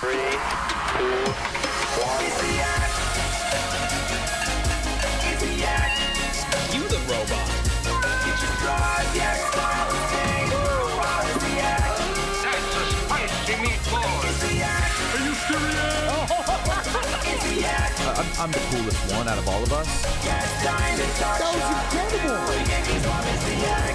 3, 2, 1. It's the yak. It's the yak. You the robot. It's your drive, yak style thing. It's the yak. That's a spicy meatball. It's the yak. Are you serious? It's the yak. I'm the coolest one out of all of us. Gas diamond talk That was shop. incredible. Yankees love it's the yak.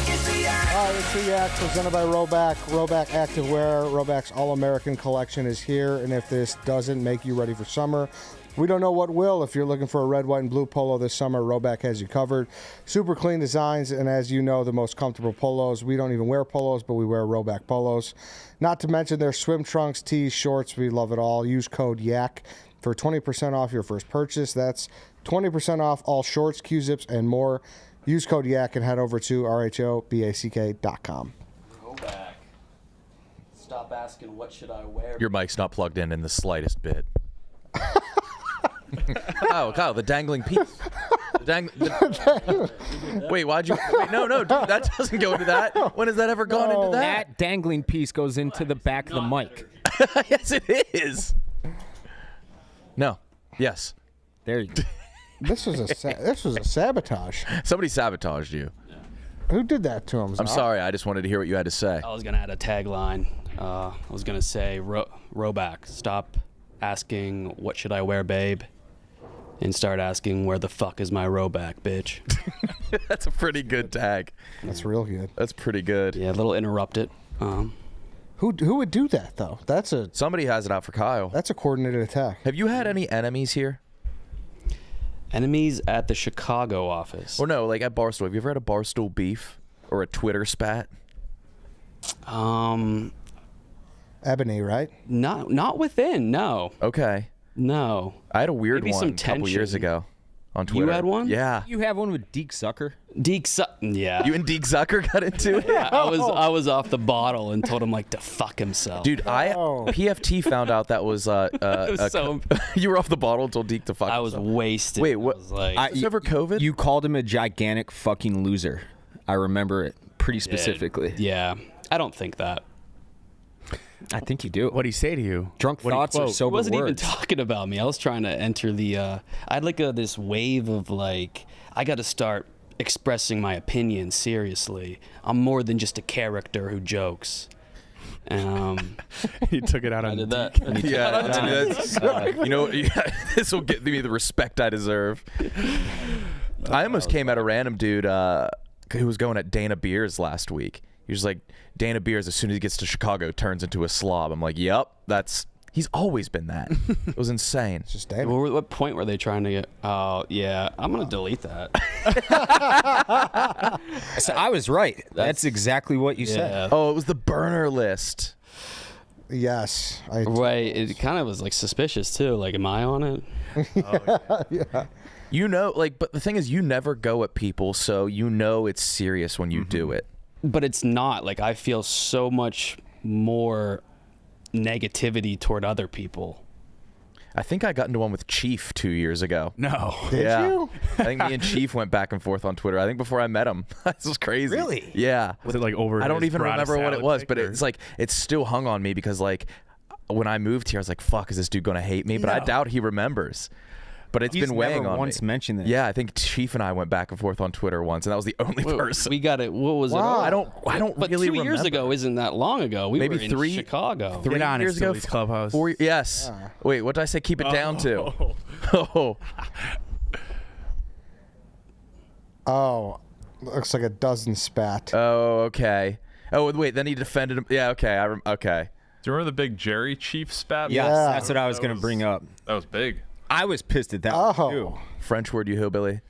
It's the yak. It's the Yak presented by Roback. Roback Activewear. Roback's All-American collection is here, and if this doesn't make you ready for summer, we don't know what will. If you're looking for a red, white, and blue polo this summer, Roback has you covered. Super clean designs, and as you know, the most comfortable polos. We don't even wear polos, but we wear Roback polos. Not to mention their swim trunks, tees, shorts. We love it all. Use code YAK for 20% off your first purchase. That's 20% off all shorts, Q-zips, and more. Use code YAK and head over to rhoback.com. Roback. Stop asking what should I wear. Your mic's not plugged in the slightest bit. Oh, Kyle, the dangling piece. Wait, why'd you? Wait, no, dude, that doesn't go into that. When has that ever gone into that? That dangling piece goes into the back of the mic. Yes, it is. No. Yes. There you go. This was a sabotage. Somebody sabotaged you. Who did that to him? I'm sorry. I just wanted to hear what you had to say. I was gonna add a tagline. I was gonna say, Roback, stop asking what should I wear, babe, and start asking where the fuck is my Roback, bitch. That's a pretty good tag. That's real good. That's pretty good. Yeah, a little interrupted. Who would do that though? Somebody has it out for Kyle. That's a coordinated attack. Have you had any enemies here? Enemies at the Chicago office. Or no, like at Barstool. Have you ever had a Barstool beef or a Twitter spat? Ebony, right? Not within. No. Okay. No. I had a weird Maybe one some a couple years tension. ago on Twitter. You had one? Yeah. You have one with Deke Zucker? Deke Sutton, yeah. You and Deke Zucker got into it? I was off the bottle and told him like to fuck himself. Dude, PFT found out that was you were off the bottle and told Deke to fuck I was himself. wasted. Wait, what? I was like, Was it ever COVID? You called him a gigantic fucking loser. I remember it pretty specifically. yeah. I don't think that. I think you do. What'd he say to you? Drunk What'd he thoughts are quote? He sober wasn't even words. talking about me. I was trying to enter the. I had like this wave of like, I got to start expressing my opinion seriously. I'm more than just a character who jokes. He took it out on I did that. You know, this will get me the respect I deserve. I almost came at a random dude who was going at Dana Beers last week. He was like, Dana Beers, as soon as he gets to Chicago, turns into a slob. I'm like, yep, he's always been that. It was insane. Just David. What point were they trying to get? Oh, yeah. I'm going to delete that. So I was right. That's exactly what you said. Yeah. Oh, it was the burner list. Yes. Right. It kind of was like suspicious too. Like, am I on it? Yeah. You know, like, but the thing is, you never go at people, so you know it's serious when you do it. But it's not. Like, I feel so much more negativity toward other people. I think I got into one with Chief 2 years ago. No. Did you? I think me and Chief went back and forth on Twitter. I think before I met him. This was crazy. Really? Yeah. Was it like over? I don't his even burrata remember what it salad was, pic, but or- it's like it's still hung on me because like when I moved here, I was like, "Fuck, is this dude gonna hate me?" But I No. doubt he remembers. But it's He's been weighing never on once me. mentioned that. Yeah, I think Chief and I went back and forth on Twitter once, and that was the only person. We got it. What was Wow. it? I don't But really 2 years remember. ago isn't that long ago. We Maybe were in three- Chicago. 3 Get on it, years ago. Silly's Clubhouse. 4 yes. Wait, what did I say? Keep it down to. Oh. Oh, looks like a dozen spat. Oh, okay. Oh, wait. Then he defended him. Yeah. Okay. Okay. Do you remember the big Jerry Chief spat? Yes, Yeah. that's what I was going to bring up. That was big. I was pissed at that one, Oh. too. French word, you hillbilly.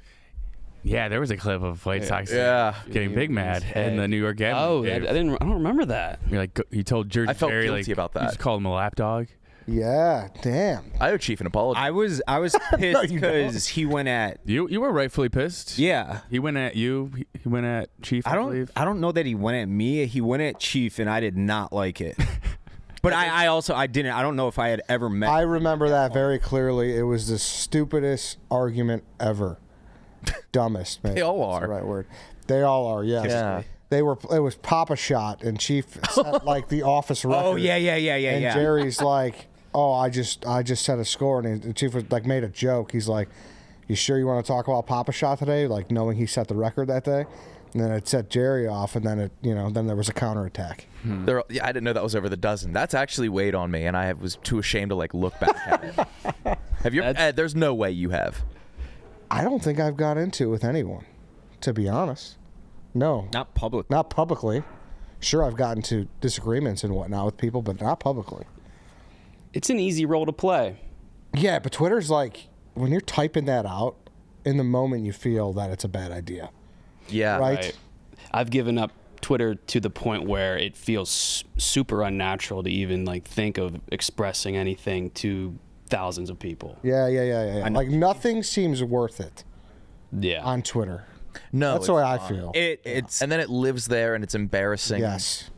Yeah, there was a clip of White Sox Yeah. getting big mad in the New York Gambling Oh, I cave. don't remember that. You're like, he told Jersey I felt Perry, guilty like, about that. You just called him a lapdog. Yeah, damn. I owe Chief an apology. I was pissed because he went at You were rightfully pissed. yeah. He went at you. He went at Chief. I believe. I don't know that he went at me. He went at Chief, and I did not like it. But I didn't. I don't know if I had ever met. I remember that very clearly. It was the stupidest argument ever. Dumbest, maybe. They all That's the are. right word. They all are, yes. Yeah. It was Papa Shot, and Chief set like the office record. Oh yeah. And Jerry's like, "Oh, I just set a score," and the Chief was like made a joke. He's like, "You sure you want to talk about Papa Shot today?" Like knowing he set the record that day, and then it set Jerry off, and then then there was a counterattack. I didn't know that was over the dozen. That's actually weighed on me, and I was too ashamed to like look back at it. Have you? Ed, there's no way you have. I don't think I've got into it with anyone, to be honest. No, Not public. not publicly. Sure, I've gotten to disagreements and whatnot with people, but not publicly. It's an easy role to play. Yeah, but Twitter's like, when you're typing that out, in the moment you feel that it's a bad idea. Yeah. Right? I've given up Twitter to the point where it feels super unnatural to even like think of expressing anything to thousands of people. Yeah. Like nothing seems worth it Yeah. on Twitter. No. That's the way I feel. It's And then it lives there, and it's embarrassing. Yes.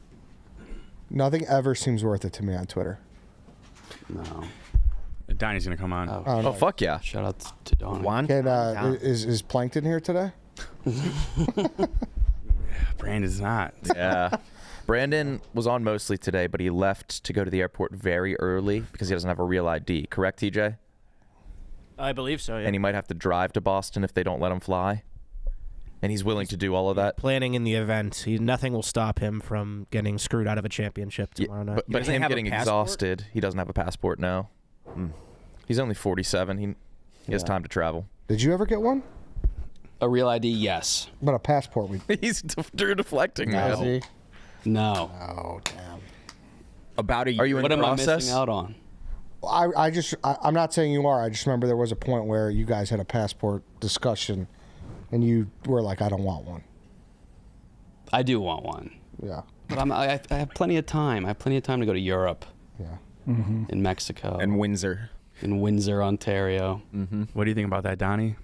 Nothing ever seems worth it to me on Twitter. No. Donnie's gonna come on. Oh, fuck yeah. Shout out to Donnie. Juan. Can, is Plankton here today? Brandon's not. Yeah. Brandon was on mostly today, but he left to go to the airport very early because he doesn't have a real ID. Correct, TJ? I believe so, yeah. And he might have to drive to Boston if they don't let him fly. And he's willing to do all of that. Planning in the event. Nothing will stop him from getting screwed out of a championship tomorrow night. But doesn't him have a getting passport? exhausted, he doesn't have a passport now. He's only 47. He has time to travel. Did you ever get one? A real ID, yes. But a passport. He's deflecting, Is man. he? No. Oh, damn. About a year. Are you in What the am I process? missing out on? I'm not saying you are. I just remember there was a point where you guys had a passport discussion, and you were like, "I don't want one." I do want one. Yeah. But I have plenty of time. I have plenty of time to go to Europe, Yeah. in Mexico, and Windsor. in Windsor, Ontario. What do you think about that, Donnie?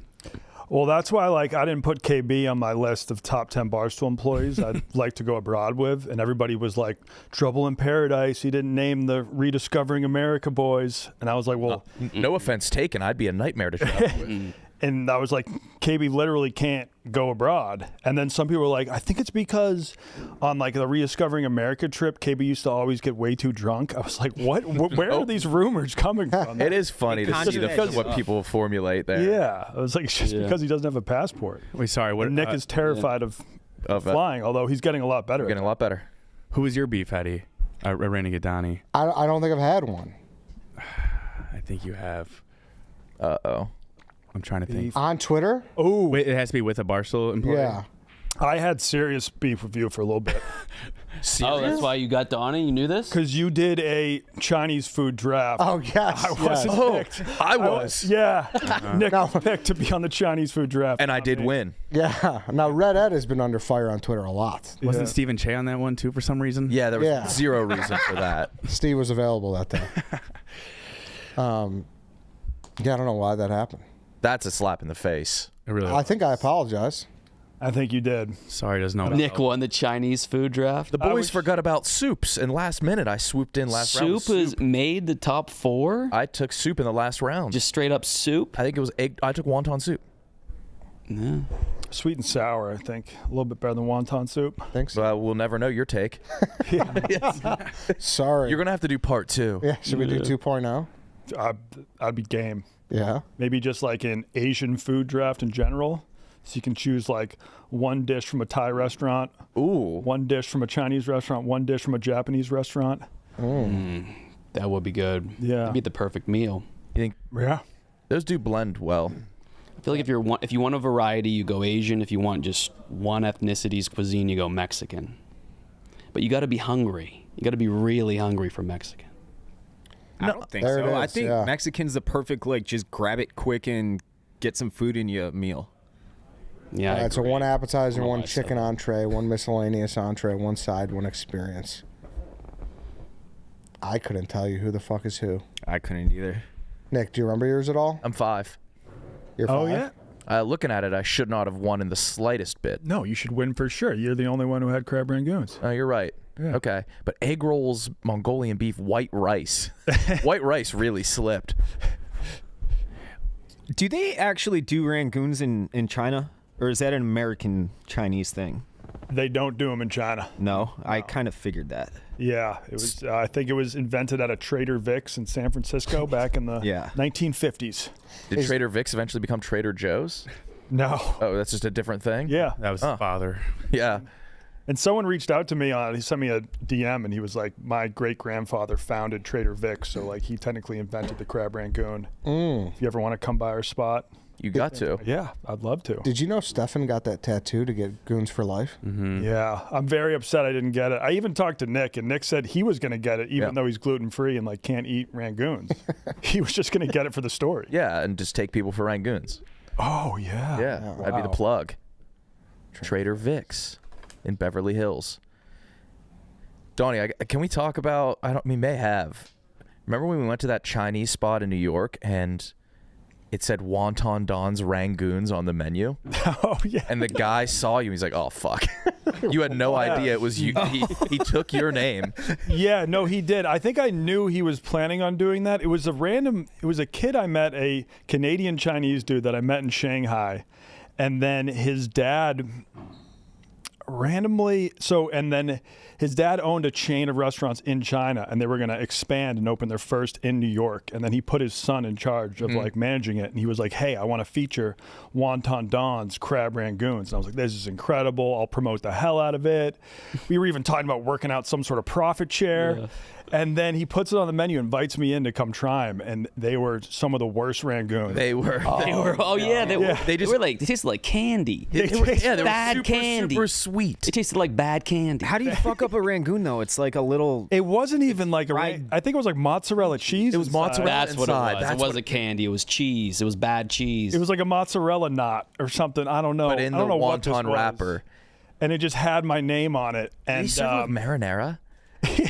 Well, that's why I didn't put KB on my list of top 10 Barstool employees I'd like to go abroad with. And everybody was like, Trouble in Paradise. He didn't name the Rediscovering America boys. And I was like, well, No offense taken. I'd be a nightmare to travel with. and I was like, KB literally can't go abroad. And then some people were like, I think it's because on like the Rediscovering America trip, KB used to always get way too drunk. I was like, what? Where are these rumors coming from? It is funny to see contradicts what people formulate there. Yeah. I was like, it's just because he doesn't have a passport. Wait, sorry. What? And Nick is terrified of flying, although he's getting a lot better. Getting a lot better. Who was your beef, Eddie? Renegade Donnie. I don't think I've had one. I think you have. Uh-oh. I'm trying to think. On Twitter? Oh, Wait, it has to be with a Barstool employee. Yeah. I had serious beef with you for a little bit Oh, that's why you got Donnie? You knew this? because you did a Chinese food draft. Oh, yes. I wasn't picked. I was. Yeah, Nick was picked to be on the Chinese food draft. And I did win. Yeah. Now, Red Ed has been under fire on Twitter a lot. Wasn't Yeah. Stephen Che on that one too for some reason? Yeah, there was Yeah. zero reason for that. Steve was available that day. Yeah, I don't know why that happened. That's a slap in the face. It really. I think I apologize. I think you did. Sorry, doesn't know. about Nick that. won the Chinese food draft. The boys forgot about soups, and last minute I swooped in last round. with Soup has made the top 4? I took soup in the last round. Just straight up soup? I think it was egg. I took wonton soup. Yeah. Sweet and sour, I think. A little bit better than wonton soup. Thanks. We'll never know your take. Sorry. You're gonna have to do part 2. Yeah, should we do 2.0? I'd be game. Yeah. Maybe just like an Asian food draft in general. So you can choose like one dish from a Thai restaurant, Ooh. one dish from a Chinese restaurant, one dish from a Japanese restaurant. That would be good. Yeah. That'd be the perfect meal. You think Yeah. those do blend well? I feel like if you want a variety, you go Asian. If you want just one ethnicity's cuisine, you go Mexican. But you got to be hungry. You got to be really hungry for Mexican. I don't think There it so. I is, think yeah. Mexican's the perfect, like, just grab it quick and get some food in your meal. Yeah. I It's a agree. one appetizer, I don't know one why I said chicken that. entree, one miscellaneous entree, one side, one experience. I couldn't tell you who the fuck is who. I couldn't either. Nick, do you remember yours at all? I'm 5. You're Oh, five? yeah? Looking at it, I should not have won in the slightest bit. No, you should win for sure. You're the only one who had crab rangoons. Oh, you're right. Yeah. Okay, but egg rolls, Mongolian beef, white rice. White rice really slipped. Do they actually do rangoons in China? Or is that an American Chinese thing? They don't do them in China. No, I kind of figured that. Yeah, it was. I think it was invented at a Trader Vic's in San Francisco back in the 1950s. Did Trader Vic's eventually become Trader Joe's? No. Oh, that's just a different thing? Yeah. That was the father. Yeah. And someone reached out to me he sent me a DM, and he was like, my great-grandfather founded Trader Vic's, so like he technically invented the crab rangoon. If you ever want to come by our spot. You got to. Yeah, I'd love to. Did you know Stefan got that tattoo to get Goons for life? Mm-hmm. Yeah, I'm very upset I didn't get it. I even talked to Nick, and Nick said he was going to get it, even though he's gluten-free and like can't eat rangoons. He was just going to get it for the story. Yeah, and just take people for rangoons. Oh, yeah. Yeah, that'd be the plug. Trader Vic's in Beverly Hills. Donnie, can we talk about, may have. Remember when we went to that Chinese spot in New York and it said Wonton Don's Rangoons on the menu? Oh, yeah. And the guy saw you. He's like, oh, fuck. You had no idea it was you. He took your name. Yeah, no, he did. I think I knew he was planning on doing that. It was a kid I met, a Canadian Chinese dude that I met in Shanghai. And then his dad his dad owned a chain of restaurants in China, and they were going to expand and open their first in New York. And then he put his son in charge of like managing it. And he was like, hey, I want to feature Wonton Don's Crab Rangoons. And I was like, this is incredible. I'll promote the hell out of it. We were even talking about working out some sort of profit share. Yeah. And then he puts it on the menu, invites me in to come try them, and they were some of the worst rangoons. They were. They tasted like candy. They were bad super, candy. super sweet. It tasted like bad candy. How do you fuck up a rangoon though? It's like a little. It wasn't even like I think it was like mozzarella cheese. It was mozzarella. That's what it was. That's it wasn't candy. It was cheese. It was bad cheese. It was like a mozzarella knot or something. I don't know. But in the wonton wrapper. And it just had my name on it. And did he serve with marinara?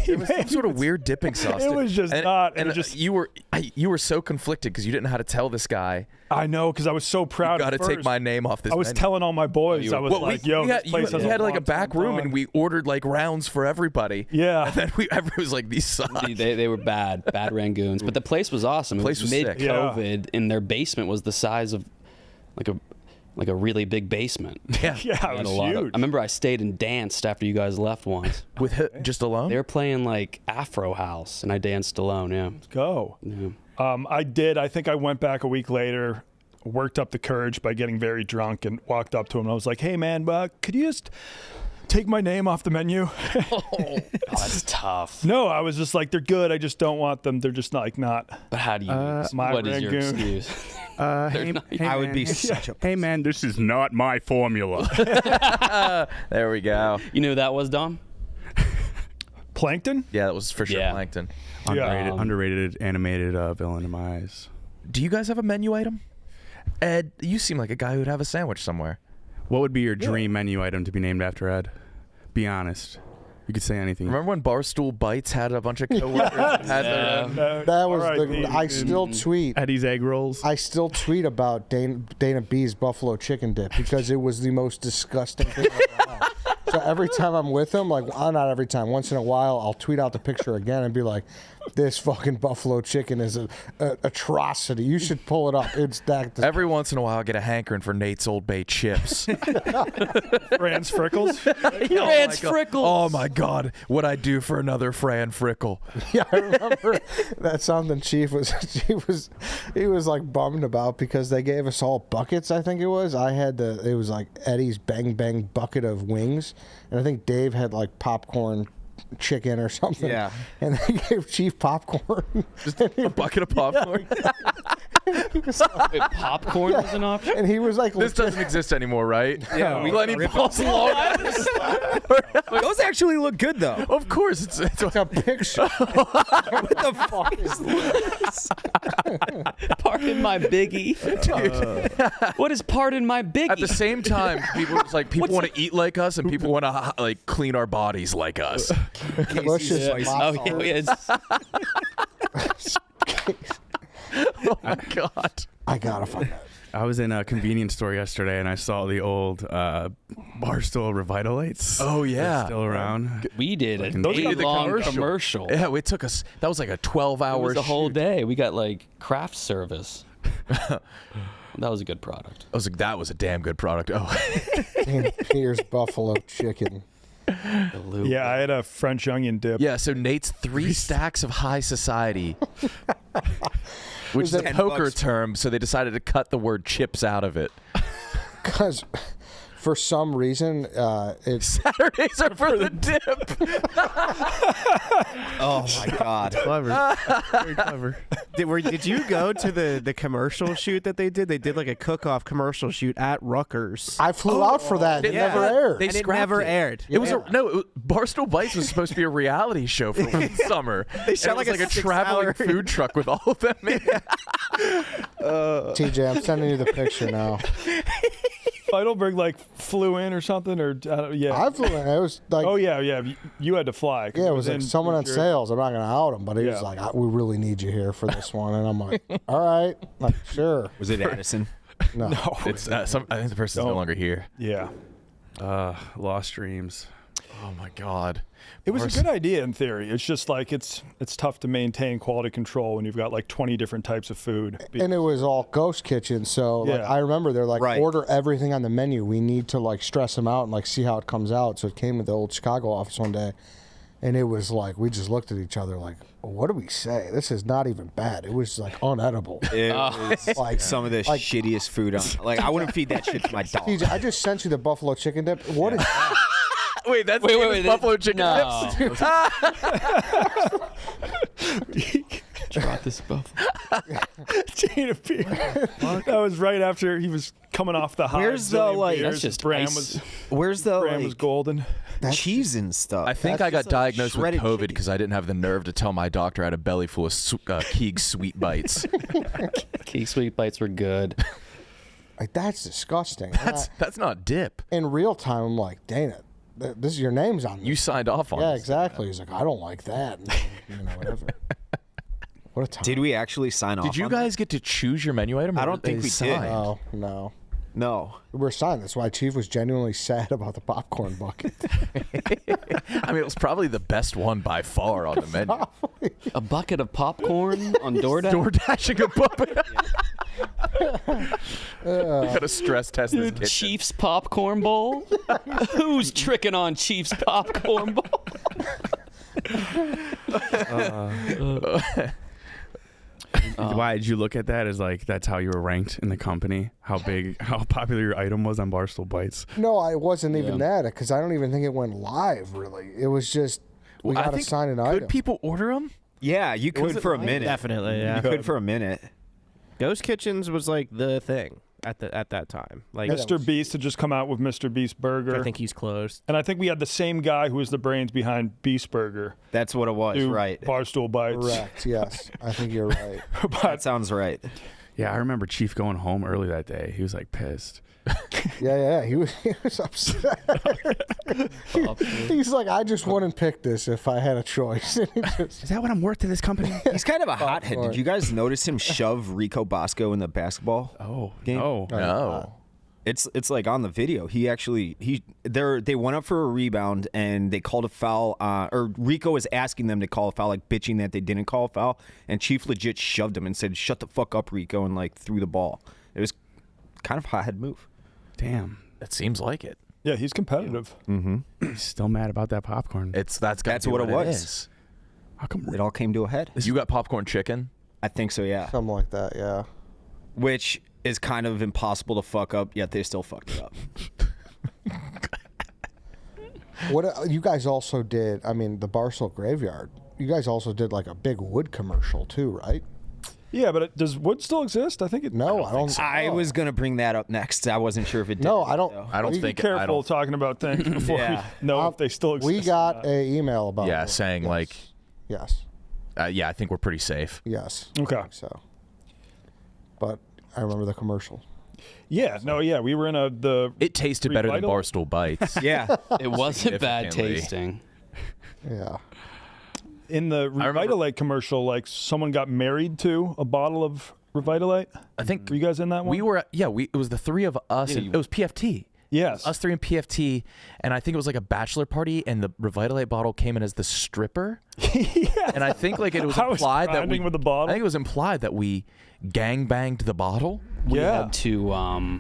There was some sort of weird dipping sauce. It was just not. And you were so conflicted because you didn't know how to tell this guy. I know, because I was so proud. You got to take my name off this. I was menu. telling all my boys. I was like, "Yo, this place has you had like a back room, and we ordered like rounds for everybody. Yeah, and then everyone was like, "These suck." They were bad rangoons, but the place was awesome. The place was mid-COVID, and their basement was the size of like a really big basement. Yeah, it was huge. I remember I stayed and danced after you guys left once. With just alone? They were playing like Afro House, and I danced alone. Yeah. Let's go. Yeah. I did. I think I went back a week later, worked up the courage by getting very drunk, and walked up to him. And I was like, "Hey, man, could you just take my name off the menu?" Oh, that's tough. No, I was just like, "They're good. I just don't want them. They're just like not." But how do you? What is your excuse? Hey, I would be such a. Hey man, this is not my formula. There we go. You know who that was, Dom? Plankton? Yeah, that was for sure Plankton. Underrated animated villain in my eyes. Do you guys have a menu item? Ed, you seem like a guy who would have a sandwich somewhere. What would be your dream menu item to be named after Ed? Be honest. You could say anything. Remember when Barstool Bites had a bunch of coworkers that had their... That was I still tweet. Eddie's egg rolls. I still tweet about Dana B's buffalo chicken dip because it was the most disgusting thing I've ever had. So every time I'm with him, like, not every time, once in a while, I'll tweet out the picture again and be like, this fucking buffalo chicken is an atrocity. You should pull it up. It's that. Every once in a while, I get a hankering for Nate's Old Bay chips. Fran's Frickles? Fran's Frickles. Oh, my God. What I do for another Fran Frickle. Yeah, I remember that's something Chief was he was like bummed about because they gave us all buckets, I think it was. It was like Eddie's Bang Bang bucket of wings, and I think Dave had like popcorn chicken or something. Yeah. And they gave Chief popcorn. Just a bucket of popcorn. Wait, popcorn was an option? And he was like, This doesn't exist anymore, right? Yeah, we Lenny Paul's long. Those actually look good though. Of course, it's a picture. What the fuck is this? Pardon my biggie. What is pardon my biggie? At the same time, people want to eat like us, and people want to like clean our bodies like us. Oh my God! I gotta find that. I was in a convenience store yesterday and I saw the old Barstool Revitalites. Oh yeah, they're still around. We did a Those got the long commercial. Yeah, it took us. That was like a 12-hour. It was a whole day. We got like craft service. That was a good product. I was like, that was a damn good product. Oh, Dana Pierce buffalo chicken. Yeah, I had a French onion dip. yeah. So Nate's 3 stacks of high society, which is a it poker term. So they decided to cut the word chips out of it. Because for some reason, it's Saturdays are for the dip. Oh my God. Clever. Very clever. Did you go to the commercial shoot that they did? They did like a cook-off commercial shoot at Rutgers. I flew out for that. It never aired. They And it scrapped never aired. It was Barstool Bites was supposed to be a reality show for one summer. They shot And it was like a like a traveling 6-hour food truck with all of them in it. TJ, I'm sending you the picture now. Heidelberg like flew in or something, or yeah. I flew in. It was like, Oh yeah. You had to fly. 'cause yeah, it was like in someone on New Jersey. sales. I'm not gonna out him, but he was Yeah. like, we really need you here for this one, and I'm like, all right, like sure. Was it Addison? No, It's I think the person's no longer here. Yeah. Lost dreams. Oh my God. It was a good idea in theory. It's just like it's tough to maintain quality control when you've got like 20 different types of food. and it was all ghost kitchen. So like, Yeah. I remember they're like, Right. order everything on the menu. We need to like stress them out and like see how it comes out. So it came to the old Chicago office one day, and it was like we just looked at each other like, what do we say? This is not even bad. It was like unedible. It was Like some of the like- shittiest food on. Like I wouldn't feed that shit to my dog. TJ, I just sent you the buffalo chicken dip. What is that? Wait, that's Wait, buffalo chicken no. dips. Drop this buffalo. Dana Pierce. That was right after he was coming off the high. Where's the, zillion like- beers. That's just Bram ice. was Where's the Bram was golden. cheese and stuff? I think That's I got just, like, diagnosed with shredded COVID chicken. because I didn't have the nerve to tell my doctor I had a belly full of Keeg's sweet bites. Key sweet bites were good. Like that's disgusting. That's not dip. In real time, I'm like, Dana, this is your name's on this. You signed off on Yeah, this. exactly. He's like, I don't like that. And, whatever. What a time. Did we actually sign off? Did you on guys get to choose your menu item? I or don't think they we did. signed? No, no. that? No. We were signed. That's why Chief was genuinely sad about the popcorn bucket. I mean, it was probably the best one by far on the menu. A bucket of popcorn on DoorDash? Door dashing a puppet. You gotta stress test this kitchen. Chief's popcorn bowl? Who's tricking on Chief's popcorn bowl? Why did you look at that as like that's how you were ranked in the company? How popular your item was on Barstool Bites? No, I wasn't even that because I don't even think it went live, really. It was just, we I got to think- sign an Could item. people order them? Yeah, you could for a minute. Definitely, yeah. You could for a minute. Ghost Kitchens was like the thing at that time. Like Mr. Beast had just come out with Mr. Beast Burger. I think he's closed. And I think we had the same guy who was the brains behind Beast Burger. That's what it was, do right? Barstool Bites. Correct, yes. I think you're right. That sounds right. Yeah, I remember Chief going home early that day. He was like pissed. Yeah. He was upset. He's like, I just wouldn't pick this if I had a choice. And he just, Is that what I'm worth to this company? He's kind of a hothead. Did you guys notice him shove Rico Bosco in the basketball? Oh, game? no. No. It's like on the video. They went up for a rebound and they called a foul. Or Rico was asking them to call a foul, like bitching that they didn't call a foul. And Chief legit shoved him and said, "Shut the fuck up, Rico," and like threw the ball. It was kind of a hothead move. Damn. It seems like it. Yeah, he's competitive. He's still mad about that popcorn. That's That's what what it was. is. How come? It all came to a head. You got popcorn chicken? I think so, yeah. something like that, yeah. Which is kind of impossible to fuck up, yet they still fucked it up. What you guys also did, I mean, the Barstool Graveyard, you guys also did like a big wood commercial too, right? Yeah, but does wood still exist? I think it. No, I don't. I was going to bring that up next. I wasn't sure if it did. No, I don't. I don't Be think careful talking about things before Yeah. we know if they still exist. We got a email about Yeah, it. saying Yes. like, Yes. yeah, I think we're pretty safe. Yes. Okay. I think so. But I remember the commercial. Yeah, no, yeah, we were in the. It tasted better than Revital? Barstool Bites. Yeah. It wasn't bad Significantly. tasting. Yeah. In the remember- Revitalite commercial, like someone got married to a bottle of Revitalite. I think Were you guys in that one? we were. Yeah, it was the three of us. Yeah, and it was PFT. Yes. Us three in PFT, and I think it was like a bachelor party, and the Revitalite bottle came in as the stripper. Yeah. And I think like it was I was implied that we grinding with the bottle. I think it was implied that we gang banged the bottle. we Yeah. had to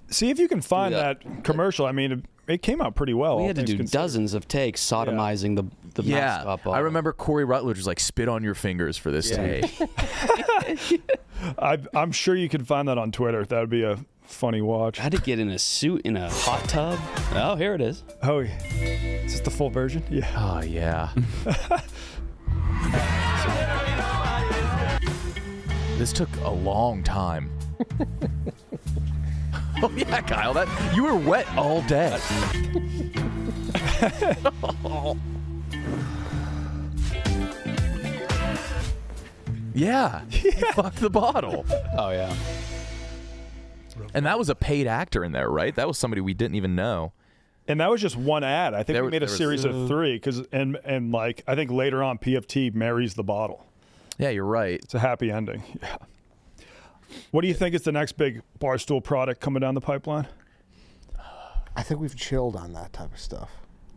See if you can find that. that commercial. I mean, it came out pretty well. we all had to things do considered. dozens of takes sodomizing the mascot ball. I remember Corey Rutledge was like, "Spit on your fingers for this take." I'm sure you could find that on Twitter. That would be a funny watch. I had to get in a suit in a hot tub. Oh, here it is. Oh, is this the full version? Yeah. Oh yeah. This took a long time. Oh yeah, Kyle, that you were wet all day. Yeah, you fucked the bottle. Oh yeah. And that was a paid actor in there, right? That was somebody we didn't even know. And that was just one ad. I think There we was- made a there was- series of 3 and like I think later on PFT marries the bottle. Yeah, you're right. It's a happy ending. Yeah. What do you think is the next big Barstool product coming down the pipeline? I think we've chilled on that type of stuff.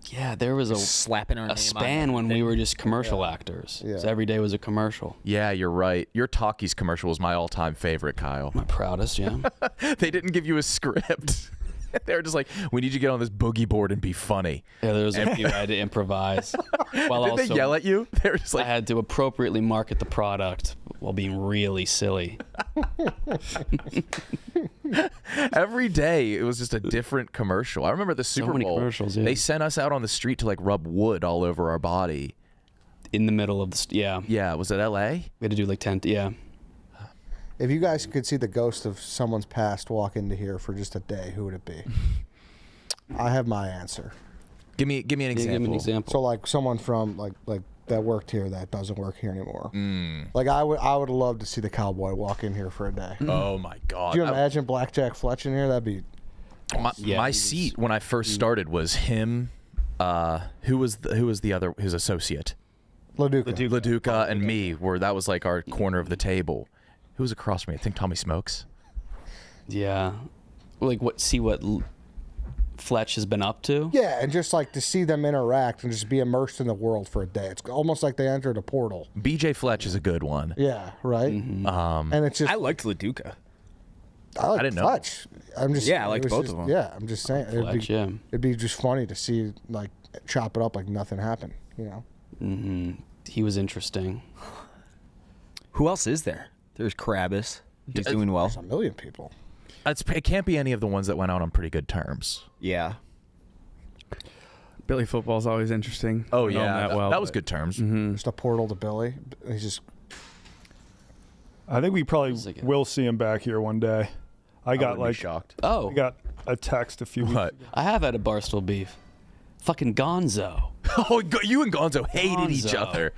Yeah, there was Slapping our name a on span when we everything. were just commercial actors. Yeah. So every day was a commercial. Yeah, you're right. Your Talkies commercial was my all-time favorite, Kyle. My proudest, yeah. They didn't give you a script. They were just like, "We need you to get on this boogie board and be funny." Yeah, there was a few I had to imprise. While Did also, they yell at you? They were just I like, had to appropriately market the product while being really silly. every day it was just a different commercial. I remember the Super many Bowl. commercials, yeah. They sent us out on the street to like rub wood all over our body. In the middle of the, yeah. Yeah, was it L.A.? We had to do like 10, yeah. If you guys could see the ghost of someone's past walk into here for just a day, who would it be? I have my answer. Give me an Yeah, example. give me an example. So like someone from like that worked here that doesn't work here anymore. Mm. Like I would love to see the cowboy walk in here for a day. Oh my God! Do you imagine Blackjack Fletch in here? That'd be My seat when I first started was him. Who was the other his associate? LaDuca. LaDuca and me. Where that was like our corner of the table. Who was across from me? I think Tommy Smokes. Yeah. Like what Fletch has been up to? Yeah, and just like to see them interact and just be immersed in the world for a day. It's almost like they entered a portal. BJ Fletch is a good one. Yeah, right. And it's just I liked LaDuca. I like I didn't know. Fletch. I'm just Yeah, I it liked was both just- of them. Yeah, I'm just saying Fletch, yeah. it'd be just funny to see like chop it up like nothing happened. You know. He was interesting. Who else is there? There's Krabbis. He's doing well. There's a million people. It can't be any of the ones that went out on pretty good terms. Yeah. Billy football's always interesting. Oh I know him yeah, that well. that was but- good terms. Just a portal to Billy. He's just I think we probably like will see him back here one day. I got wouldn't be like shocked. Oh, I got a text a few weeks What? ago. I have had a Barstool beef. Fucking Gonzo. Oh, you and Gonzo hated each Gonzo. other.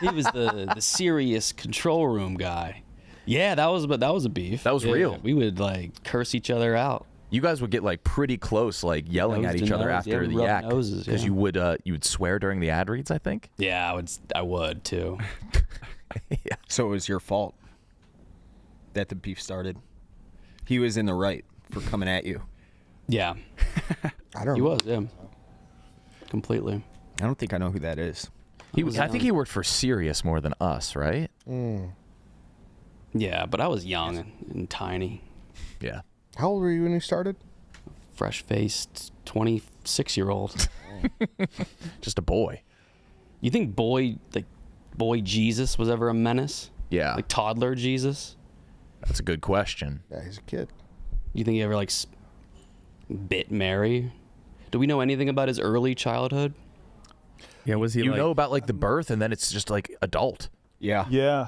He was the serious control room guy. Yeah, that was a beef. That was Yeah, real. We would like curse each other out. You guys would get like pretty close, like yelling Nose at to each other nose, after yeah, the rub yak, noses, yeah. you would swear during the ad reads. I think. Yeah, I would too. So it was your fault that the beef started. He was in the right for coming at you. Yeah, I don't he know. was. Yeah, completely. I don't think I know who that is. I think he worked for Sirius more than us, right? Yeah, but I was young and tiny, Yeah. How old were you when you started? fresh-faced 26-year-old. Just a boy. You think boy Jesus was ever a menace? Yeah. Like toddler Jesus? That's a good question. Yeah, he's a kid. You think he ever like bit Mary? Do we know anything about his early childhood? Yeah, was he You like? know about like the birth, and then it's just like adult. Yeah. Yeah.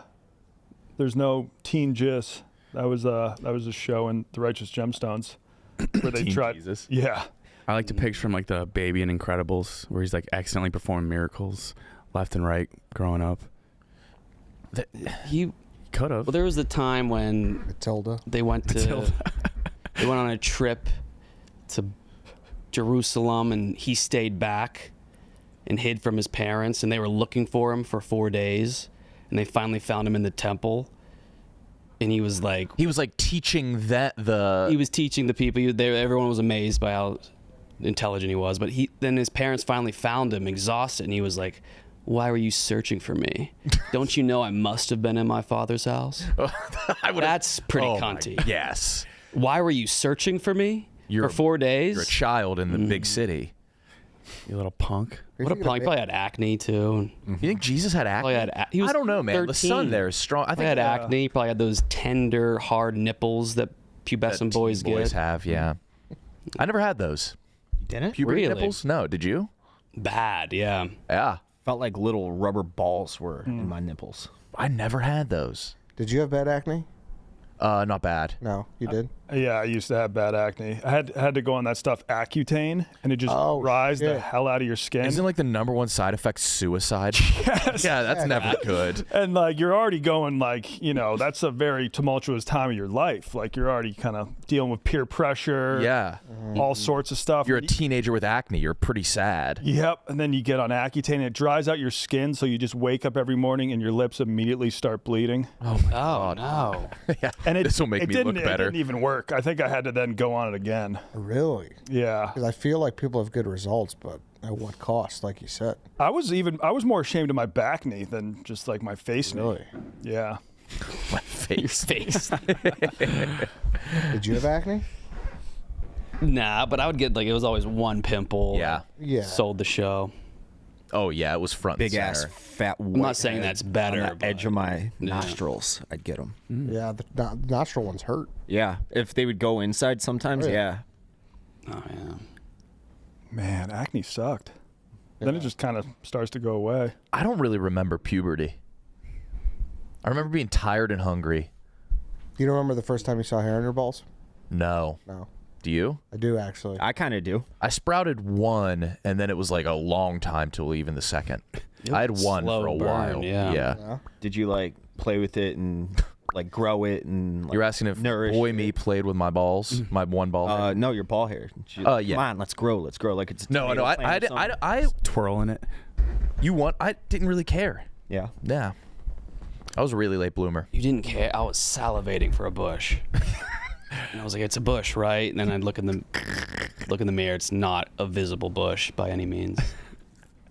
There's no Teen Jizz. That was a show in The Righteous Gemstones where they Teen tried. Jesus? Yeah. I like to picture him like the baby in Incredibles, where he's like accidentally performing miracles left and right growing up. He Could have. well, there was the time when Matilda. they went to they went on a trip to Jerusalem, and he stayed back and hid from his parents, and they were looking for him for 4 days, and they finally found him in the temple, and he was teaching he was teaching the people. Everyone was amazed by how intelligent he was, but then his parents finally found him exhausted, and he was like, Why were you searching for me? Don't you know I must have been in my father's house? That's pretty cunty. Yes. Why were you searching for me for 4 days? You're a child in the big city. You little punk. What a punk. He probably had acne, too. You think Jesus had acne? He was I don't know, man. 13. The sun there is strong. I He think had acne. He probably had those tender, hard nipples that pubescent boys get. have, yeah. I never had those. You didn't? Puberty Really? nipples? No. Did you? Bad, yeah. Yeah. Felt like little rubber balls were in my nipples. I never had those. Did you have bad acne? Not bad. No, you did. Yeah, I used to have bad acne. I had to go on that stuff Accutane, and it just rise the hell out of your skin. Isn't like the #1 side effect suicide? Yes. Yeah, that's never good. And like you're already going like, you know, that's a very tumultuous time of your life. Like you're already kind of dealing with peer pressure. Yeah. All sorts of stuff. You're a teenager with acne. You're pretty sad. Yep. And then you get on Accutane and it dries out your skin, so you just wake up every morning and your lips immediately start bleeding. Oh my God. No. Yeah. And this will make me look better. It didn't even work. I think I had to then go on it again. Really? Yeah. Because I feel like people have good results, but at what cost, like you said? I was more ashamed of my back knee than just like my face knee. Really? Yeah. My face. Did you have acne? Nah, but I would get like, it was always one pimple. Yeah. Yeah. Sold the show. Oh yeah, it was front and Big ass center. fat. I'm not saying that's better. On the edge of my Yeah. nostrils, I'd get them. Yeah, the nostril ones hurt. Yeah, if they would go inside sometimes, Oh, yeah. Oh, yeah. Man, acne sucked. Then it just kind of starts to go away. I don't really remember puberty. I remember being tired and hungry. You don't remember the first time you saw hair on your balls? No. No. Do you? I do, actually. I kind of do. I sprouted one, and then it was like a long time till even the second. I had one Slow for a burn, while. yeah. Did you like play with it and like grow it and? Like, You're asking if nourish boy it? me played with my balls, my one ball. No, your ball hair. Yeah. Come on, let's grow. Let's grow. Like it's a No, tomato I plant or didn't. something. I Twirling it. I didn't really care. Yeah. Yeah. I was a really late bloomer. You didn't care. I was salivating for a bush. And I was like, it's a bush, right? And then I'd look in the mirror. It's not a visible bush by any means.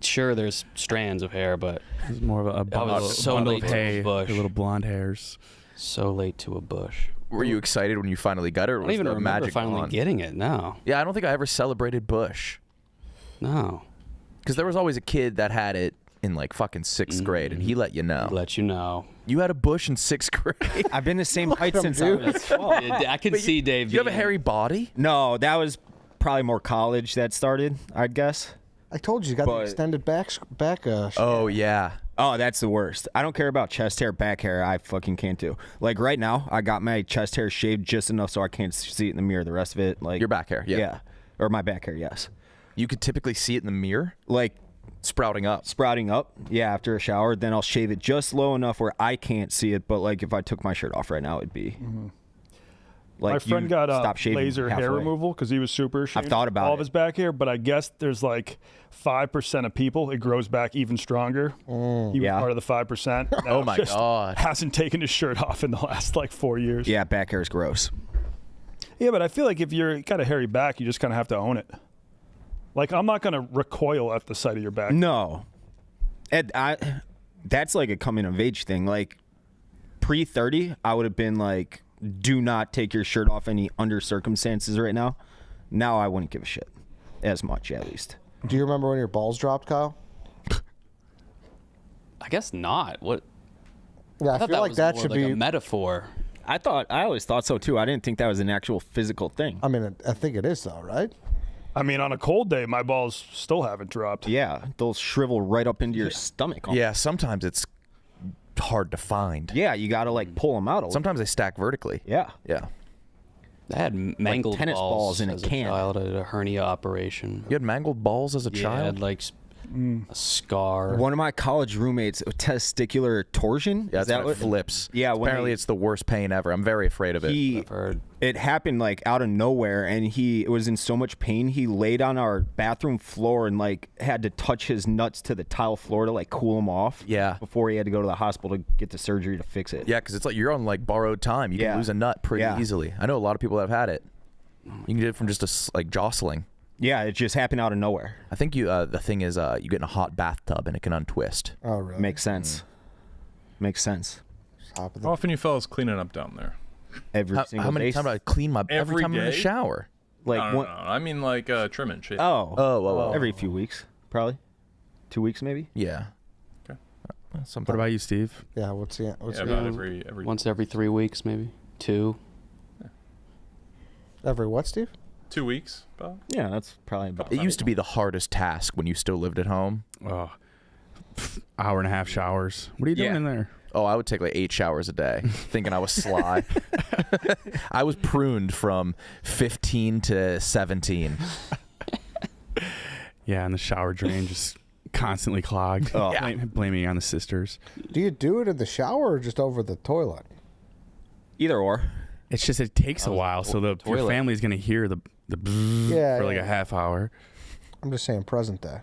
Sure, there's strands of hair, but It's more of a was so bundle late of to hay, the bush. your little blonde hairs. so late to a bush. Were you excited when you finally got it? Or I don't was even the remember magic finally gone? getting it. No, Yeah, I don't think I ever celebrated Bush. no. Because there was always a kid that had it in like fucking 6th grade, and he let you know. Let you know. You had a bush in 6th grade. I've been the same height him, since I dude. was 12. I can see Dave. Do you have a being- hairy body? No, that was probably more college that started, I'd guess. I told you, you got the But- extended back. Oh yeah. Oh, that's the worst. I don't care about chest hair, back hair. I fucking can't do. Like right now, I got my chest hair shaved just enough so I can't see it in the mirror. The rest of it, like Your back hair, yeah. or my back hair, yes. You could typically see it in the mirror, Like sprouting up. sprouting up, yeah. After a shower, then I'll shave it just low enough where I can't see it. But like if I took my shirt off right now, it'd be. Like My friend you got stop shaving laser hair halfway. removal because he was super ashamed thought of about all it. of his back hair, but I guess there's like 5% of people it grows back even stronger. He was Yeah. part of the 5%. Oh my God. Hasn't taken his shirt off in the last like 4 years. Yeah, back hair is gross. Yeah, but I feel like if you're got a hairy back, you just kind of have to own it. Like I'm not gonna recoil at the sight of your back. No, Ed, that's like a coming of age thing. Like pre-30, I would have been like, do not take your shirt off any under circumstances right now. Now I wouldn't give a shit as much, at least. Do you remember when your balls dropped, Kyle? I guess not. What? Yeah, I I thought feel that like was that more should like be. a metaphor. I always thought so too. I didn't think that was an actual physical thing. I mean, I think it is though, right? I mean, on a cold day, my balls still haven't dropped. Yeah, they'll shrivel right up into your stomach. Yeah, sometimes it's hard to find. Yeah, you gotta like pull them out a little. Sometimes they stack vertically. Yeah. Yeah. I had mangled tennis balls in a as can. child. I had a hernia operation. You had mangled balls as a Yeah, I child? had like a scar. One of my college roommates, testicular torsion. Yeah, Is that's that when it what? flips. Yeah, when Apparently he- it's the worst pain ever. I'm very afraid of it. He, heard. it happened like out of nowhere, and he was in so much pain. He laid on our bathroom floor and like had to touch his nuts to the tile floor to like cool him off. Yeah. Before he had to go to the hospital to get the surgery to fix it. Yeah, because it's like you're on like borrowed time. You Yeah. can lose a nut pretty Yeah. easily. I know a lot of people that have had it. You can get it from just like jostling. Yeah, it just happened out of nowhere. I think you. The thing is, you get in a hot bathtub and it can untwist. Oh, really? Makes sense. Makes sense. How often you fellas cleaning up down there? Every single How many day. times do I clean my every time I'm in the day? shower? Like No. I mean like trimming shit. Oh. Every few weeks, probably. 2 weeks, maybe. Yeah. Okay. Sometimes. What about you, Steve? Yeah, what's the About every Once every 3 weeks, maybe 2. every what, Steve? 2 weeks. About. Yeah, that's probably about. It used to be the hardest task when you still lived at home. Oh, hour and a half showers. What are you doing Yeah. in there? Oh, I would take like 8 showers a day, thinking I was sly. I was pruned from 15 to 17. Yeah, and the shower drain just constantly clogged. Oh. Blaming it on the sisters. Do you do it in the shower or just over the toilet? Either or. It's just it takes a while, so your toilet. family's gonna hear the bzzz Yeah, for like yeah. a half hour. I'm just saying present day.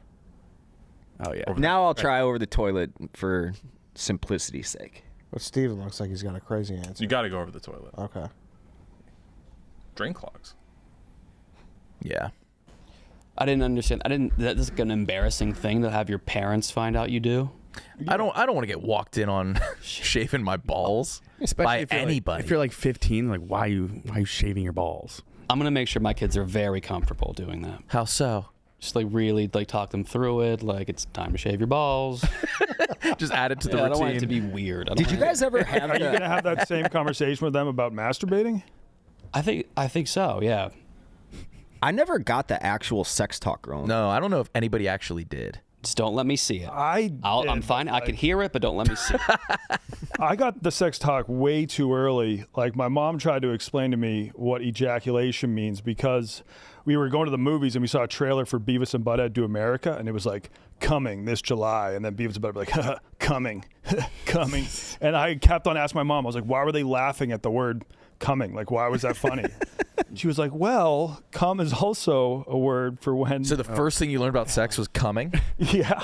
Oh yeah. Now I'll try over the toilet for simplicity's sake. But Steven looks like he's got a crazy answer. You got to go over the toilet. Okay. Drain clogs. Yeah. I didn't understand. That's like an embarrassing thing to have your parents find out you do. I don't want to get walked in on shaving my balls by if you're anybody. Like, if you're like 15, like why you shaving your balls? I'm gonna make sure my kids are very comfortable doing that. How so? Just like really like talk them through it. Like it's time to shave your balls. Just add it to the Yeah, I routine. don't want it to be weird. Did you guys ever have Are you the, gonna have that same conversation with them about masturbating? I think so. Yeah. I never got the actual sex talk growing up. No, I don't know if anybody actually did. Just don't let me see it. I'm I'm fine. I can hear it, but don't let me see it. I got the sex talk way too early. Like my mom tried to explain to me what ejaculation means because we were going to the movies and we saw a trailer for Beavis and Butthead Do America, and it was like coming this July, and then Beavis and Butthead were like coming, coming, and I kept on asking my mom. I was like, why were they laughing at the word coming? Like, why was that funny? She was like, well, cum is also a word for when. So the first thing you learned about sex was coming? Yeah.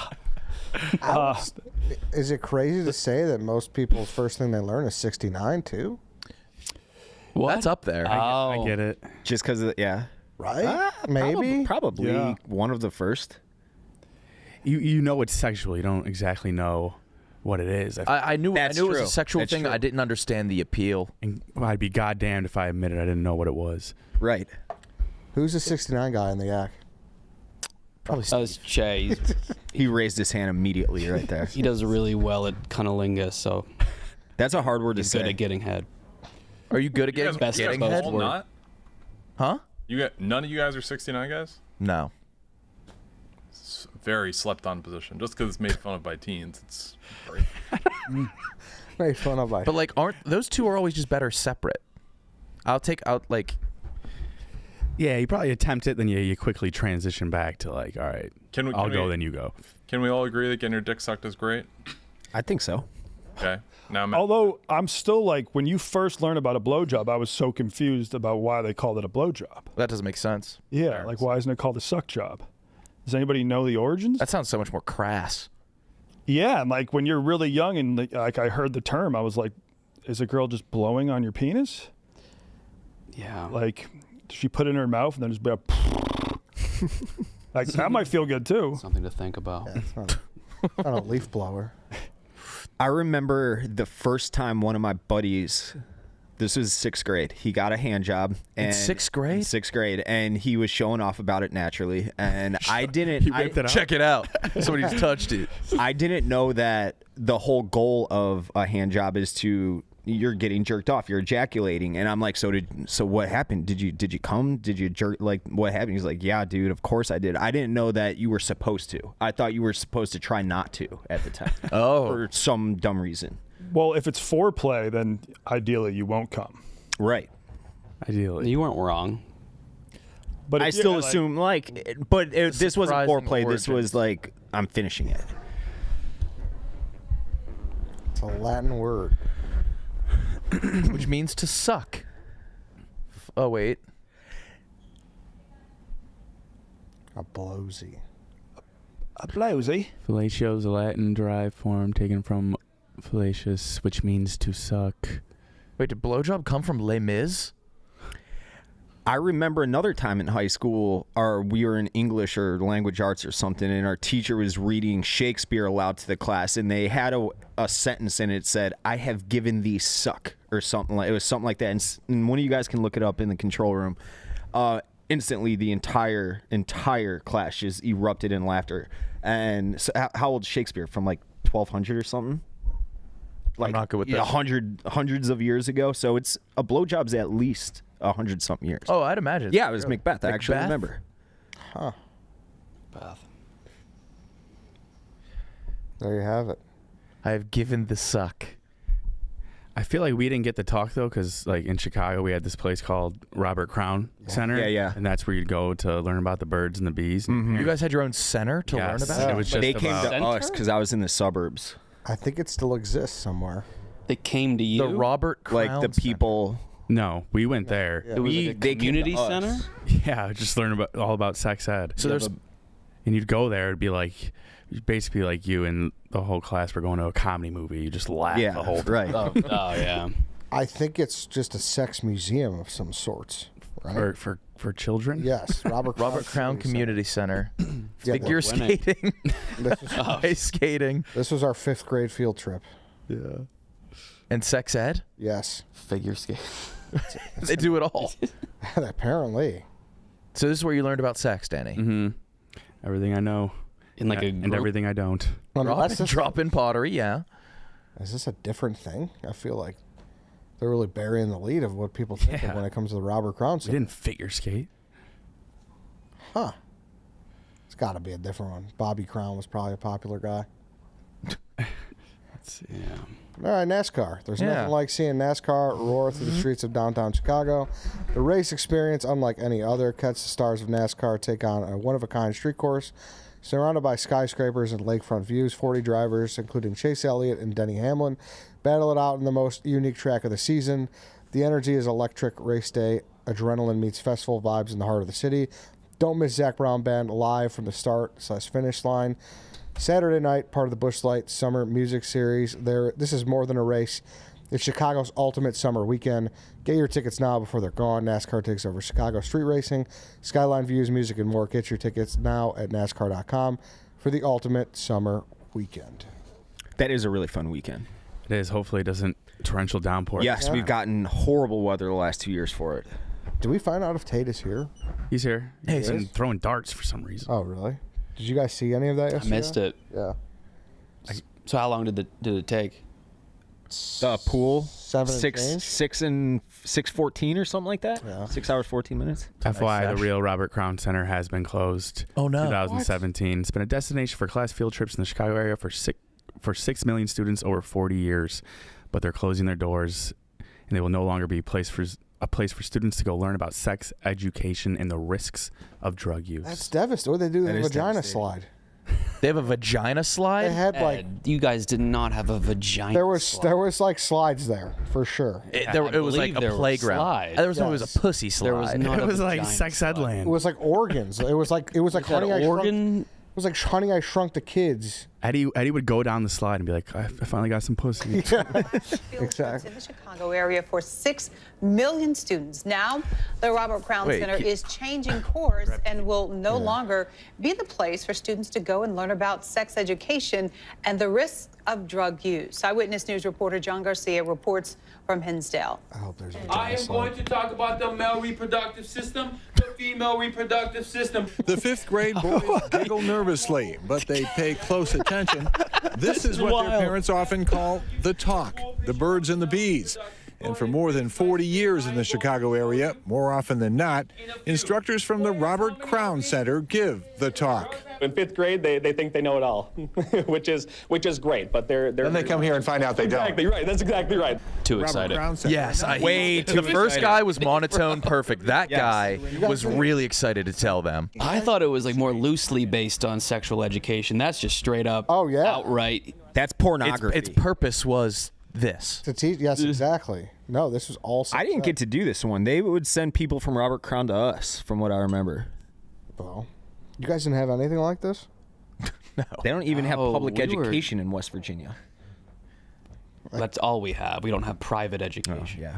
Is it crazy to say that most people's first thing they learn is 69 too? What? That's up there. I get it. Just because, yeah. Right? Maybe. Probably Yeah. one of the first. You know it's sexual. You don't exactly know what it is. I knew That's it was a true. sexual That's thing. true. I didn't understand the appeal. And I'd be goddamned if I admitted I didn't know what it was. Right. Who's the 69 guy in the act? Probably That was Che. He raised his hand immediately right there. He does really well at cunnilingus, so That's a hard word to he's say. good at getting head. Are you good at You getting, guys, best you guys head? all not? Huh? None of you guys are 69 guys? No. It's a very slept on position. Just because it's made fun of by teens, it's great. Made fun of by. But like, aren't those two are always just better separate? I'll take out like. Yeah, you probably attempt it, then you quickly transition back to like, all right, I'll go, then you go. Can we all agree that getting your dick sucked is great? I think so. Okay. Now I'm Although I'm still like, when you first learned about a blowjob, I was so confused about why they called it a blowjob. That doesn't make sense. Yeah, like why isn't it called a suck job? Does anybody know the origins? That sounds so much more crass. Yeah, and like when you're really young and like I heard the term, I was like, is a girl just blowing on your penis? Yeah. Like, does she put it in her mouth and then just be like that might feel good too. Something to think about. Yeah, it's not a leaf blower. I remember the first time one of my buddies, this was 6th grade, he got a hand job. In 6th grade? 6th grade, and he was showing off about it naturally. And I didn't. He ripped it out. Check it out. Somebody's touched it. I didn't know that the whole goal of a hand job is you're getting jerked off, you're ejaculating. And I'm like, so what happened? Did you come? Did you jerk? Like, what happened? He's like, yeah, dude, of course I did. I didn't know that you were supposed to. I thought you were supposed to try not to at the time. Oh. For some dumb reason. Well, if it's foreplay, then ideally you won't come. Right. Ideally. You weren't wrong. But I if- still yeah, like- assume this wasn't surprising foreplay. This was origins. like, I'm finishing it. It's a Latin word. Which means to suck. Oh wait. A blowsy. a blousy. Fellatio is a Latin derived form taken from fallacious, which means to suck. Wait, did blowjob come from Les Mis? I remember another time in high school, we were in English or language arts or something, and our teacher was reading Shakespeare aloud to the class, and they had a sentence in it said, "I have given thee suck," or something like it was something like that. And one of you guys can look it up in the control room. Instantly, the entire class just erupted in laughter. And so, how old is Shakespeare? From like 1200 or something? Like, I'm not good with this. Hundreds of years ago. So it's a blowjob's at least 100-something years. Oh, I'd imagine. Yeah, it was Macbeth. I actually Macbeth? remember. Huh. Beth. There you have it. I have given the suck. I feel like we didn't get to talk though, because like in Chicago we had this place called Robert Crown Center. Yeah. And that's where you'd go to learn about the birds and the bees. You guys had your own center to learn Yes. about? It was But just they came to about- us because I was in the suburbs. I think it still exists somewhere. They came to you. The Robert Crown Like the Center. people. No, we went there. It was like a they came to community us. center. Yeah, just learn all about sex ed. So there's And you'd go there, it'd be like basically like you and the whole class were going to a comedy movie. You just laugh the whole time. Right. Oh yeah. I think it's just a sex museum of some sorts. Right? For children? Yes, Robert Crown Community Center. Yeah, Figure skating. This was, Ice skating. this was our 5th grade field trip. Yeah. And sex ed? Yes, Figure skate. They do it all. apparently. So this is where you learned about sex, Danny. Mm-hmm. Everything I know. In like a and group? everything I don't. Unless this, Drop in pottery, yeah. is this a different thing? I feel like they're really burying the lead of what people think of when it comes to the Robert Crown We Center. didn't figure skate. Huh. It's got to be a different one. Bobby Crown was probably a popular guy. Let's see. Yeah. All right, NASCAR. There's Yeah. nothing like seeing NASCAR roar through the streets of downtown Chicago. The race experience, unlike any other, catch the stars of NASCAR take on a one-of-a-kind street course. Surrounded by skyscrapers and lakefront views, 40 drivers, including Chase Elliott and Denny Hamlin, battle it out in the most unique track of the season. The energy is electric race day. Adrenaline meets festival vibes in the heart of the city. Don't miss Zach Brown Band live from the start/finish line. Saturday night, part of the Busch Light Summer Music Series. This is more than a race. It's Chicago's ultimate summer weekend. Get your tickets now before they're gone. NASCAR takes over Chicago street racing, skyline views, music, and more. Get your tickets now at NASCAR.com for the ultimate summer weekend. That is a really fun weekend. It is. Hopefully it doesn't torrential downpour. Yes, we've gotten horrible weather the last 2 years for it. Did we find out if Tate is here? He's here. Hey, He's been throwing darts for some reason. Oh, really? Did you guys see any of that I yesterday? missed it. Yeah. So how long did it take? The pool, 7 and change? 6:14 or something like that. Yeah. 6 hours 14 minutes. FYI, sesh. the real Robert Crown Center has been closed. Oh, no. 2017. It's been a destination for class field trips in the Chicago area for 6 million students over 40 years, but they're closing their doors, and they will no longer be a place for students to go learn about sex education and the risks of drug use. That's devastating. What did they do? That The is vagina devastating. slide. They have a vagina slide? They had like You guys did not have a vagina. there was slide. like slides there for sure. It I was like believe a there were playground. slides. There was one that was Yes. a pussy slide. There was not it a was like vagina sex ed slide. It land. was like organs. It was like That Honey I Shrunk. organ. It was like Honey I Shrunk the Kids. Eddie would go down the slide and be like, I finally got some pussy. Exactly. In the Chicago area for 6 million students. Now, the Robert Crown Wait, Center is changing course and will no longer be the place for students to go and learn about sex education and the risks of drug use. Eyewitness News reporter John Garcia reports from Hinsdale. I hope there's a I vagina am slide. going to talk about the male reproductive system, the female reproductive system. The 5th grade boys giggle nervously, but they pay close attention. This is what their parents often call the talk, the birds and the bees. And for more than 40 years in the Chicago area, more often than not, instructors from the Robert Crown Center give the talk. In 5th grade, they think they know it all, which is great. But they're Then they come here and find out they don't. exactly right. That's exactly right. Too Robert excited. Crown Center. Yes, Way the too first excited. guy was monotone perfect. That Yes. guy was really excited to tell them. I thought it was like more loosely based on sexual education. That's just straight up. Oh, yeah. Outright. That's pornography. Its purpose was this. To teach, yes, exactly. No, this was all. I didn't get to do this one. They would send people from Robert Crown to us, from what I remember. Well, you guys didn't have anything like this. They don't even have Oh, public we were- education in West Virginia. That's all we have. We don't have private education. yeah.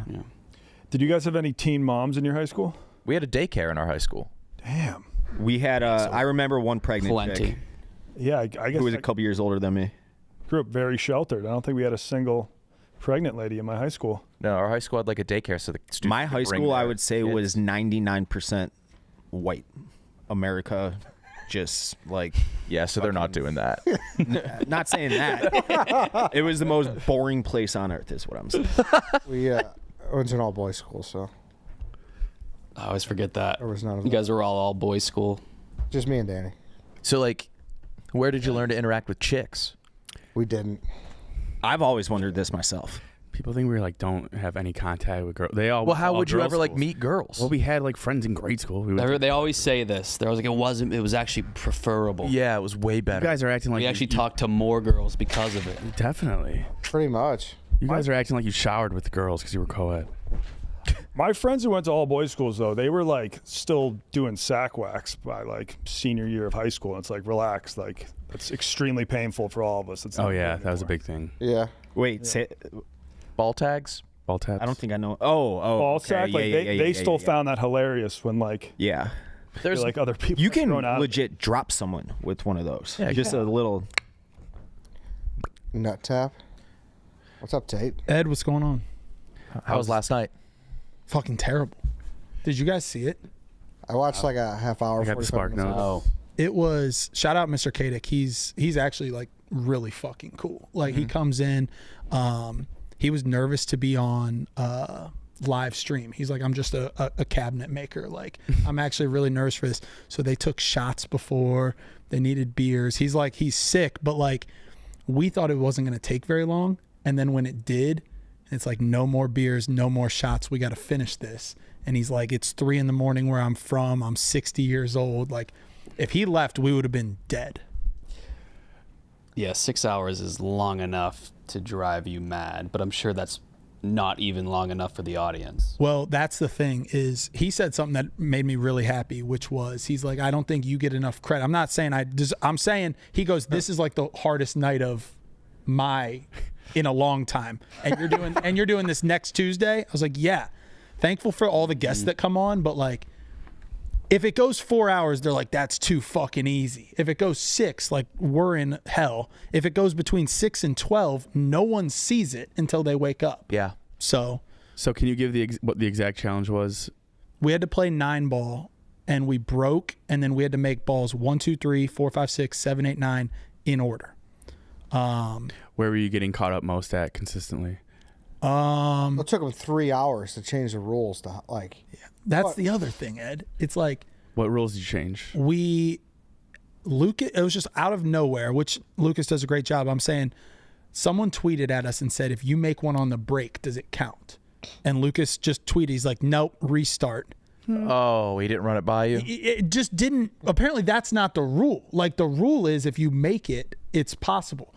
Did you guys have any teen moms in your high school? We had a daycare in our high school. Damn. We had I remember one pregnant Plenty. chick Yeah, I guess who was I a couple years older than me. grew up very sheltered. I don't think we had a single pregnant lady in my high school. No, our high school had like a daycare, so the students My could high bring school, I their would say, kids. was 99% white. America, just like Yeah, so they're not doing that. not saying that. It was the most boring place on earth, is what I'm saying. We went to an all boys school, so I always forget that. there was none of You that. guys were all boys school. Just me and Danny. So like, where did you learn to interact with chicks? We didn't. I've always wondered this myself. People think we like don't have any contact with girls. They all. Well, how all would you girls ever like schools. meet girls? Well, we had like friends in grade school. We would, They always say this. They're always like, it was actually preferable. Yeah, it was way you better. guys are acting like We actually talked to more girls because of it. Definitely. Pretty much. You guys are acting like you showered with the girls because you were co-ed. My friends who went to all boys schools, though, they were like still doing sack wax by like senior year of high school. And it's like, relax. Like, it's extremely painful for all of us. It's Oh not yeah, good that was a anymore. big thing. Yeah. Wait, say, Ball tags? Ball taps. I don't think I know. Oh, Ball okay. sack, like they still found that hilarious when like Yeah. There's like other people. You are can thrown out. legit drop someone with one of those. Yeah, just a little. Nut tap. What's up, Tate? Ed, what's going on? How was last night? Fucking terrible. Did you guys see it? I watched like a half hour. I got the 45 spark minutes. notes. It was shout out Mr. Kadick. He's actually like really fucking cool. Like he comes in, he was nervous to be on live stream. He's like, I'm just a cabinet maker. Like I'm actually really nervous for this. So they took shots before, they needed beers. He's like, he's sick, but like we thought it wasn't gonna take very long. And then when it did, it's like no more beers, no more shots. We got to finish this. And he's like, it's 3 a.m. where I'm from. I'm 60 years old. Like, if he left, we would have been dead. Yeah, 6 hours is long enough to drive you mad, but I'm sure that's not even long enough for the audience. Well, that's the thing is he said something that made me really happy, which was he's like, I don't think you get enough credit. I'm not saying I'm saying he goes, this is like the hardest night of my in a long time, and you're doing this next Tuesday. I was like, yeah, thankful for all the guests that come on, but like if it goes 4 hours, they're like, that's too fucking easy. If it goes 6, like we're in hell. If it goes between 6 and 12, no one sees it until they wake up. Yeah. So can you give what the exact challenge was? we had to play 9-ball, and we broke, and then we had to make balls 1, 2, 3, 4, 5, 6, 7, 8, 9 in order. Where were you getting caught up most at consistently? It took them 3 hours to change the rules to like. That's the other thing, Ed. It's like What rules did you change? Lucas, it was just out of nowhere, which Lucas does a great job. I'm saying someone tweeted at us and said, if you make one on the break, does it count? And Lucas just tweeted, he's like, nope, restart. Oh, he didn't run it by you? It just didn't. Apparently, that's not the rule. Like, the rule is if you make it, it's possible.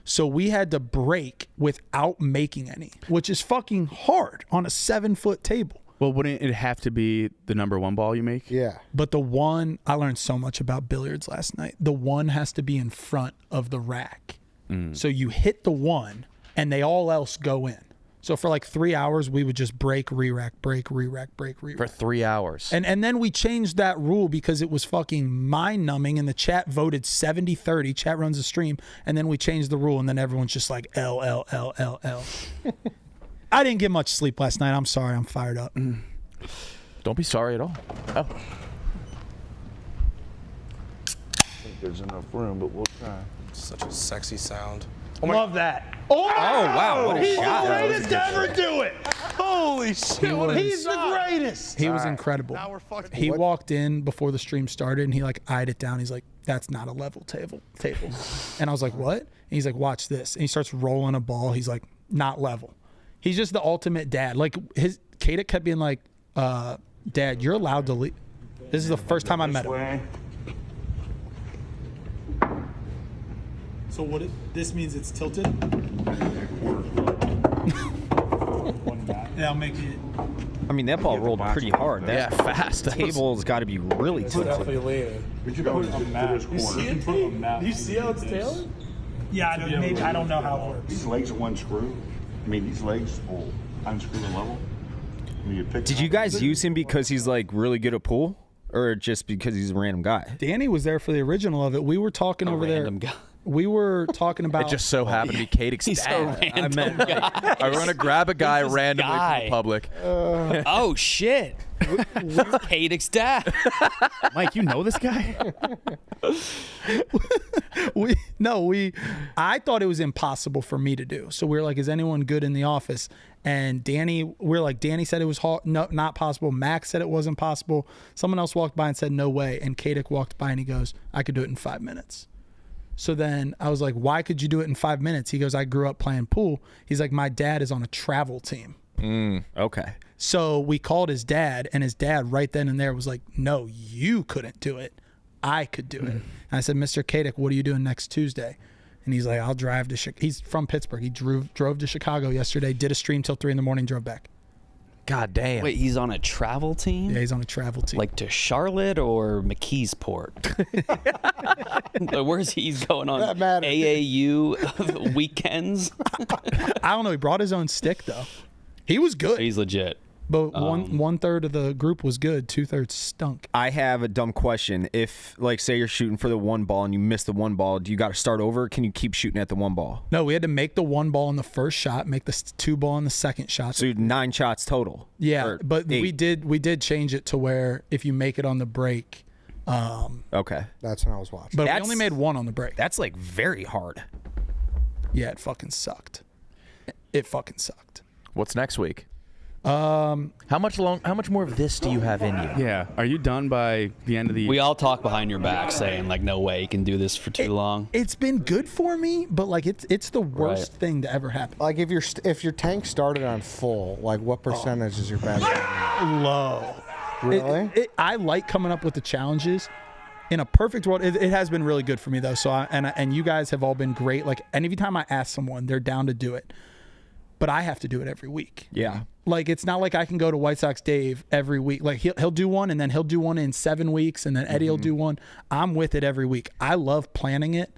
So we had to break without making any, which is fucking hard on a 7-foot table. Well, wouldn't it have to be the number 1 ball you make? Yeah. But the one, I learned so much about billiards last night. The one has to be in front of the rack. So you hit the one and they all else go in. So for like 3 hours, we would just break, re-rack, break, re-rack, break, re-rack. For 3 hours. And then we changed that rule because it was fucking mind-numbing, and the chat voted 70-30. Chat runs the stream, and then we changed the rule, and then everyone's just like, L, L, L, L, L. I didn't get much sleep last night. I'm sorry. I'm fired up. Don't be sorry at all. Oh. I think there's enough room, but we'll try. Such a sexy sound. Love that. Oh, wow. What a He's shot. the greatest to ever do it. Holy shit! What a He's the greatest. He was incredible. Now we're fucking. He walked in before the stream started, and he like eyed it down. He's like, that's not a level table. And I was like, what? And he's like, watch this. And he starts rolling a ball. He's like, not level. He's just the ultimate dad. Like, Kata kept being like, Dad, you're allowed to leave. This is the first time I met him. So this means it's tilted? Yeah, I'll make it. I mean, that ball rolled pretty hard. That fast. table's got to be really tilted. But you put it to this corner. Do you see how it's tailored? Yeah, I don't know how it works. These legs are one screw. I mean, these legs will unscrew the level. Did you guys use him because he's like really good at pool, or just because he's a random guy? Danny was there for the original of it. We were talking over there. Guy. We were talking about. It just so happened to be Kate's He's a dad. random guy. I'm going to grab a guy randomly from the public. Oh shit! Kate's dad. Mike, you know this guy? I thought it was impossible for me to do. So we were like, is anyone good in the office? And Danny said it was not possible. Max said it wasn't possible. Someone else walked by and said no way. And Katic walked by and he goes, I could do it in 5 minutes. So then I was like, why could you do it in 5 minutes? He goes, I grew up playing pool. He's like, my dad is on a travel team. Okay. So we called his dad, and his dad right then and there was like, no, you couldn't do it. I could do it. And I said, Mr. Katic, what are you doing next Tuesday? And he's like, I'll drive to Chicago. He's from Pittsburgh. He drove to Chicago yesterday, did a stream till 3 a.m, drove back. God damn. Wait, he's on a travel team? Yeah, he's on a travel team. Like to Charlotte or McKeesport? Where's he going on? AAU weekends? I don't know. He brought his own stick, though. He was good. So he's legit. But one third of the group was good. 2/3 stunk. I have a dumb question. If, like, say you're shooting for the one ball and you miss the one ball, do you got to start over? Or can you keep shooting at the one ball? No, we had to make the one ball in the first shot, make the 2 ball in the second shot. So 9 shots total. Yeah, but 8. we did change it to where if you make it on the break. Okay. That's when I was watching. But we only made 1 on the break. That's like very hard. Yeah, it fucking sucked. It fucking sucked. What's next week? How much more of this do you have in you? Yeah. Are you done by the end of the year? We all talk behind your back saying like, no way you can do this for too long. It's been good for me, but like it's the worst thing to ever happen. Like if your tank started on full, like what percentage is your battery? Low. Really? I like coming up with the challenges. In a perfect world, it has been really good for me though. So and you guys have all been great. Like, and every time I ask someone, they're down to do it. But I have to do it every week. Yeah. Like, it's not like I can go to White Sox Dave every week. Like, he'll do one, and then he'll do one in 7 weeks, and then Eddie will do one. I'm with it every week. I love planning it.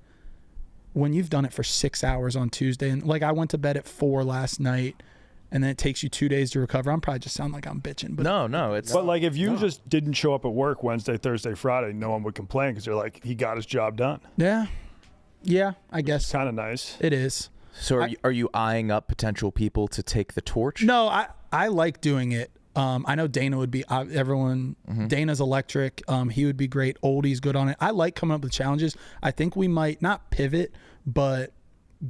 When you've done it for 6 hours on Tuesday, and like I went to bed at 4 last night, and then it takes you 2 days to recover. I'm probably just sound like I'm bitching. But No, it's. But like if you just didn't show up at work Wednesday, Thursday, Friday, no one would complain because you're like, he got his job done. Yeah, I guess. Kind of nice. It is. So are you eyeing up potential people to take the torch? No, I like doing it. I know Dana would be everyone. Dana's electric. He would be great. Oldie's good on it. I like coming up with challenges. I think we might not pivot, but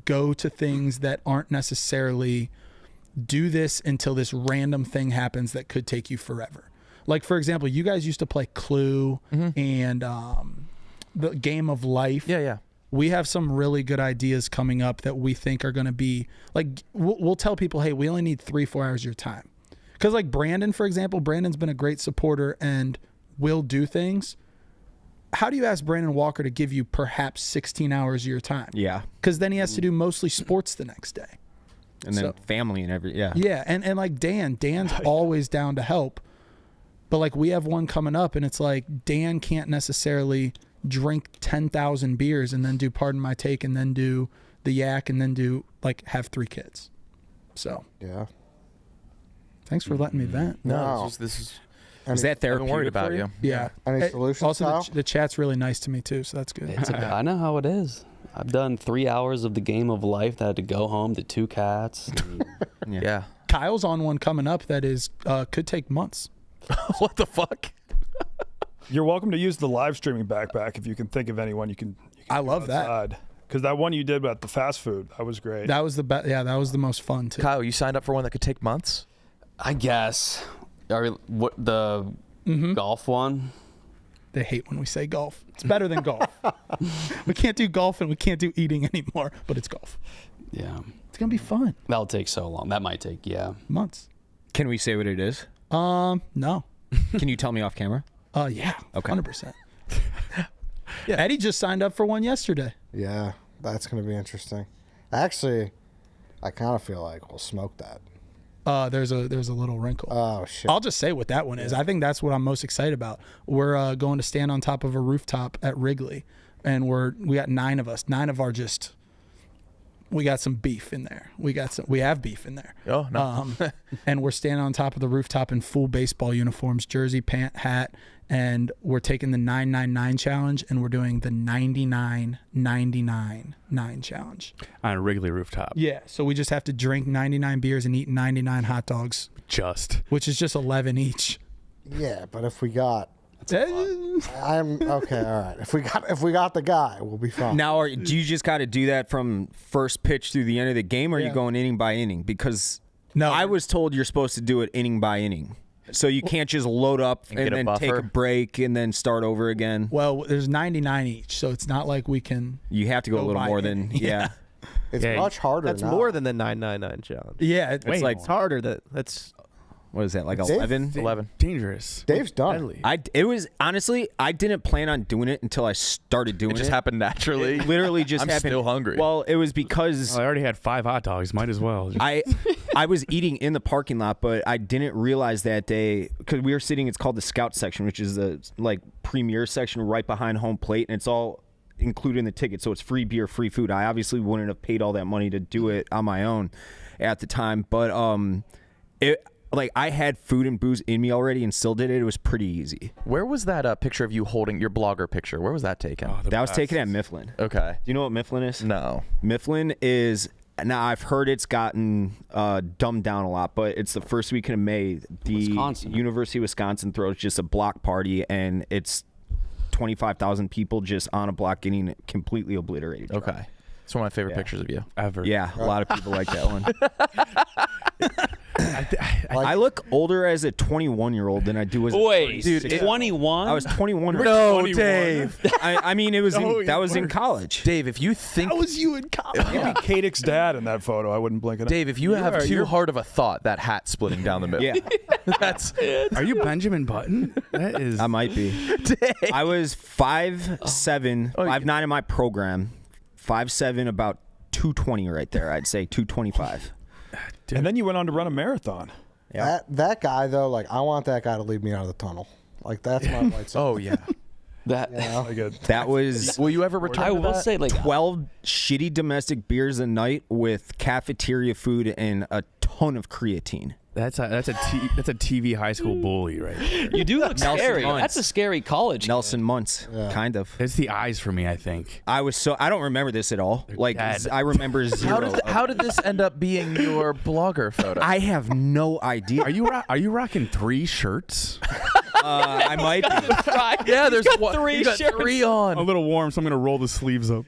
go to things that aren't necessarily do this until this random thing happens that could take you forever. Like, for example, you guys used to play Clue and the Game of Life. Yeah. We have some really good ideas coming up that we think are going to be like, we'll tell people, hey, we only need 3-4 hours of your time. Because like Brandon, for example, Brandon's been a great supporter and will do things. How do you ask Brandon Walker to give you perhaps 16 hours of your time? Yeah. Because then he has to do mostly sports the next day. And then family and Yeah, and like Dan's always down to help. But like we have one coming up and it's like Dan can't necessarily drink 10,000 beers and then do Pardon My Take and then do the Yak and then do like have 3 kids. So yeah. Thanks for letting me vent. No, this is. Is that therapeutic? I've been worried about you. Yeah. Any solutions? Also, the chat's really nice to me too, so that's good. I know how it is. I've done 3 hours of the Game of Life that I had to go home to 2 cats. Yeah. Kyle's on one coming up that is could take months. What the fuck? You're welcome to use the live streaming backpack if you can think of anyone you can I love that. Because that one you did about the fast food, that was great. That was the best. Yeah, that was the most fun too. Kyle, you signed up for one that could take months? I guess. What the golf one? They hate when we say golf. It's better than golf. We can't do golf and we can't do eating anymore, but it's golf. Yeah. It's going to be fun. That'll take so long. That might take, months. Can we say what it is? No. Can you tell me off camera? Yeah. Okay. 100%. Yeah. Eddie just signed up for one yesterday. Yeah, that's going to be interesting. Actually, I kind of feel like we'll smoke that. There's a little wrinkle. Oh shit! I'll just say what that one is. I think that's what I'm most excited about. We're going to stand on top of a rooftop at Wrigley, and we got 9 of us. 9 of our just we got some beef in there. We have beef in there. Oh no. And we're standing on top of the rooftop in full baseball uniforms, jersey, pant, hat, and we're taking the 999 challenge, and we're doing the 99-99-9 challenge on a Wrigley rooftop. Yeah, so we just have to drink 99 beers and eat 99 hot dogs, which is just 11 each. Yeah, but if we got, I'm okay. All right, if we got the guy, we'll be fine. Now, do you just got to do that from first pitch through the end of the game, or are you going inning by inning? Because I was told you're supposed to do it inning by inning. So you can't just load up and then take a break and then start over again. Well, there's 99 each, so it's not like we can. You have to go a little more than It's much harder. That's now. more than the 999 challenge. Yeah, it's like it's harder. That's what is that, like Dave? 11? 11. Dangerous. Dave's done. It was honestly, I didn't plan on doing it until I started doing it. It just happened naturally. It literally just I'm happened. still hungry. Well, it was because I already had 5 hot dogs. Might as well. I was eating in the parking lot, but I didn't realize that day because we were sitting. It's called the Scout section, which is the premier section right behind home plate, and it's all included in the ticket. So it's free beer, free food. I obviously wouldn't have paid all that money to do it on my own at the time, but I had food and booze in me already and still did it. It was pretty easy. Where was that picture of you holding your blogger picture? Where was that taken? That was taken at Mifflin. Okay. Do you know what Mifflin is? No. Mifflin is, now I've heard it's gotten dumbed down a lot, but it's the first weekend of May. The University of Wisconsin throws just a block party, and it's 25,000 people just on a block getting completely obliterated. Okay. It's one of my favorite pictures of you. Ever. Yeah, a lot of people like that one. I look older as a 21-year-old than I do as a 21? I was 21. No, 21. Dave. I mean, it was that was in college. Dave, if you think How was you in college? You'd be Kadek's dad in that photo. I wouldn't blink it. Dave, if you have too hard of a thought, that hat splitting down the middle. Yeah. That's. Are you Benjamin Button? That is. I might be. I was 5'7", 5'9" in my program. 5'7", about 220 right there. I'd say 225. And then you went on to run a marathon. Yeah. That guy though, I want that guy to lead me out of the tunnel. That's my white zone. Oh yeah. That was. Will you ever return? I will say 12 shitty domestic beers a night with cafeteria food and a ton of creatine. That's a TV high school bully right there. You do look Nelson scary. Muntz. That's a scary college. Nelson Muntz, kind of. It's the eyes for me, I think. I don't remember this at all. I remember zero. How did this end up being your blogger photo? I have no idea. Are you rocking 3 shirts? I might be. Yeah, there's three shirts. 3 on. A little warm, so I'm gonna roll the sleeves up.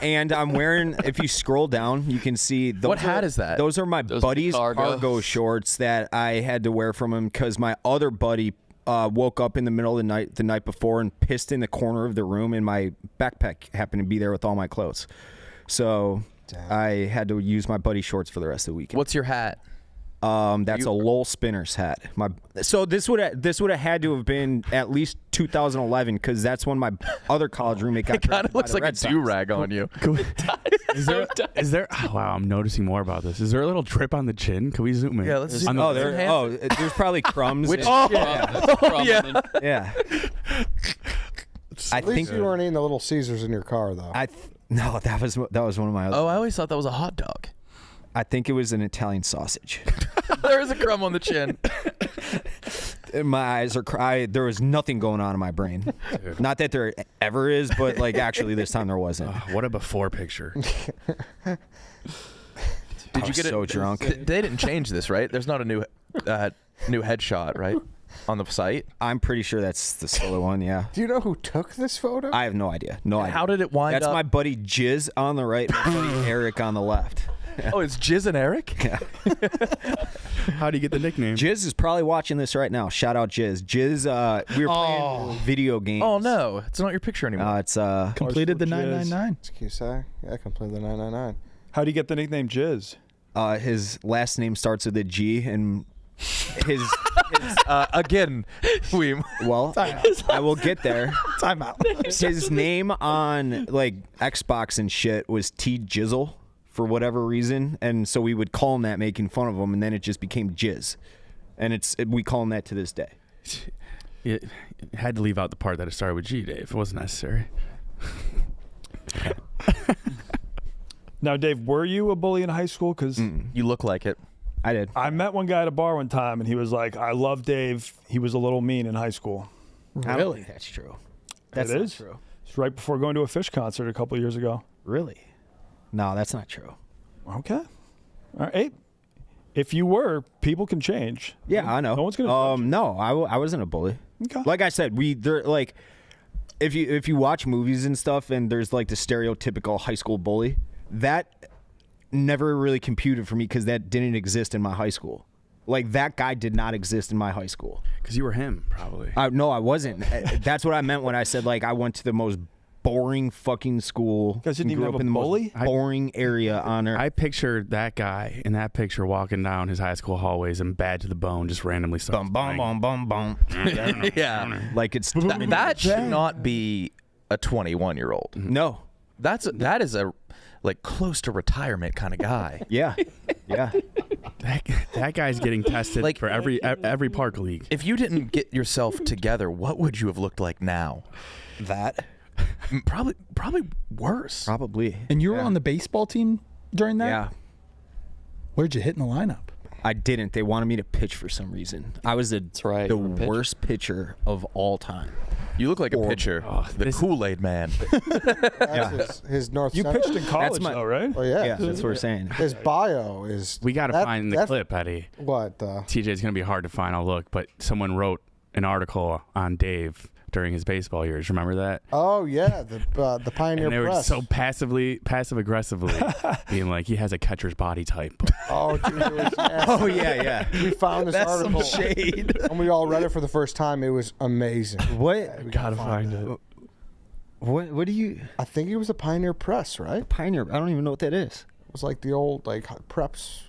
And I'm wearing. If you scroll down, you can see. What hat is that? Those are my buddy's cargo shorts that I had to wear from him because my other buddy woke up in the middle of the night before and pissed in the corner of the room, and my backpack happened to be there with all my clothes. So I had to use my buddy's shorts for the rest of the weekend. What's your hat? That's a Lowell Spinners hat. So this would have had to have been at least 2011 because that's when my other college roommate got. It kind of looks like a do-rag on you. Is there? Oh, wow, I'm noticing more about this. Is there a little drip on the chin? Can we zoom in? Yeah, let's zoom in. There's probably crumbs. Which? Yeah. At least you weren't eating the Little Caesars in your car though. No, that was one of my other. Oh, I always thought that was a hot dog. I think it was an Italian sausage. There is a crumb on the chin. My eyes are there was nothing going on in my brain. Not that there ever is, but actually this time there wasn't. What a before picture. Did you get so drunk? They didn't change this, right? There's not a new headshot, right? On the site? I'm pretty sure that's the solo one, yeah. Do you know who took this photo? I have no idea. No idea. How did it wind up? That's my buddy Jizz on the right, my buddy Eric on the left. Oh, it's Jizz and Eric? Yeah. How do you get the nickname? Jizz is probably watching this right now. Shout out Jizz. Jizz, we were playing video games. Oh no, it's not your picture anymore. It's completed the 999. Excuse me. Yeah, completed the 999. How do you get the nickname Jizz? His last name starts with a G, and his again, well, I will get there. Time out. His name on Xbox and shit was T Jizzle for whatever reason, and so we would call him that, making fun of him, and then it just became Jizz, and we call him that to this day. It had to leave out the part that it started with G, Dave. It wasn't necessary. Now, Dave, were you a bully in high school? Because you look like it. I did. I met one guy at a bar one time, and he was like, "I love Dave. He was a little mean in high school." I don't think that's true. That's it not is true. It's right before going to a Fish concert a couple years ago. Really? No, that's not true. Okay. All right. Hey, if you were, people can change. Yeah, I know. No one's gonna. No, I wasn't a bully. Okay. Like I said, like if you watch movies and stuff, and there's like the stereotypical high school bully, that never really computed for me because that didn't exist in my high school. Like that guy did not exist in my high school. Because you were him, probably. No, I wasn't. That's what I meant when I said like I went to the most boring fucking school. Guys didn't and even grew have up a in the bully? most boring area on earth. I pictured that guy in that picture walking down his high school hallways and bad to the bone, just randomly starts bum bum bum bum. Yeah. Like it's That should not be a 21-year-old. No. That is a like close to retirement kind of guy. Yeah. Yeah. That guy's getting tested Like- for every park league. If you didn't get yourself together, what would you have looked like now? That Probably worse. probably. And you were on the baseball team during that? Yeah. Where'd you hit in the lineup? I didn't. They wanted me to pitch for some reason. I was the right, the you were a pitcher. worst pitcher of all time. You look like a pitcher. The Kool-Aid man. That's his North. You Center. pitched in college, my- though, right? Oh yeah. Yeah, that's what we're saying. His bio is. We got to that- find the that- clip, Eddie. What? TJ's going to be hard to find. I'll look, but someone wrote an article on Dave during his baseball years. Remember that? Oh yeah, the Pioneer And they were Press. so passive aggressively being like, he has a catcher's body type. Oh, dude, it was Oh yeah, yeah. we found this That's some article shade. and we all read it for the first time. It was amazing. What? We Gotta find it. What do you? I think it was the Pioneer Press, right? Pioneer. I don't even know what that is. It was like the old like preps.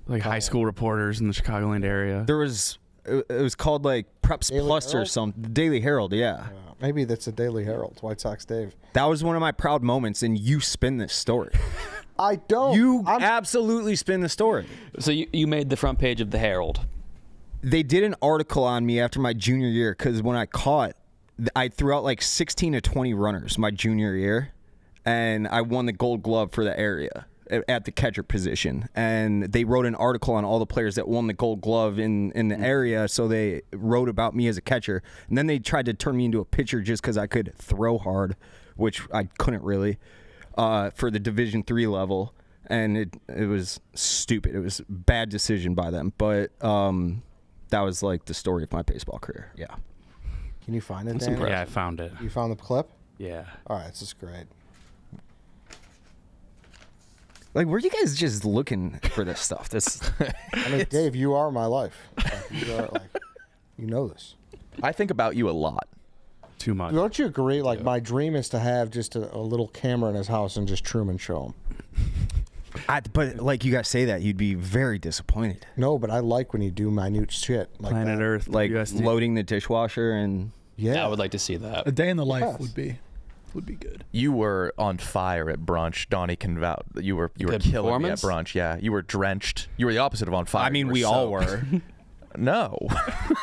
Like high school reporters in the Chicagoland area. There was. It was called like Preps Daily Plus or Herald? something. Daily Herald. Yeah. Maybe that's the Daily Herald. White Sox Dave. That was one of my proud moments, and you spin this story. I don't. You absolutely spin the story. So you made the front page of the Herald. They did an article on me after my junior year because when I caught, I threw out like 16 to 20 runners my junior year, and I won the Gold Glove for the area at the catcher position. And they wrote an article on all the players that won the Gold Glove in the area, so they wrote about me as a catcher. And then they tried to turn me into a pitcher just because I could throw hard, which I couldn't really, for the Division III level. And it was stupid. It was a bad decision by them. But that was like the story of my baseball career. Yeah. Can you find it, That's Dan? impressive. Yeah, I found it. You found the clip? Yeah. All right, this is great. Like, were you guys just looking for this stuff? This, I mean, Dave, you are my life. Like, you are, you know this. I think about you a lot. Too much. Don't you agree? Like, my dream is to have just a little camera in his house and just Truman show him. but like you guys say that, you'd be very disappointed. No, but I like when you do minute shit like Planet that. Earth, Like WSD. loading the dishwasher and Yeah. I would like to see that. A day in the life Yes. would be good. You were on fire at brunch. Donnie can vouch. You were Good killing me at performance? brunch. Yeah, you were drenched. You were the opposite of on fire. I mean, You we all soaked. were. No.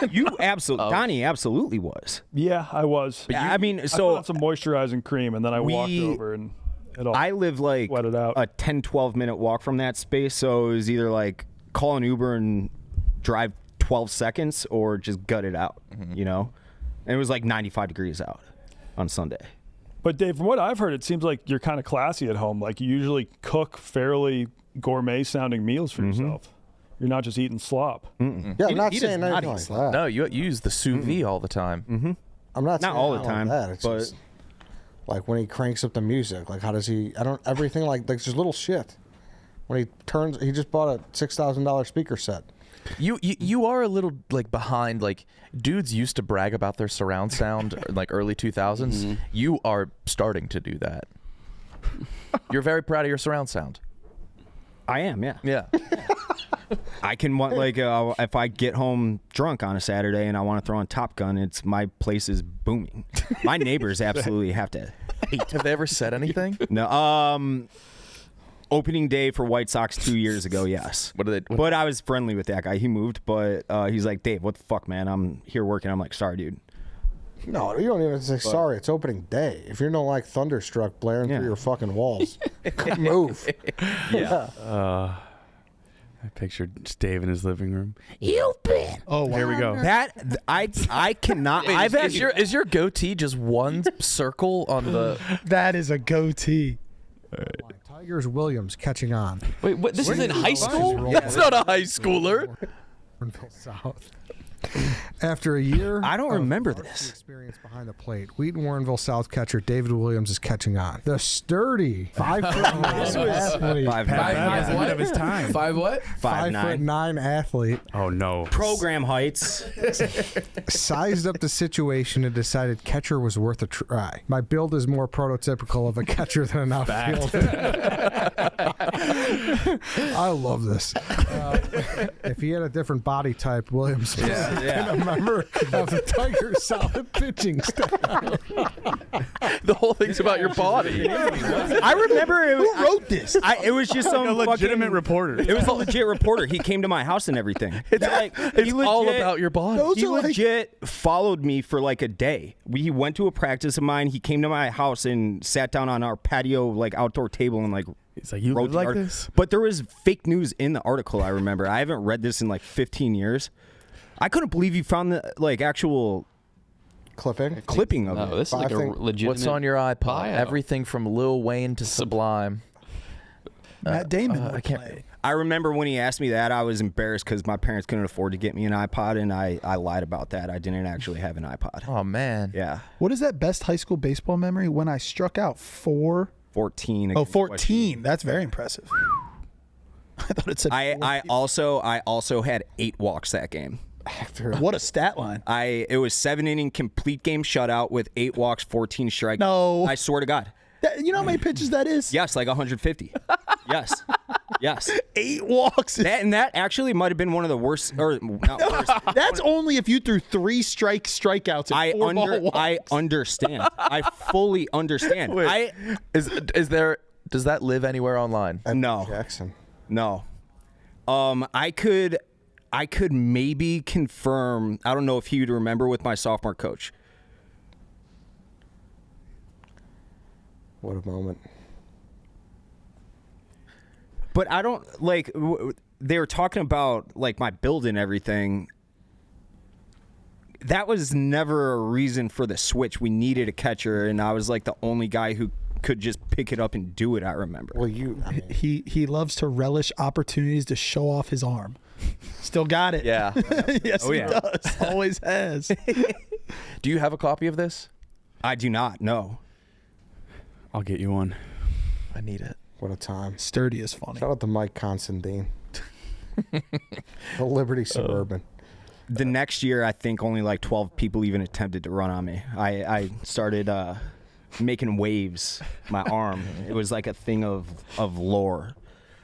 You absolutely, Donnie absolutely was. Yeah, I was. I mean, I put so on some moisturizing cream, and then I walked we- over and it all. I live like Sweat it out. a 10, 12 minute walk from that space. So it was either like call an Uber and drive 12 seconds or just gut it out, you know? And it was like 95 degrees out on Sunday. But Dave, from what I've heard, it seems like you're kind of classy at home. Like you usually cook fairly gourmet-sounding meals for yourself. You're not just eating slop. Yeah, I'm not he does saying not anything eat like slop. that. No, you use the sous vide all the time. I'm not saying all the anything time, like that. It's but- just, like when he cranks up the music, like how does he? I don't everything like just little shit. When he just bought a $6,000 speaker set. You are a little like behind. Like dudes used to brag about their surround sound like early 2000s. You are starting to do that. You're very proud of your surround sound. I am, yeah. Yeah. I can want like if I get home drunk on a Saturday and I want to throw on Top Gun, it's my place is booming. My neighbors absolutely have to. Have they ever said anything? No. Opening day for White Sox 2 years ago, yes. What did they? But I was friendly with that guy. He moved, but he's like, Dave, what the fuck, man? I'm here working. I'm like, sorry, dude. No, you don't even say sorry. It's opening day. If you don't like Thunderstruck blaring through your fucking walls, move. I pictured just Dave in his living room. You've been. Oh, wow. Here we go. I cannot. Wait, is your goatee just one circle on the? That is a goatee. Tigers Williams catching on. Wait, what? This is in high school? It's not a high schooler. South. After a year, I don't remember varsity this. experience behind the plate. Wheaton Warrenville South catcher David Williams is catching on. The sturdy 5'9" athlete. 5'9". Ahead of his time. 5'9" athlete. Oh no. Program heights. Sized up the situation and decided catcher was worth a try. My build is more prototypical of a catcher than an outfielder. I love this. If he had a different body type, Williams was a member of the Tigers' solid pitching staff. The whole thing's about your body. I remember Who wrote this? It was just some A legitimate fucking, reporter. It was a legit reporter. He came to my house and everything. It's all about your body. He legit followed me for like a day. He went to a practice of mine. He came to my house and sat down on our patio, like outdoor table, and like. He's like, you wrote live the like article. this? But there was fake news in the article. I remember. I haven't read this in like 15 years. I couldn't believe you found the like actual clipping of No, it. this is like a legitimate. What's on your iPod? bio. Everything from Lil Wayne to Sublime. Matt Damon would I can't. play. I remember when he asked me that, I was embarrassed because my parents couldn't afford to get me an iPod, and I lied about that. I didn't actually have an iPod. Oh man. Yeah. What is that best high school baseball memory? When I struck out 14. Oh, 14. That's very impressive. I thought it said. I also had 8 walks that game. What a stat line. It was 7-inning complete game shutout with 8 walks, 14 strikeouts. No. I swear to God. You know how many pitches that is? Yes, like 150. Yes. 8 walks. That actually might have been one of the worst, or not worst. That's only if you threw 3 strikeouts and 4 ball walks. I understand. I fully understand. Wait, does that live anywhere online? No. Jackson. No. I could maybe confirm. I don't know if he would remember with my sophomore coach. What a moment. But I don't like. They were talking about like my build and everything. That was never a reason for the switch. We needed a catcher, and I was like the only guy who could just pick it up and do it. I remember. Well, he loves to relish opportunities to show off his arm. Still got it. Yeah. Yes, he does. Always has. Do you have a copy of this? I do not. No. I'll get you one. I need it. What a time. Sturdy is funny. Shout out to Mike Constantine. The Liberty Suburban. The next year, I think only like 12 people even attempted to run on me. I started making waves. My arm. It was like a thing of lore.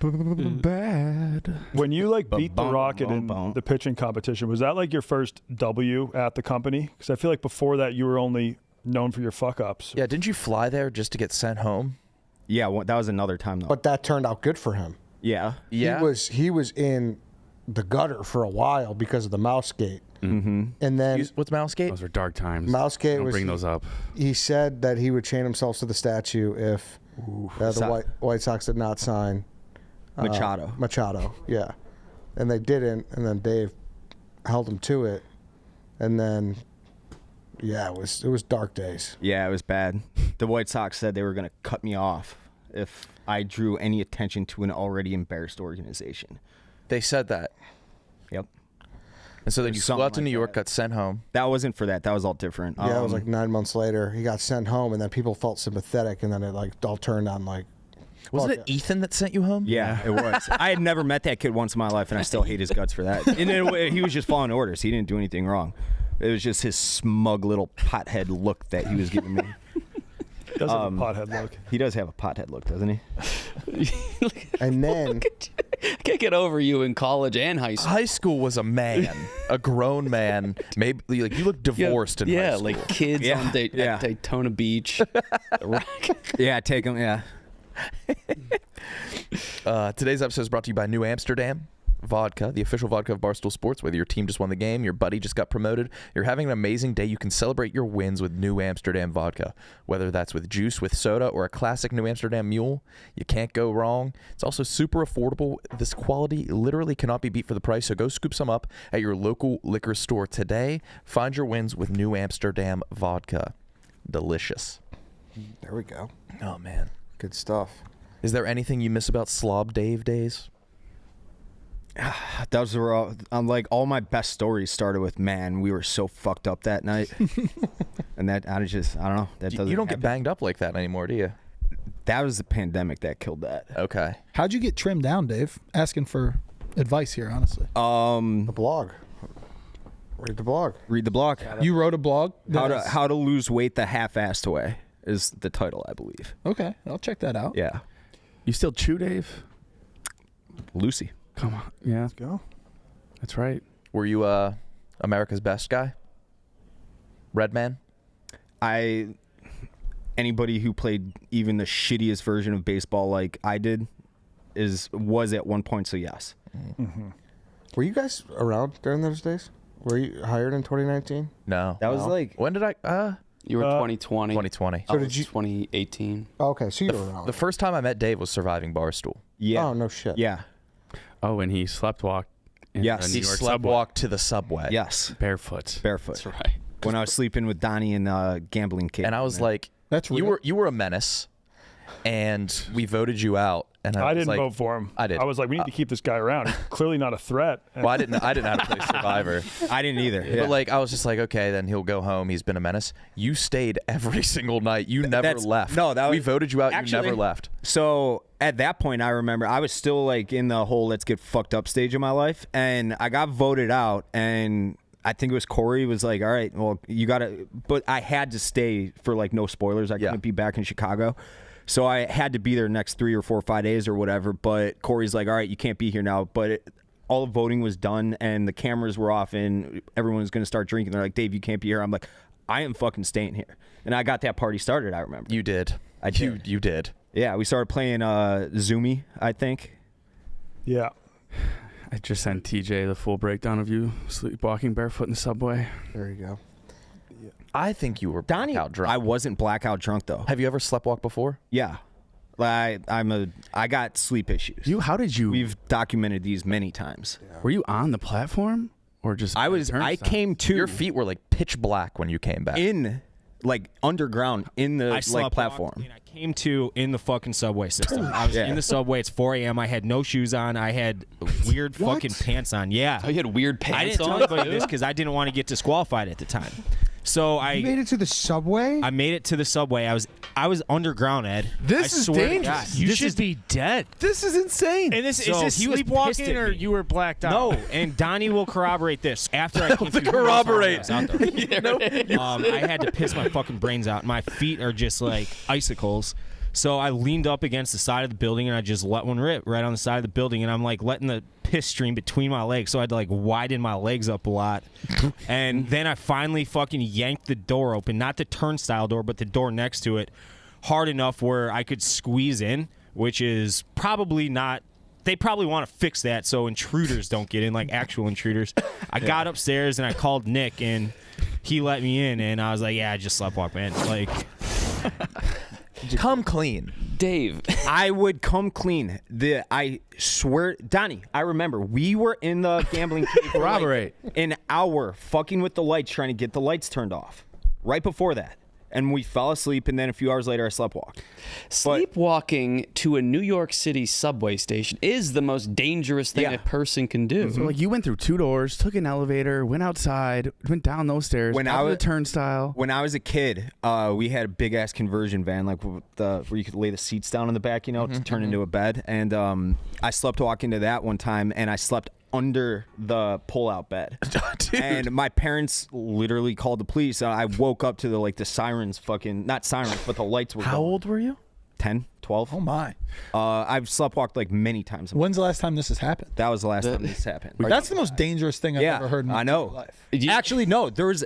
Bad. When you like beat the Rocket in the pitching competition, was that like your first W at the company? Because I feel like before that you were only known for your fuck ups. Yeah, didn't you fly there just to get sent home? Yeah, well, that was another time though. But that turned out good for him. Yeah. Yeah. He was in the gutter for a while because of the mouse gate. Mm-hmm. And then What's mouse gate? Those were dark times. Mouse gate Don't was bring those up. He said that he would chain himself to the statue if the White Sox did not sign Machado, yeah. And they didn't, and then Dave held him to it. And then yeah, it was dark days. Yeah, it was bad. The White Sox said they were going to cut me off if I drew any attention to an already embarrassed organization. They said that. Yep. And so then you flew out to New York, got sent home. That wasn't for that. That was all different. Yeah, it was like 9 months later. He got sent home, and then people felt sympathetic, and then it like all turned on like. Wasn't it Ethan that sent you home? Yeah, it was. I had never met that kid once in my life, and I still hate his guts for that. And he was just following orders. He didn't do anything wrong. It was just his smug little pothead look that he was giving me. He does have a pothead look. He does have a pothead look, doesn't he? And then I can't get over you in college and high school. High school was a man, a grown man. Maybe like you look divorced in high school. Like kids on at Daytona Beach. Yeah, take them. Yeah. Today's episode is brought to you by New Amsterdam Vodka, the official vodka of Barstool Sports. Whether your team just won the game, your buddy just got promoted, you're having an amazing day, you can celebrate your wins with New Amsterdam Vodka. Whether that's with juice, with soda, or a classic New Amsterdam Mule, you can't go wrong. It's also super affordable. This quality literally cannot be beat for the price, so go scoop some up at your local liquor store today. Find your wins with New Amsterdam Vodka. Delicious. There we go. Oh, man. Good stuff. Is there anything you miss about Slob Dave days? Those were all, all my best stories started with, man, we were so fucked up that night. And that, I don't know. That doesn't You don't get happen. banged up like that anymore, do you? That was the pandemic that killed that. Okay. How'd you get trimmed down, Dave? Asking for advice here, honestly. The blog. Read the blog. Read the blog. You wrote a blog? How to lose weight the half-assed way is the title, I believe. Okay, I'll check that out. Yeah. You still chew, Dave? Lucy. Come on. Yeah. Let's go. That's right. Were you America's Best guy? Red Man? Anybody who played even the shittiest version of baseball like I did was at one point, so yes. Mm-hmm. Were you guys around during those days? Were you hired in 2019? No. That was when did I? You were 2020. 2020. So did you? 2018. Okay, so you were around. The first time I met Dave was surviving Barstool. Yeah. Oh, no shit. Yeah. Oh, and he slept walked. Yes. He slept walked to the subway. Yes. Barefoot. That's right. When I was sleeping with Donnie and Gambling Kid. And I was like, That's you real. were a menace, and we voted you out. And I was didn't like, vote for him. I did. I was like, we need to keep this guy around. He's clearly not a threat. Well, I didn't know how to play Survivor. I didn't either. Yeah. But like, I was just like, okay, then he'll go home. He's been a menace. You stayed every single night. You never left. No, that was, we voted you out. Actually, you never left. So at that point, I remember I was still like in the whole let's get fucked up stage of my life, and I got voted out, and I think it was Corey was like, all right, well, you got to, but I had to stay for like no spoilers. I couldn't be back in Chicago. So I had to be there next 3 or 4 or 5 days or whatever. But Corey's like, all right, you can't be here now. But all the voting was done and the cameras were off and everyone was going to start drinking. They're like, Dave, you can't be here. I'm like, I am fucking staying here. And I got that party started, I remember. You did. I did. You did. Yeah, we started playing Zoomy, I think. Yeah. I just sent TJ the full breakdown of you sleepwalking barefoot in the subway. There you go. I think you were Donnie, blackout drunk. I wasn't blackout drunk though. Have you ever sleptwalked before? Yeah. I got sleep issues. How did you? We've documented these many times. Were you on the platform or just? I came to. Your feet were like pitch black when you came back. In, like underground in the like platform. And I came to in the fucking subway system. I was in the subway. It's 4 a.m. I had no shoes on. I had weird fucking pants on. Yeah. Oh, you had weird pants on? I didn't tell anybody this because I didn't want to get disqualified at the time. So You made it to the subway? I made it to the subway. I was underground, Ed. This I is swear to dangerous. God. You This should is- be dead. This is insane. And Is this this he was pissed sleepwalking at or me. you were blacked out? No, and Donnie will corroborate this. After I came through, corroborate. I had to piss my fucking brains out. My feet are just like icicles. So I leaned up against the side of the building and I just let one rip right on the side of the building, and I'm like letting the piss stream between my legs, so I had to like widen my legs up a lot. And then I finally fucking yanked the door open, not the turnstile door, but the door next to it, hard enough where I could squeeze in, which is probably not. They probably want to fix that so intruders don't get in, like actual intruders. I got upstairs and I called Nick and he let me in, and I was like, yeah, I just sleptwalk, man. Like, come clean. Dave. I would come clean. I swear, Donnie, I remember we were in the gambling cave for like an hour fucking with the lights, trying to get the lights turned off right before that. And we fell asleep, and then a few hours later, I sleptwalked. Sleepwalking to a New York City subway station is the most dangerous thing a person can do. So like you went through 2 doors, took an elevator, went outside, went down those stairs, out of the turnstile. When I was a kid, we had a big ass conversion van, like where you could lay the seats down in the back, to turn into a bed. And I sleptwalked into that one time, and I slept under the pull-out bed. And my parents literally called the police. I woke up to the sirens, fucking not sirens, but the lights were. How old were you? 10, 12. Oh my! I've sleptwalked like many times. When's the last time this has happened? That was the last time this happened. That's the most dangerous thing I've ever heard in my I know. life. Actually, no. There was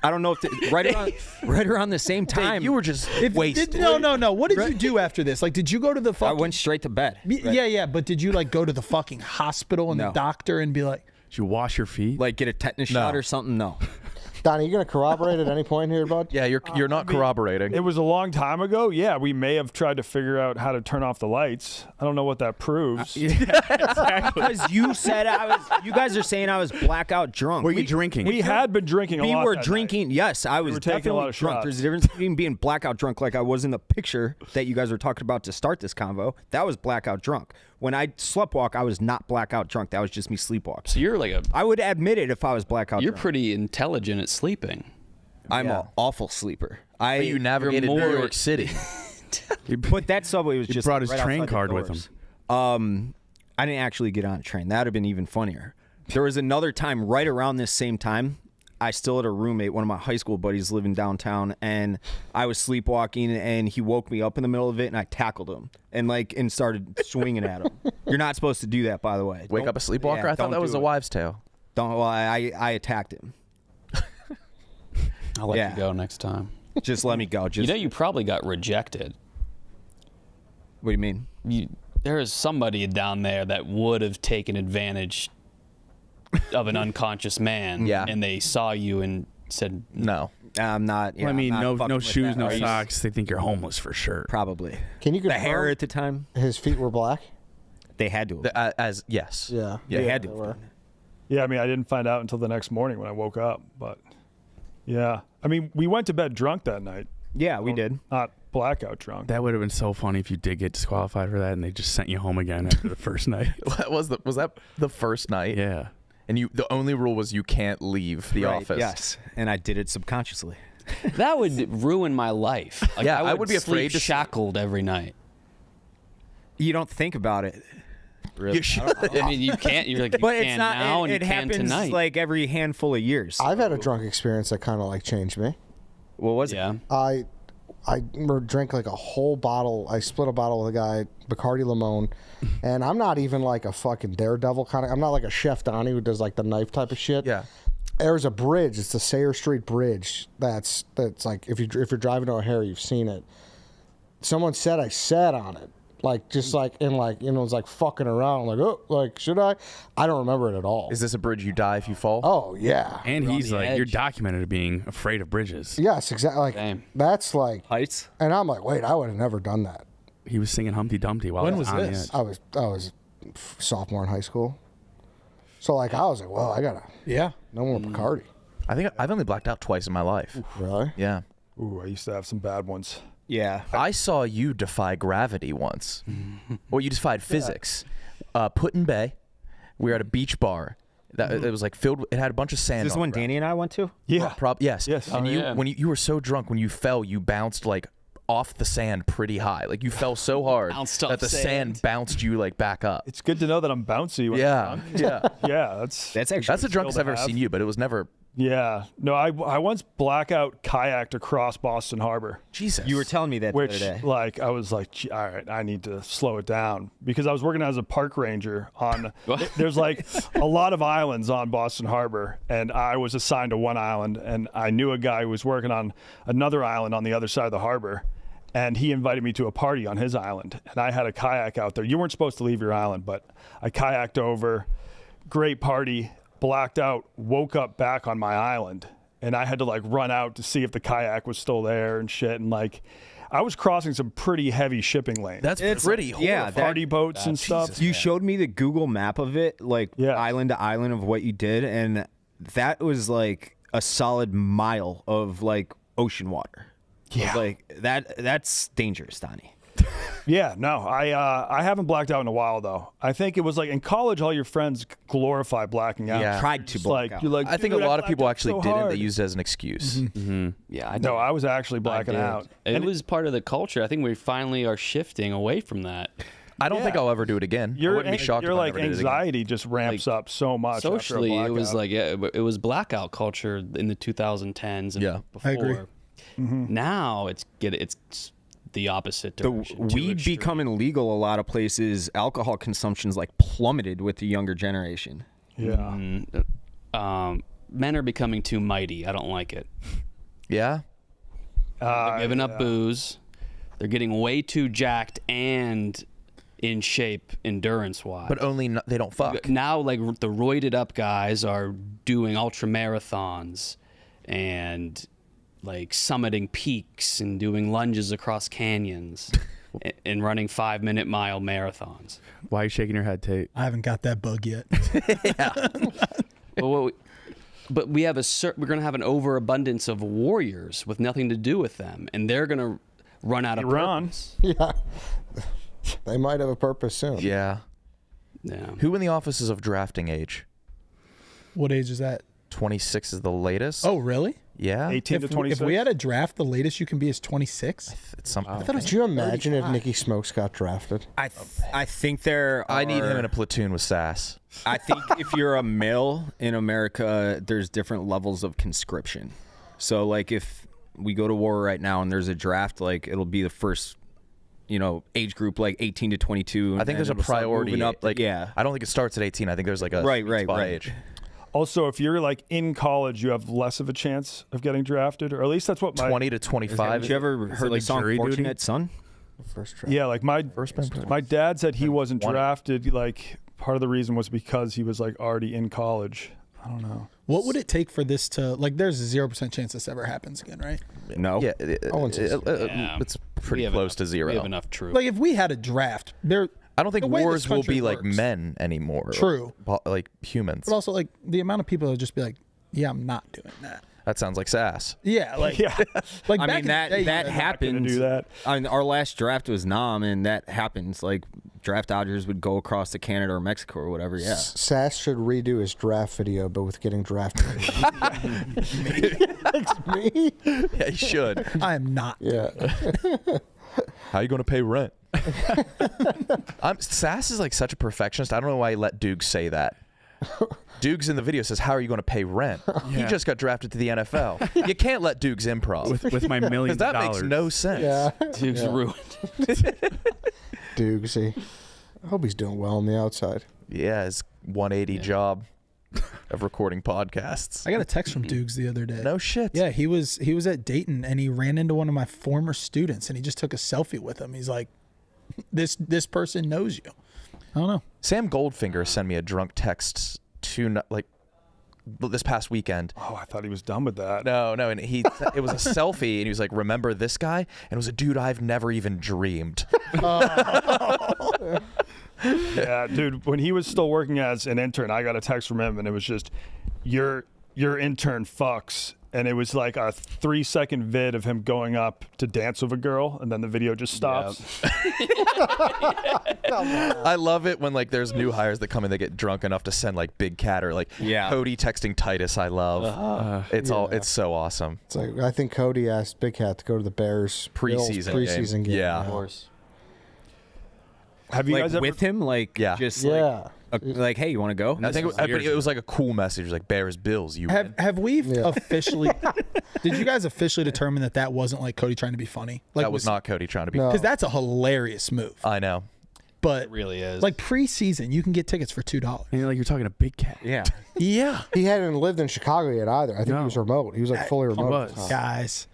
I don't know if right around the same time. You were just wasted. No. What did you do after this? Like, did you go to the I fucking? went straight to bed. Yeah. But did you like go to the fucking hospital and the doctor and be like, Did you wash your feet? Like get a tetanus shot or something? No. Donnie, you gonna corroborate at any point here, bud? Yeah, you're not corroborating. It was a long time ago. Yeah, we may have tried to figure out how to turn off the lights. I don't know what that proves. Because you said you guys are saying I was blackout drunk. Were you drinking? We had been drinking a We lot. were that drinking. night. Yes, I was were taking a definitely lot of drunk. shots. There's a difference between being blackout drunk, like I was in the picture that you guys were talking about to start this convo. That was blackout drunk. When I sleptwalk, I was not blackout drunk. That was just me sleepwalking. So you're like I would admit it if I was blackout You're drunk. pretty intelligent at sleeping. I'm an awful sleeper. But you navigated New York City. But that subway was He just brought his right train outside the card with doors. I didn't actually get on a train. That would have been even funnier. There was another time right around this same time. I still had a roommate, one of my high school buddies living downtown, and I was sleepwalking, and he woke me up in the middle of it, and I tackled him and started swinging at him. You're not supposed to do that, by the way. Wake up a sleepwalker? Yeah, I thought don't that was do a it. wives' tale. Well, I attacked him. I'll let you go next time. Just let me go. Just You probably got rejected. What do you mean? There is somebody down there that would have taken advantage of an unconscious man. Yeah. And they saw you and said, no. I'm not. Well, I mean, no shoes, no Are you- socks. They think you're homeless for sure. Probably. Can you The confirm hair at the time? his feet were black? They had to. Have. Yes. Yeah. They had they to. were. Yeah, I mean, I didn't find out until the next morning when I woke up. But yeah, I mean, we went to bed drunk that night. Yeah, we did. Not blackout drunk. That would have been so funny if you did get disqualified for that and they just sent you home again after the first night. was that the first night? Yeah. And the only rule was you can't leave the Right, office. Yes, and I did it subconsciously. that would ruin my life. Like, Yeah, I would would be sleep afraid to- shackled every night. You don't think about it. Really. You should. I mean, you can't. You're like, you But can it's not. now and It you can happens tonight. like every handful of years. I've had a drunk experience that kind of like changed me. What was yeah. I drank like a whole bottle. I split a bottle with a guy, Bacardi Limon, and I'm not even like a fucking daredevil kind of. I'm not like a Chef Donnie who does like the knife type of shit. Yeah. There's a bridge. It's the Sayre Street Bridge. That's like if you're driving to O'Hare, you've seen it. Someone said I sat on it, like just like in like it was like fucking around, like oh, like should I? I don't remember it at all. Is this a bridge you die if you fall? Oh yeah. And You're on he's the like, you're edge. documented as being afraid of bridges. Yes, exactly. Like Same. that's like heights? And I'm like, wait, I would have never done that. He was singing Humpty Dumpty while When he was was on this? the edge. I was sophomore in high school, so like I was like, well, I gotta no more Bacardi. I think I've only blacked out twice in my life. Really? Yeah. Ooh, I used to have some bad ones. Yeah. I saw you defy gravity once. Well, you defied physics. Putin Bay. We were at a beach bar. It was like filled. It had a bunch of sand. Is this on one the ground. Danny and I went to? Yeah. Yes. Yes. And when you were so drunk when you fell, you bounced like off the sand pretty high. Like you fell so hard Bounced off that the sand bounced you like back up. It's good to know that I'm bouncy. When Yeah. I'm drunk. Yeah. Yeah. That's actually That's the drunkest skill I've to ever have. seen you, but it was never. Yeah. No, I once blackout kayaked across Boston Harbor. Jesus. You were telling me that Which, the other day. like, I was like, "Gee, all right, I need to slow it down because I was working as a park ranger on. There's like a lot of islands on Boston Harbor, and I was assigned to one island, and I knew a guy who was working on another island on the other side of the harbor, and he invited me to a party on his island, and I had a kayak out there. You weren't supposed to leave your island, but I kayaked over. Great party, blacked out, woke up back on my island. And I had to like run out to see if the kayak was still there and shit. And like, I was crossing some pretty heavy shipping lanes. That's pretty. Yeah, Party boats and stuff. You showed me the Google map of it, like island to island of what you did, and that was like a solid mile of like ocean water. Yeah. Like that's dangerous, Donnie. Yeah, no, I haven't blacked out in a while though. I think it was like in college, all your friends glorify blacking out. Yeah. Tried to It's black like, out. You're like, I think a "Dude, lot of people blacked out actually so didn't. hard." They used it as an excuse. Yeah, No, I was actually blacking did. out. It was part of the culture. I think we finally are shifting away from that. I don't think I'll ever do it again. I wouldn't be shocked. Your if I like never did it again. anxiety just ramps up so much. after a Socially, it was blackout. like it was blackout culture in the 2010s and Yeah. before. I agree. Now it's the opposite The direction. too weed extreme. becoming legal a lot of places, alcohol consumption's like plummeted with the younger generation. Yeah. men are becoming too mighty. I don't like it. Yeah. They're giving up booze. They're getting way too jacked and in shape endurance-wise. But only they don't fuck. Now, like, the roided up guys are doing ultra marathons and like summiting peaks and doing lunges across canyons and running 5-minute mile marathons. Why are you shaking your head, Tate? I haven't got that bug yet. But we have we're going to have an overabundance of warriors with nothing to do with them, and they're going to run out of purpose. Yeah. They might have a purpose soon. Yeah. Yeah. Who in the office is of drafting age? What age is that? 26 is the latest. Oh, really? Yeah. 18 to 26. If we had a draft, the latest you can be is 26. It's something. Could you imagine if Nicky Smokes got drafted? I think there I need him in a platoon with Sass. I think if you're a male in America, there's different levels of conscription. So, like, if we go to war right now and there's a draft, like, it'll be the first, age group, like 18 to 22. I think there's a priority. Up. Like, yeah. I don't think it starts at 18. I think there's like a right spot age. Also, if you're like in college, you have less of a chance of getting drafted, or at least that's what 20 to 25. Did you ever heard the song "Fortunate Son"? First draft. Yeah, like my dad said he wasn't drafted. Like part of the reason was because he was like already in college. I don't know. What would it take for this to, like, there's a 0% chance this ever happens again, right? No. Yeah, it's pretty close to zero. We have enough troops. Like, if we had a draft, I don't think the way wars this will country be like works. men anymore. True. Like humans. But also, like, the amount of people that would just be like, yeah, I'm not doing that. That sounds like Sass. Yeah, like, like I back mean, in that the day, that you're not happens. gonna do that. I mean, our last draft was Nam, and that happens. Like, draft dodgers would go across to Canada or Mexico or whatever. Yeah. Sass should redo his draft video, but with getting drafted. Me? Yeah, he should. I am not. Yeah. How are you going to pay rent? Sass is like such a perfectionist. I don't know why he let Dukes say that. Dukes in the video says, "How are you going to pay rent?" He Yeah. just got drafted to the NFL. You can't let Dukes improv with my millions that of makes dollars. no sense. Yeah. Duke's ruined. Dukesy. I hope he's doing well on the outside. Yeah, his 180 job of recording podcasts. I got a text from Dukes the other day. No shit. Yeah, he was at Dayton and he ran into one of my former students and he just took a selfie with him. He's like, this person knows you. I don't know. Sam Goldfinger sent me a drunk text this past weekend. Oh, I thought he was done with that. No, and it was a selfie, and he was like, "Remember this guy?" And it was a dude I've never even dreamed. Yeah, dude. When he was still working as an intern, I got a text from him, and it was just, "Your intern fucks." And it was like a 3-second vid of him going up to dance with a girl, and then the video just stops. I love it when like there's new hires that come in, they get drunk enough to send like Big Cat or like Cody texting Titus, "I love." It's so awesome. It's like, I think Cody asked Big Cat to go to the Bears preseason game. Yeah, of course. Have you like guys ever with him? Like, just like, hey, you want to go? I think it was like a cool message, like Bears Bills. You win. Have we officially? Did you guys officially determine that wasn't like Cody trying to be funny? Like, that was not Cody trying to be. Because that's a hilarious move. I know. But it really is. Like preseason, you can get tickets for $2. And like you're talking to Big Cat. Yeah. Yeah. He hadn't lived in Chicago yet either. I think he was remote. He was like fully remote. at the time. Guys.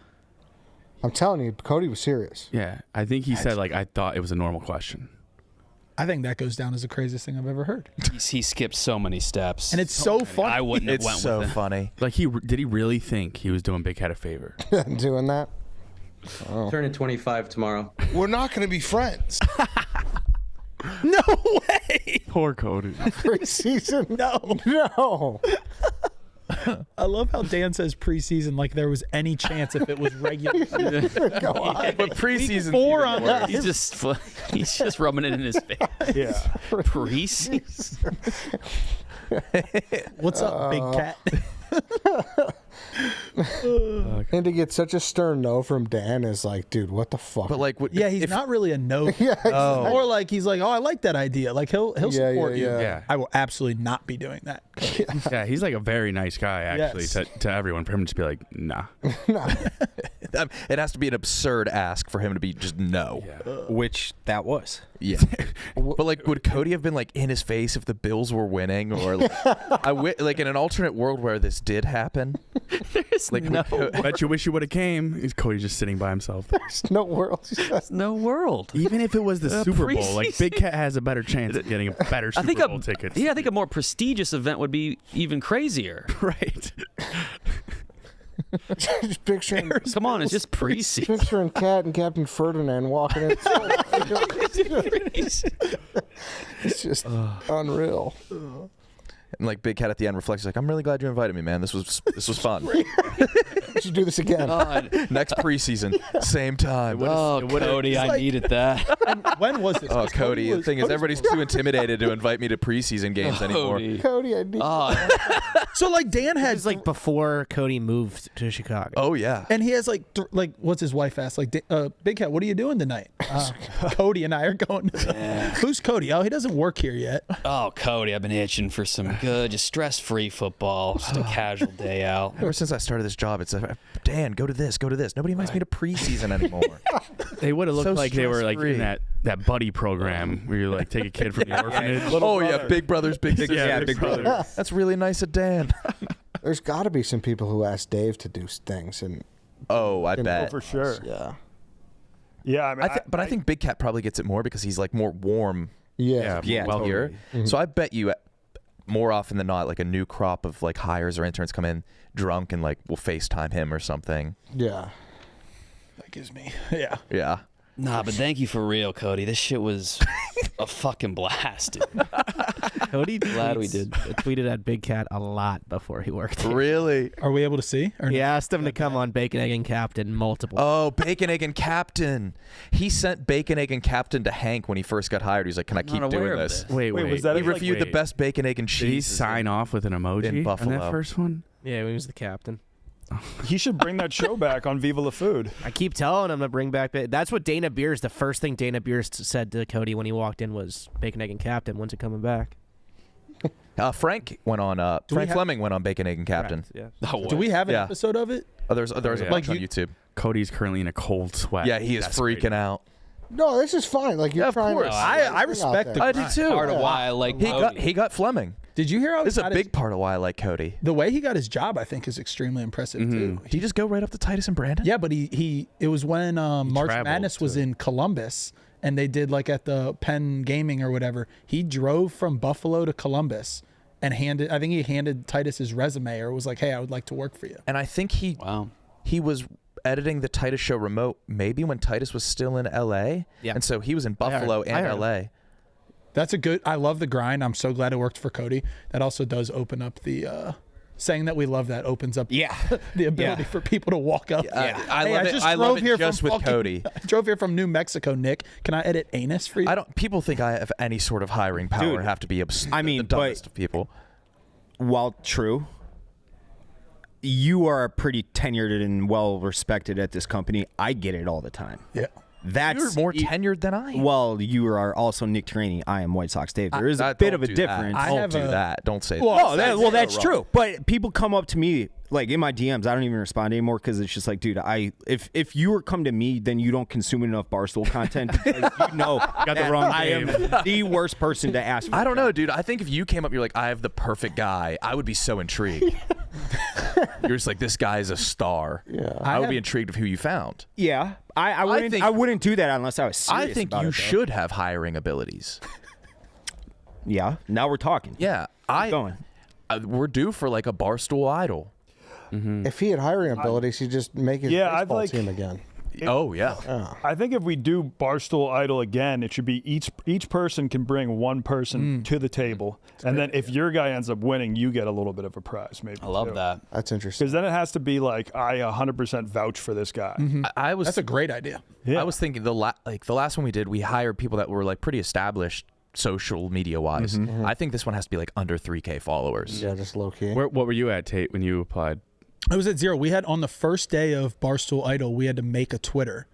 I'm telling you, Cody was serious. Yeah, I think he said like I thought it was a normal question. I think that goes down as the craziest thing I've ever heard. He skipped so many steps. And it's so funny. I wouldn't have went so with it. funny. Like did he really think he was doing Big Cat a favor? Doing that? Oh. Turning 25 tomorrow. We're not going to be friends. No way. Poor Cody. Preseason? No. I love how Dan says preseason like there was any chance if it was regular. But preseason. 4 on that. He's just rubbing it in his face. Yeah. Preseason. What's up, Big Cat? And to get such a stern no from Dan is like, dude, what the fuck? But like, Yeah, he's not really a no. Yeah, Or like he's like, oh, I like that idea. Like he'll support you. Yeah. I will absolutely not be doing that. Yeah, he's like a very nice guy actually Yes. to everyone. For him to just be like, nah. It has to be an absurd ask for him to be just no. Which that was. Yeah. But like, would Cody have been like in his face if the Bills were winning, or like, like in an alternate world where this did happen? There's like, no. Bet you wish you would have came. Is Cody just sitting by himself? There's no world. No world. Even if it was the Super Bowl, like preseason. Big Cat has a better chance of getting a better I Super think Bowl tickets. Yeah, I think a more prestigious event would be even crazier. Right. Just picturing. Come on, it's just preseason. Picturing Cat and Captain Ferdinand walking in. It's just unreal. And like Big Cat at the end reflects like, I'm really glad you invited me, man. This was fun. We should do this again. Next preseason, same time. Cody, I needed that. When was this? Oh, Cody. The thing is, everybody's too intimidated to invite me to preseason games anymore. Cody, I need. So like Dan had It was like before Cody moved to Chicago. Oh yeah. and he has like what's his wife asked like Big Cat, what are you doing tonight? Cody and I are going. Who's Cody? Oh, he doesn't work here yet. Oh, Cody, I've been itching for some good, just stress-free football, just a casual day out. Ever since I started this job, it's Dan, go to this, go to this. Nobody invites me to preseason anymore. They would have looked So like they were like in stress-free. that buddy program where you like take a kid from the orphanage. Oh yeah, Big Brothers, Big Sisters. Yeah, Big Brother. That's really nice of Dan. There's got to be some people who ask Dave to do things, and Oh, I bet. For sure. yeah, Yeah, I mean, But I think Big Cat probably gets it more because he's like more warm yeah. well here. So I bet you more often than not, like a new crop of like hires or interns come in drunk and like will FaceTime him or something. Yeah. That gives me Yeah. Nah, but thank you for real, Cody. This shit was a fucking blast, dude. Cody Glad we did. tweeted at Big Cat a lot before he worked here. Really? Are we able to see? Or He asked him to come on Bacon, Egg, and Captain multiple. Oh, Bacon, Egg, and Captain. He sent Bacon, Egg, and Captain to Hank when he first got hired. He's like, can I keep not aware doing of this? this. Wait, was that He like, reviewed the best bacon, egg, and cheese. Did he sign off with an emoji in on Buffalo. that first one? Yeah, he was the captain. he should bring that show back on Viva La Food. I keep telling him to bring back. That's what Dana Beers. The first thing Dana Beers said to Cody when he walked in was Bacon, Egg, and Captain. When's it coming back? Frank went on. Frank Fleming went on Bacon, Egg, and Captain. Yeah. do we have an Yeah. episode of it? Oh, there's a yeah. bunch Like on YouTube. Cody's currently in a cold sweat. Yeah, he is freaking out. No, this is fine. Like you're Yeah, of trying. course. To I respect the I do too. Part of why I like He got Fleming. Did you hear how This is he a got big part of why I like Cody. the way he got his job? I think is extremely impressive too. Did he just go right up to Titus and Brandon? Yeah, but it was when March traveled Madness was to- in Columbus and they did like at the Penn Gaming or whatever. He drove from Buffalo to Columbus and he handed Titus his resume or was like, "Hey, I would like to work for you." And I think he was editing the Titus show remote maybe when Titus was still in LA. Yeah. And so he was in Buffalo I and heard him. LA. That's I love the grind. I'm so glad it worked for Cody. That also does open up the saying that we love that opens up the ability for people to walk up. I Hey, love it. just I love drove it here just from with fucking- Cody. I drove here from New Mexico, Nick. Can I edit anus for you? People think I have any sort of hiring power. Dude, and have to be I mean, the dumbest of people. While true, you are pretty tenured and well respected at this company. I get it all the time. Yeah. That's You're more tenured than I am. Well, you are also Nick Traney. I am White Sox Dave. There is a bit of a difference. Don't do that. Don't say Well, that. that's true. But people come up to me like in my DMs. I don't even respond anymore because it's just like, dude, if you were come to me, then you don't consume enough Barstool content because you know Got the wrong I am the worst person to ask for. I don't know, dude. I think if you came up, you're like, I have the perfect guy. I would be so intrigued. You're just like, this guy is a star. Yeah. I would be intrigued of who you found. Yeah, I wouldn't do that unless I was serious. I think about you it, though. should have hiring abilities. Yeah. Now we're talking. Yeah, Keep going. We're due for like a Barstool Idol. If he had hiring abilities, he'd just make his baseball team again. Oh yeah. I think if we do Barstool Idol again, it should be each person can bring one person to the table, and then if your guy ends up winning, you get a little bit of a prize. Maybe I love that. That's interesting. Because then it has to be like I 100% vouch for this guy. I was. That's a great idea. Yeah. I was thinking the last one we did, we hired people that were like pretty established social media wise. I think this one has to be like under 3K followers. Yeah, just low key. What were you at, Tate, when you applied? I was at 0. We had on the first day of Barstool Idol, we had to make a Twitter.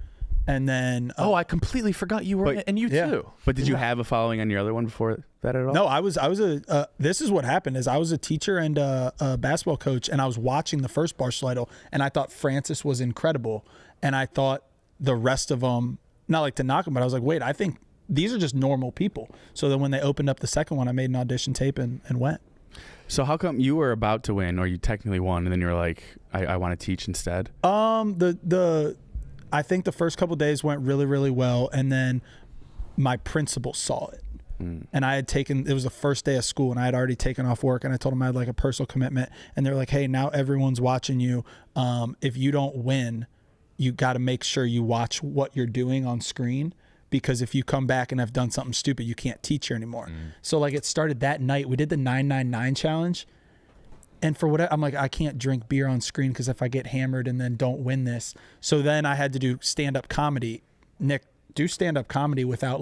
And then I completely forgot you were, and you too. But did you have a following on your other one before that at all? No, I was a. This is what happened: is I was a teacher and a basketball coach, and I was watching the first Barstool Idol, and I thought Francis was incredible, and I thought the rest of them, not like to knock them, but I was like, wait, I think these are just normal people. So then when they opened up the second one, I made an audition tape and went. So how come you were about to win, or you technically won, and then you were like, I want to teach instead? I think the first couple of days went really, really well, and then my principal saw it. And I had taken, it was the first day of school, and I had already taken off work, and I told them I had like a personal commitment, and they're like, hey, now everyone's watching you. If you don't win, you got to make sure you watch what you're doing on screen, because if you come back and have done something stupid, you can't teach here anymore. So like it started that night. We did the 999 challenge. And for what I'm like, I can't drink beer on screen because if I get hammered and then don't win this. So then I had to do stand-up comedy. Nick, do stand-up comedy without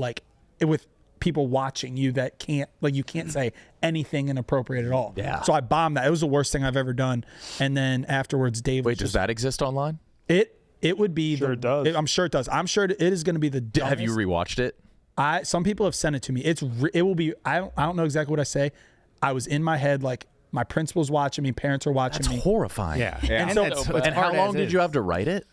with people watching you that can't, like, you can't say anything inappropriate at all. Yeah. So I bombed that. It was the worst thing I've ever done. And then afterwards, Dave. Wait, does that exist online? It would be. Sure, it does. I'm sure it does. I'm sure it is going to be the dumbest. Have you rewatched it? Some people have sent it to me. It will be. I don't know exactly what I say. I was in my head like. My principal's watching me. Parents are watching me. That's horrifying. Yeah. And how long did you have to write it?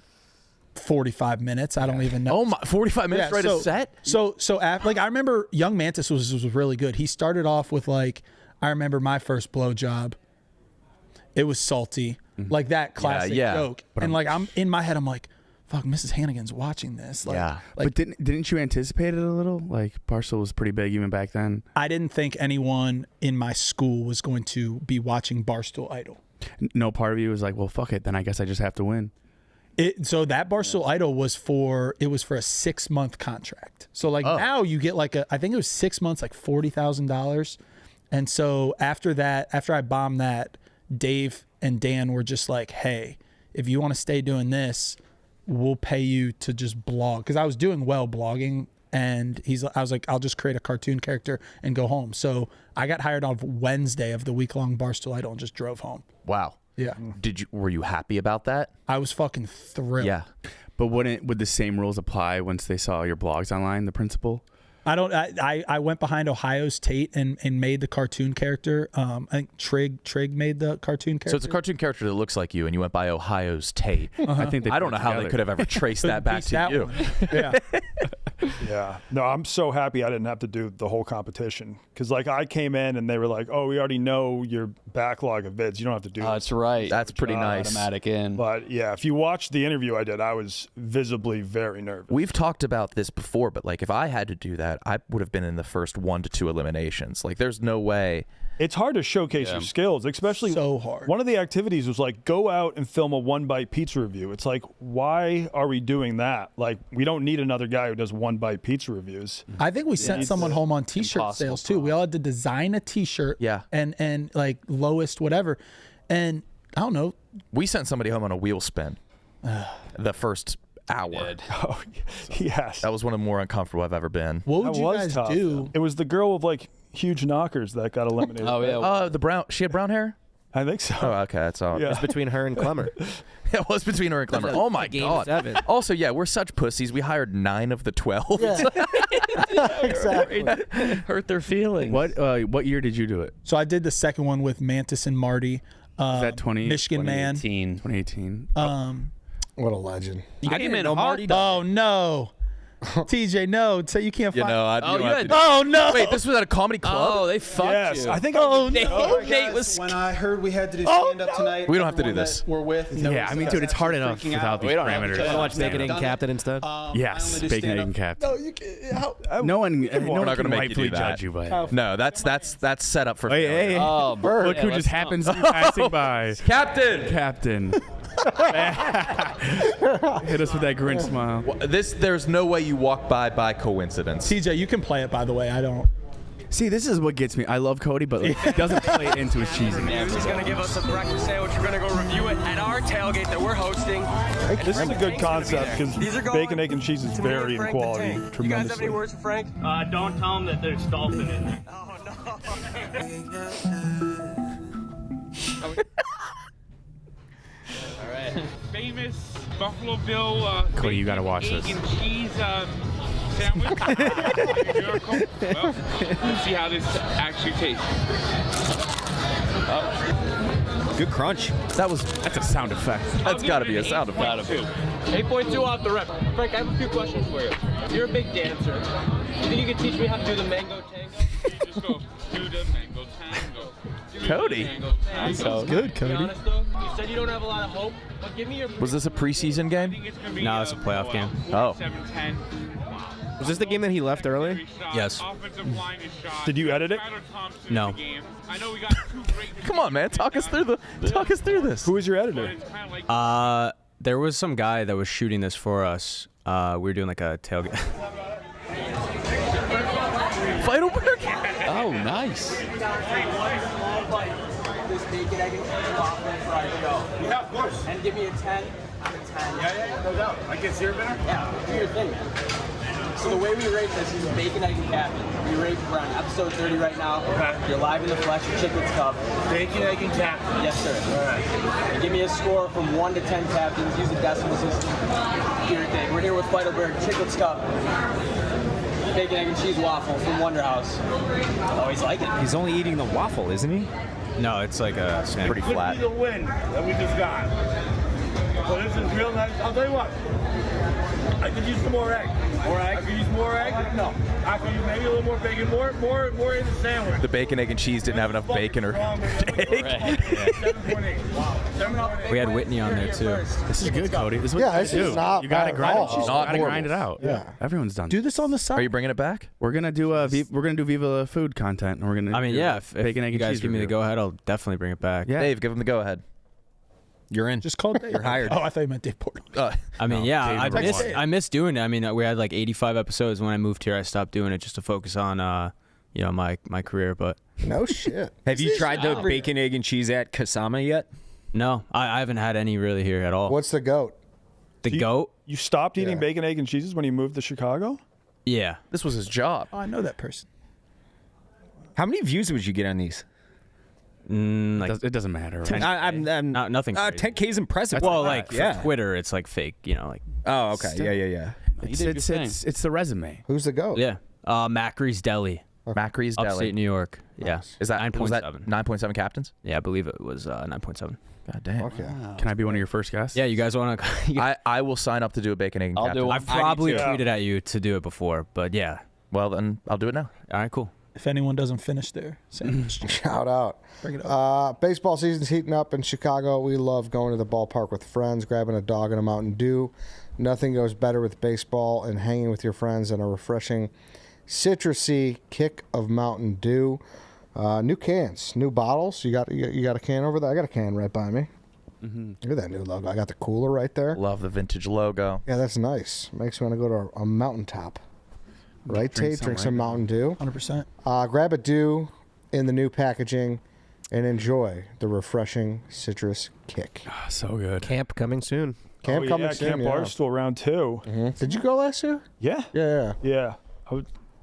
45 minutes. I don't even know. Oh my! 45 minutes to write a set. So I remember Young Mantis was really good. He started off with like, I remember my first blowjob. It was salty, like that classic joke. And like I'm in my head, I'm like, fuck, Mrs. Hannigan's watching this. Like, yeah. Like, but didn't you anticipate it a little? Like Barstool was pretty big even back then. I didn't think anyone in my school was going to be watching Barstool Idol. No part of you was like, well, fuck it. Then I guess I just have to win. So that Barstool Idol was for a 6-month contract. So like now you get like I think it was 6 months, like $40,000. And so after that, after I bombed that, Dave and Dan were just like, hey, if you want to stay doing this, we'll pay you to just blog. Because I was doing well blogging, and I was like, I'll just create a cartoon character and go home. So I got hired on Wednesday of the week-long Barstool Idol and just drove home. Wow. Yeah. Were you happy about that? I was fucking thrilled. Yeah. But would the same rules apply once they saw your blogs online, the principal? I went behind Ohio's Tate and made the cartoon character. I think Trig made the cartoon character. So it's a cartoon character that looks like you, and you went by Ohio's Tate. I think I don't know how they could have ever traced that back to you. Yeah. Yeah. No, I'm so happy I didn't have to do the whole competition. Because, like, I came in and they were like, oh, we already know your backlog of vids. You don't have to do this. That's right. That's pretty nice. Automatic in. But, yeah, if you watched the interview I did, I was visibly very nervous. We've talked about this before, but, like, if I had to do that, I would have been in the first 1 to 2 eliminations. Like, there's no way. It's hard to showcase your skills, especially so hard. One of the activities was like, go out and film a 1-bite pizza review. It's like, why are we doing that? Like, we don't need another guy who does 1-bite pizza reviews. I think we sent someone home on t-shirt sales too. We all had to design a t-shirt and like lowest whatever. And I don't know. We sent somebody home on a wheel spin the first hour. Oh, yes. That was one of the more uncomfortable I've ever been. What would That you was guys tough, do? though. It was the girl with like huge knockers that got eliminated. Oh, yeah. She had brown hair? I think so. Oh, okay. That's all. It's between her and Clemmer. It was between her and Clemmer. Oh, my God. 7. Also, yeah, we're such pussies. We hired 9 of the 12. Exactly. Hurt their feelings. What year did you do it? So I did the second one with Mantis and Marty. Is that Michigan Man. 2018. What a legend. You came in Marty. Oh no. TJ, no. So you can't find. Oh, no. Wait, this was at a comedy club? Oh, they fucked you. I think Nate was. When I heard we had to do stand-up tonight, We don't have to do everyone this. that we're with. Yeah, I mean, dude, it's hard enough without these parameters. You want to watch Bacon, Egg, and Captain instead? Yes, Bacon, Egg, and Captain. No, you can, No one We're not can going to make you rightfully do that. judge you by it. No, that's set up for Hey, failure. hey, hey. Oh, Bert. Look who just happens to be passing by. Captain! Hit us with that grin smile. There's no way you walk by coincidence. TJ, you can play it, by the way. I don't. See, this is what gets me. I love Cody, but like, he doesn't play it into his cheesiness. He's going to give us a breakfast sandwich. We're going to go review it at our tailgate that we're hosting. This is a good concept because bacon, egg, and cheese is very in quality. You guys have Tremendously. any words for Frank? Don't tell him that there's dolphin in there. Oh, no. All right. Famous Buffalo Bill. Cody, you gotta watch egg this. and cheese sandwich. Miracle. Well, let's see how this actually tastes. Good crunch. That's a sound effect. That's got to be a sound effect. 8.2 off the rep. Frank, I have a few questions for you. You're a big dancer. You think you could teach me how to do the mango tango? You just go do the mango tango. Do the Cody. mango tango. Sounds good, To be Cody. honest though, you said you don't have a lot of hope, but give me your. Was this a preseason game? No, it's a playoff game. Oh. 7-10. Was this the game that he left early? Yes. Did you edit it? No. I know we got two great. Come on, man. Talk us through this. Who was your editor? There was some guy that was shooting this for us. We were doing like a tailgate. Feidelberg? Oh, nice. Yeah, of course. And give me a 10 out of 10. Yeah, no doubt. I get zero better? Yeah, do your thing, man. So the way we rate this is bacon, egg, and captain. We rate, we're on episode 30 right now. Okay. You're live in the flesh, Chicklets Cup. Bacon, egg, and captain. Yes, sir. All right. And give me a score from 1 to 10 captains. Use the decimal system. Do your thing. We're here with Feidelberg, Chicklets Cup. Bacon, egg, and cheese waffle from Wonder House. Always like it. He's only eating the waffle, isn't he? No, it's like a snack. Pretty flat. Could be the win that we just got. So this is real nice. I'll tell you what. I could use some more egg. More egg? I could use more egg? No. I could use maybe a little more bacon, more in the sandwich. The bacon, egg, and cheese didn't have enough bacon or egg. 7.8. Wow. 7.8. We had Whitney on there too. This is good, Cody. This is what Yeah, you this do. is not You gotta bad grind at it. all. You Not gotta grind it horrible. out. Yeah. Everyone's done. Do this on the side. Are you bringing it back? We're gonna do we're gonna do Viva La Food content, and we're gonna. I mean, do yeah. If bacon, egg, you and guys cheese give me the review. go ahead, I'll definitely bring it back. Yeah. Dave, give him the go ahead. You're in. Just call Dave. You're hired. Oh, I thought you meant Dave Portnoy. I mean, No, yeah, Dave I number miss one. I miss doing it. I mean, we had like 85 episodes when I moved here. I stopped doing it just to focus on my career. But No shit. Have you tried the bacon, egg, and cheese at Kasama yet? no, I haven't had any really here at all. What's the goat? The goat? You stopped eating Yeah. bacon, egg, and cheeses when you moved to Chicago? Yeah. This was his job. Oh, I know that person. How many views would you get on these? It doesn't matter. Right? I'm Nothing. crazy. 10K is impressive. Well, like yeah. for Twitter, it's like fake. Like Oh, okay. Yeah. It's the resume. Who's the goat? yeah. Macree's Deli, Macri's Deli. upstate New York. Yeah. Is that 9.7? 9.7 captains? Yeah, I believe it was 9.7. God damn. Okay. Can I be one of your first guests? Yeah, you guys want to? I will sign up to do a bacon, egg, and I'll captain. do one. I've probably too. tweeted at you to do it before, but yeah. Well, then I'll do it now. All right, cool. If anyone doesn't finish their sandwich, Shout out. bring it up. Baseball season's heating up in Chicago. We love going to the ballpark with friends, grabbing a dog and a Mountain Dew. Nothing goes better with baseball and hanging with your friends than a refreshing citrusy kick of Mountain Dew. New cans, new bottles. You got a can over there? I got a can right by me. Look at that new logo. I got the cooler right there. Love the vintage logo. Yeah, that's nice. Makes me want to go to a mountaintop. Right, Tate? Drink some Mountain Dew. 100%. Grab a Dew in the new packaging and enjoy the refreshing citrus kick. So good. Camp coming soon. Camp Oh, coming yeah, soon. Camp yeah. Barstool round 2. Did you go last year? Yeah. Yeah. Yeah.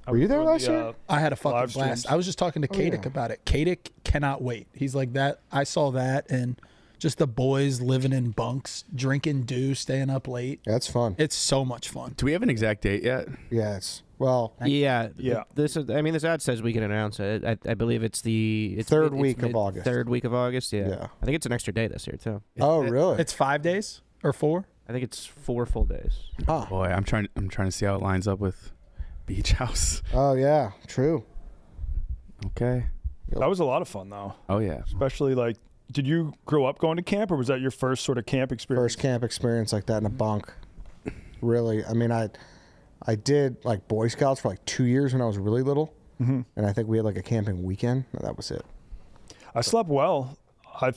Were you there last year? I had a fucking live blast. streams. I was just talking to Kadik yeah. about it. Kadik cannot wait. He's like that. I saw that and just the boys living in bunks, drinking Dew, staying up late. That's fun. It's so much fun. Do we have an exact date yet? Yeah, it's well. Yeah. Yeah. This is. I mean, this ad says we can announce it. I believe it's the Third week of August. Third week of August. Yeah. Yeah. I think it's an extra day this year too. Oh, really? It's 5 days or 4. I think it's 4 full days. Oh. Boy, I'm trying to see how it lines up with Beach House. Oh yeah, true. Okay. That was a lot of fun, though. Oh yeah. Especially, like, did you grow up going to camp, or was that your first sort of camp experience? First camp experience like that in a bunk. Really, I mean, I did like Boy Scouts for like 2 years when I was really little, and I think we had like a camping weekend. And that was it. I slept well.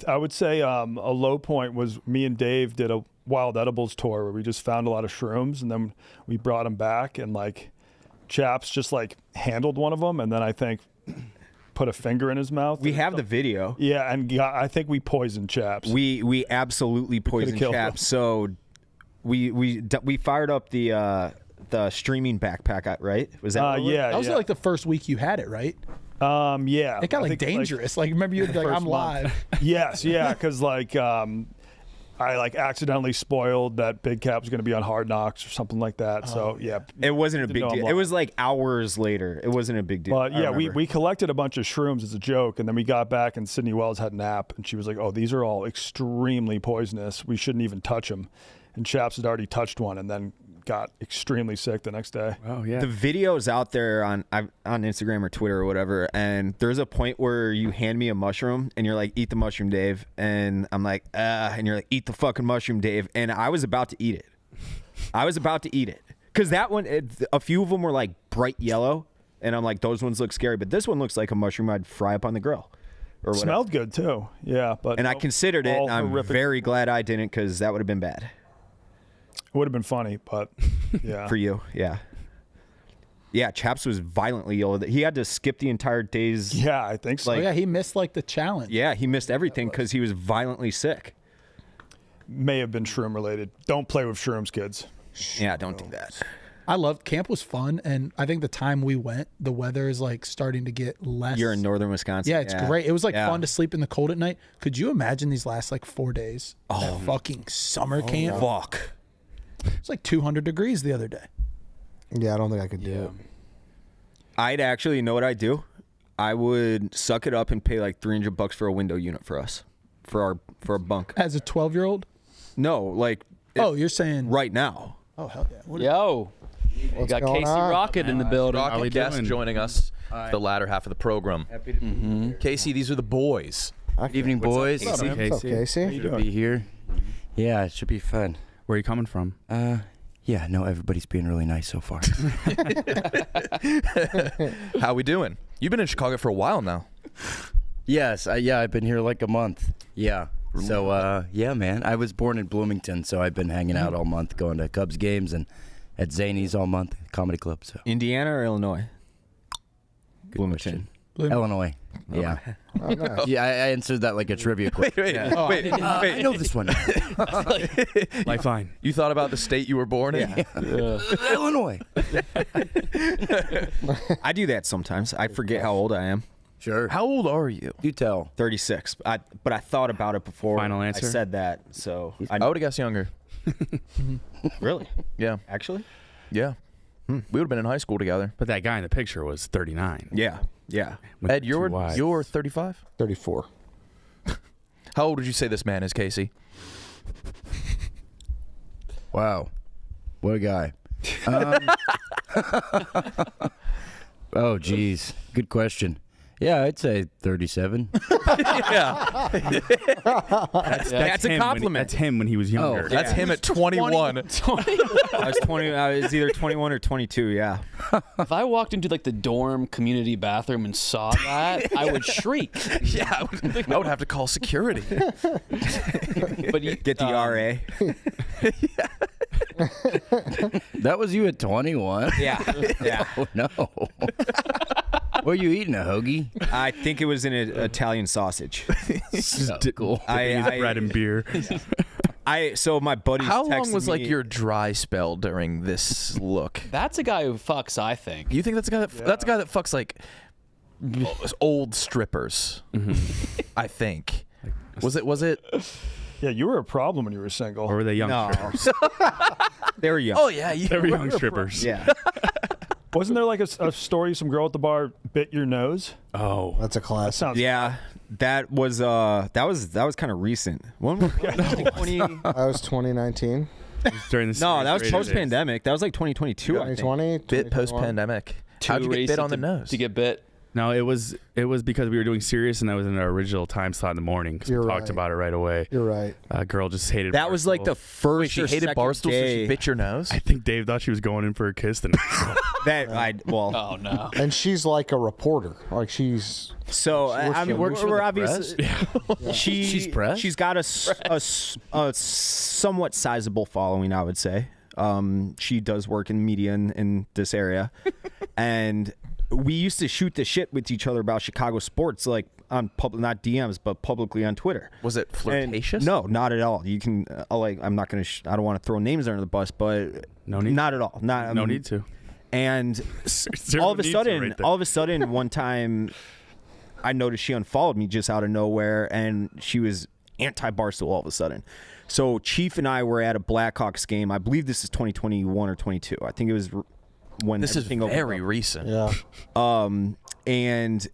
I would say a low point was me and Dave did a wild edibles tour where we just found a lot of shrooms, and then we brought them back, and like Chaps just like handled one of them, and then I think put a finger in his mouth. We have the video. Yeah, and I think we poisoned Chaps. We absolutely poisoned killed him. Chaps. So we fired up the streaming backpack, right? Was that what it was? yeah, That was yeah. like the first week you had it, right? Yeah. It got I like think, dangerous. Like remember you'd be like, first I'm month. live. Yes, yeah, because like I like accidentally spoiled that Big Cap was going to be on Hard Knocks or something like that. So yeah, It wasn't a Didn't big know I'm deal. lying. It was like hours later. It wasn't a big deal. But I yeah, remember. we collected a bunch of shrooms as a joke, and then we got back, and Sydney Wells had an app, and she was like, "Oh, these are all extremely poisonous. We shouldn't even touch them." And Chaps had already touched one, and then got extremely sick the next day. Oh yeah. The video's out there on Instagram or Twitter or whatever, and there's a point where you hand me a mushroom and you're like, "Eat the mushroom, Dave," and I'm like, and you're like, "Eat the fucking mushroom, Dave," and I was about to eat it. Because that one, a few of them were like bright yellow, and I'm like, those ones look scary, but this one looks like a mushroom I'd fry up on the grill. Or whatever. Smelled good too. Yeah, but And I considered it, and I'm very glad I didn't, because that would have been bad. It would have been funny, but yeah. For you, yeah. Yeah, Chaps was violently ill. He had to skip the entire day's. Yeah, I think so. Oh, yeah, he missed like the challenge. Yeah, he missed everything because he was violently sick. May have been shroom related. Don't play with shrooms, kids. Yeah, don't do that. I loved camp was fun, and I think the time we went, the weather is like starting to get less. You're in northern Wisconsin. Yeah, it's great. It was like Yeah. fun to sleep in the cold at night. Could you imagine these last like 4 days? Oh, fucking summer camp. Fuck. It's like 200 degrees the other day. Yeah, I don't think I could do it. I'd actually, you know what I'd do? I would suck it up and pay like $300 for a window unit for us, for a bunk. As a 12-year-old? No, like. Oh, you're saying right now? Oh hell yeah! Yo, we got going Casey on? Rocket in the building. Rocket guest joining us for the latter half of the program. Happy to be here. Casey, these are the boys. Good evening, boys. What's up, Casey? Good to be here. Yeah, it should be fun. Where are you coming from? Yeah, no, everybody's being really nice so far. How we doing? You've been in Chicago for a while now. Yes, I've been here like a month. Yeah. So, yeah, man. I was born in Bloomington, so I've been hanging out all month, going to Cubs games and at Zany's all month, comedy club. So Indiana or Illinois? Bloomington. Illinois. Yeah. Oh, nice. Yeah, I answered that like a trivia question. Wait. I know this one. Lifeline. You thought about the state you were born in? Illinois. I do that sometimes. I forget how old I am. Sure. How old are you? You tell. 36. But I thought about it before Final answer? I said that. So I would have guessed younger. Really? Yeah. Actually? Yeah. We would have been in high school together. But that guy in the picture was 39. Yeah. With Ed, 2 you're wives. 35? 34. How old would you say this man is, Casey? Wow. What a guy. Oh, geez. Good question. Yeah, I'd say 37. Yeah. That's a him compliment. That's him when he was younger. Oh, That's him at 21. I was 20. I was either 21 or 22. Yeah. If I walked into like the dorm community bathroom and saw that, I would shriek. Yeah, I would have to call security. But you, Get the RA. That was you at 21? Yeah. Oh, no. What are you eating, a hoagie? I think it was an Italian sausage. So cool. Bread and beer. So my buddies. How long texted was like me- your dry spell during this look? that's a guy who fucks, I think. You think that's a guy that's a guy that fucks like old strippers? I think. Was it? Yeah, you were a problem when you were single. Or were they young No. strippers? They were young. Oh yeah, They were young strippers. Yeah. Wasn't there like a story? Some girl at the bar bit your nose. Oh. That's a class. Sounds. Yeah. That was kind of recent. When was that? 20? That was 2019. During the No, that was series post pandemic. That was like 2022. I think. 2020. bit post pandemic. How'd you get bit on the nose? To get bit. No, it was because we were doing serious and that was in our original time slot in the morning because we You're talked right. about it right away. You're right. A girl just hated That was like the Barstool. first. Wait, she or hated second Barstool, so day. she bit your nose? I think Dave thought she was going in for a kiss. Well. Oh no. And she's like a reporter. Like she's. So I mean, we're obviously. She's pressed? She's got a somewhat sizable following, I would say. She does work in media in this area, and we used to shoot the shit with each other about Chicago sports, like on public, not DMs, but publicly on Twitter. Was it flirtatious? And no, not at all. You can I'm not gonna. I don't want to throw names under the bus, but no need. Not at all. Not No need to. And Zero all of a need to sudden, right there. all of a sudden, one time, I noticed she unfollowed me just out of nowhere, and she was anti-Barstool all of a sudden. So Chief and I were at a Blackhawks game. I believe this is 2021 or 22. I think it was when This is everything opened very up. recent. Yeah. And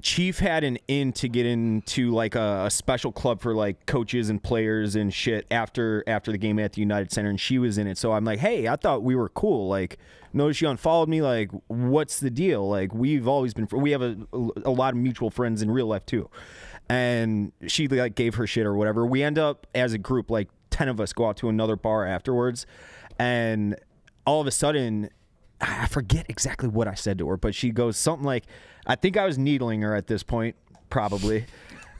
Chief had an in to get into like a special club for like coaches and players and shit after the game at the United Center, and she was in it. So I'm like, hey, I thought we were cool. Like, notice you unfollowed me. Like, what's the deal? Like, we've always been. We have a lot of mutual friends in real life too. And she like gave her shit or whatever. We end up as a group, like 10 of us, go out to another bar afterwards, and all of a sudden, I forget exactly what I said to her, but she goes something like, I think I was needling her at this point, probably.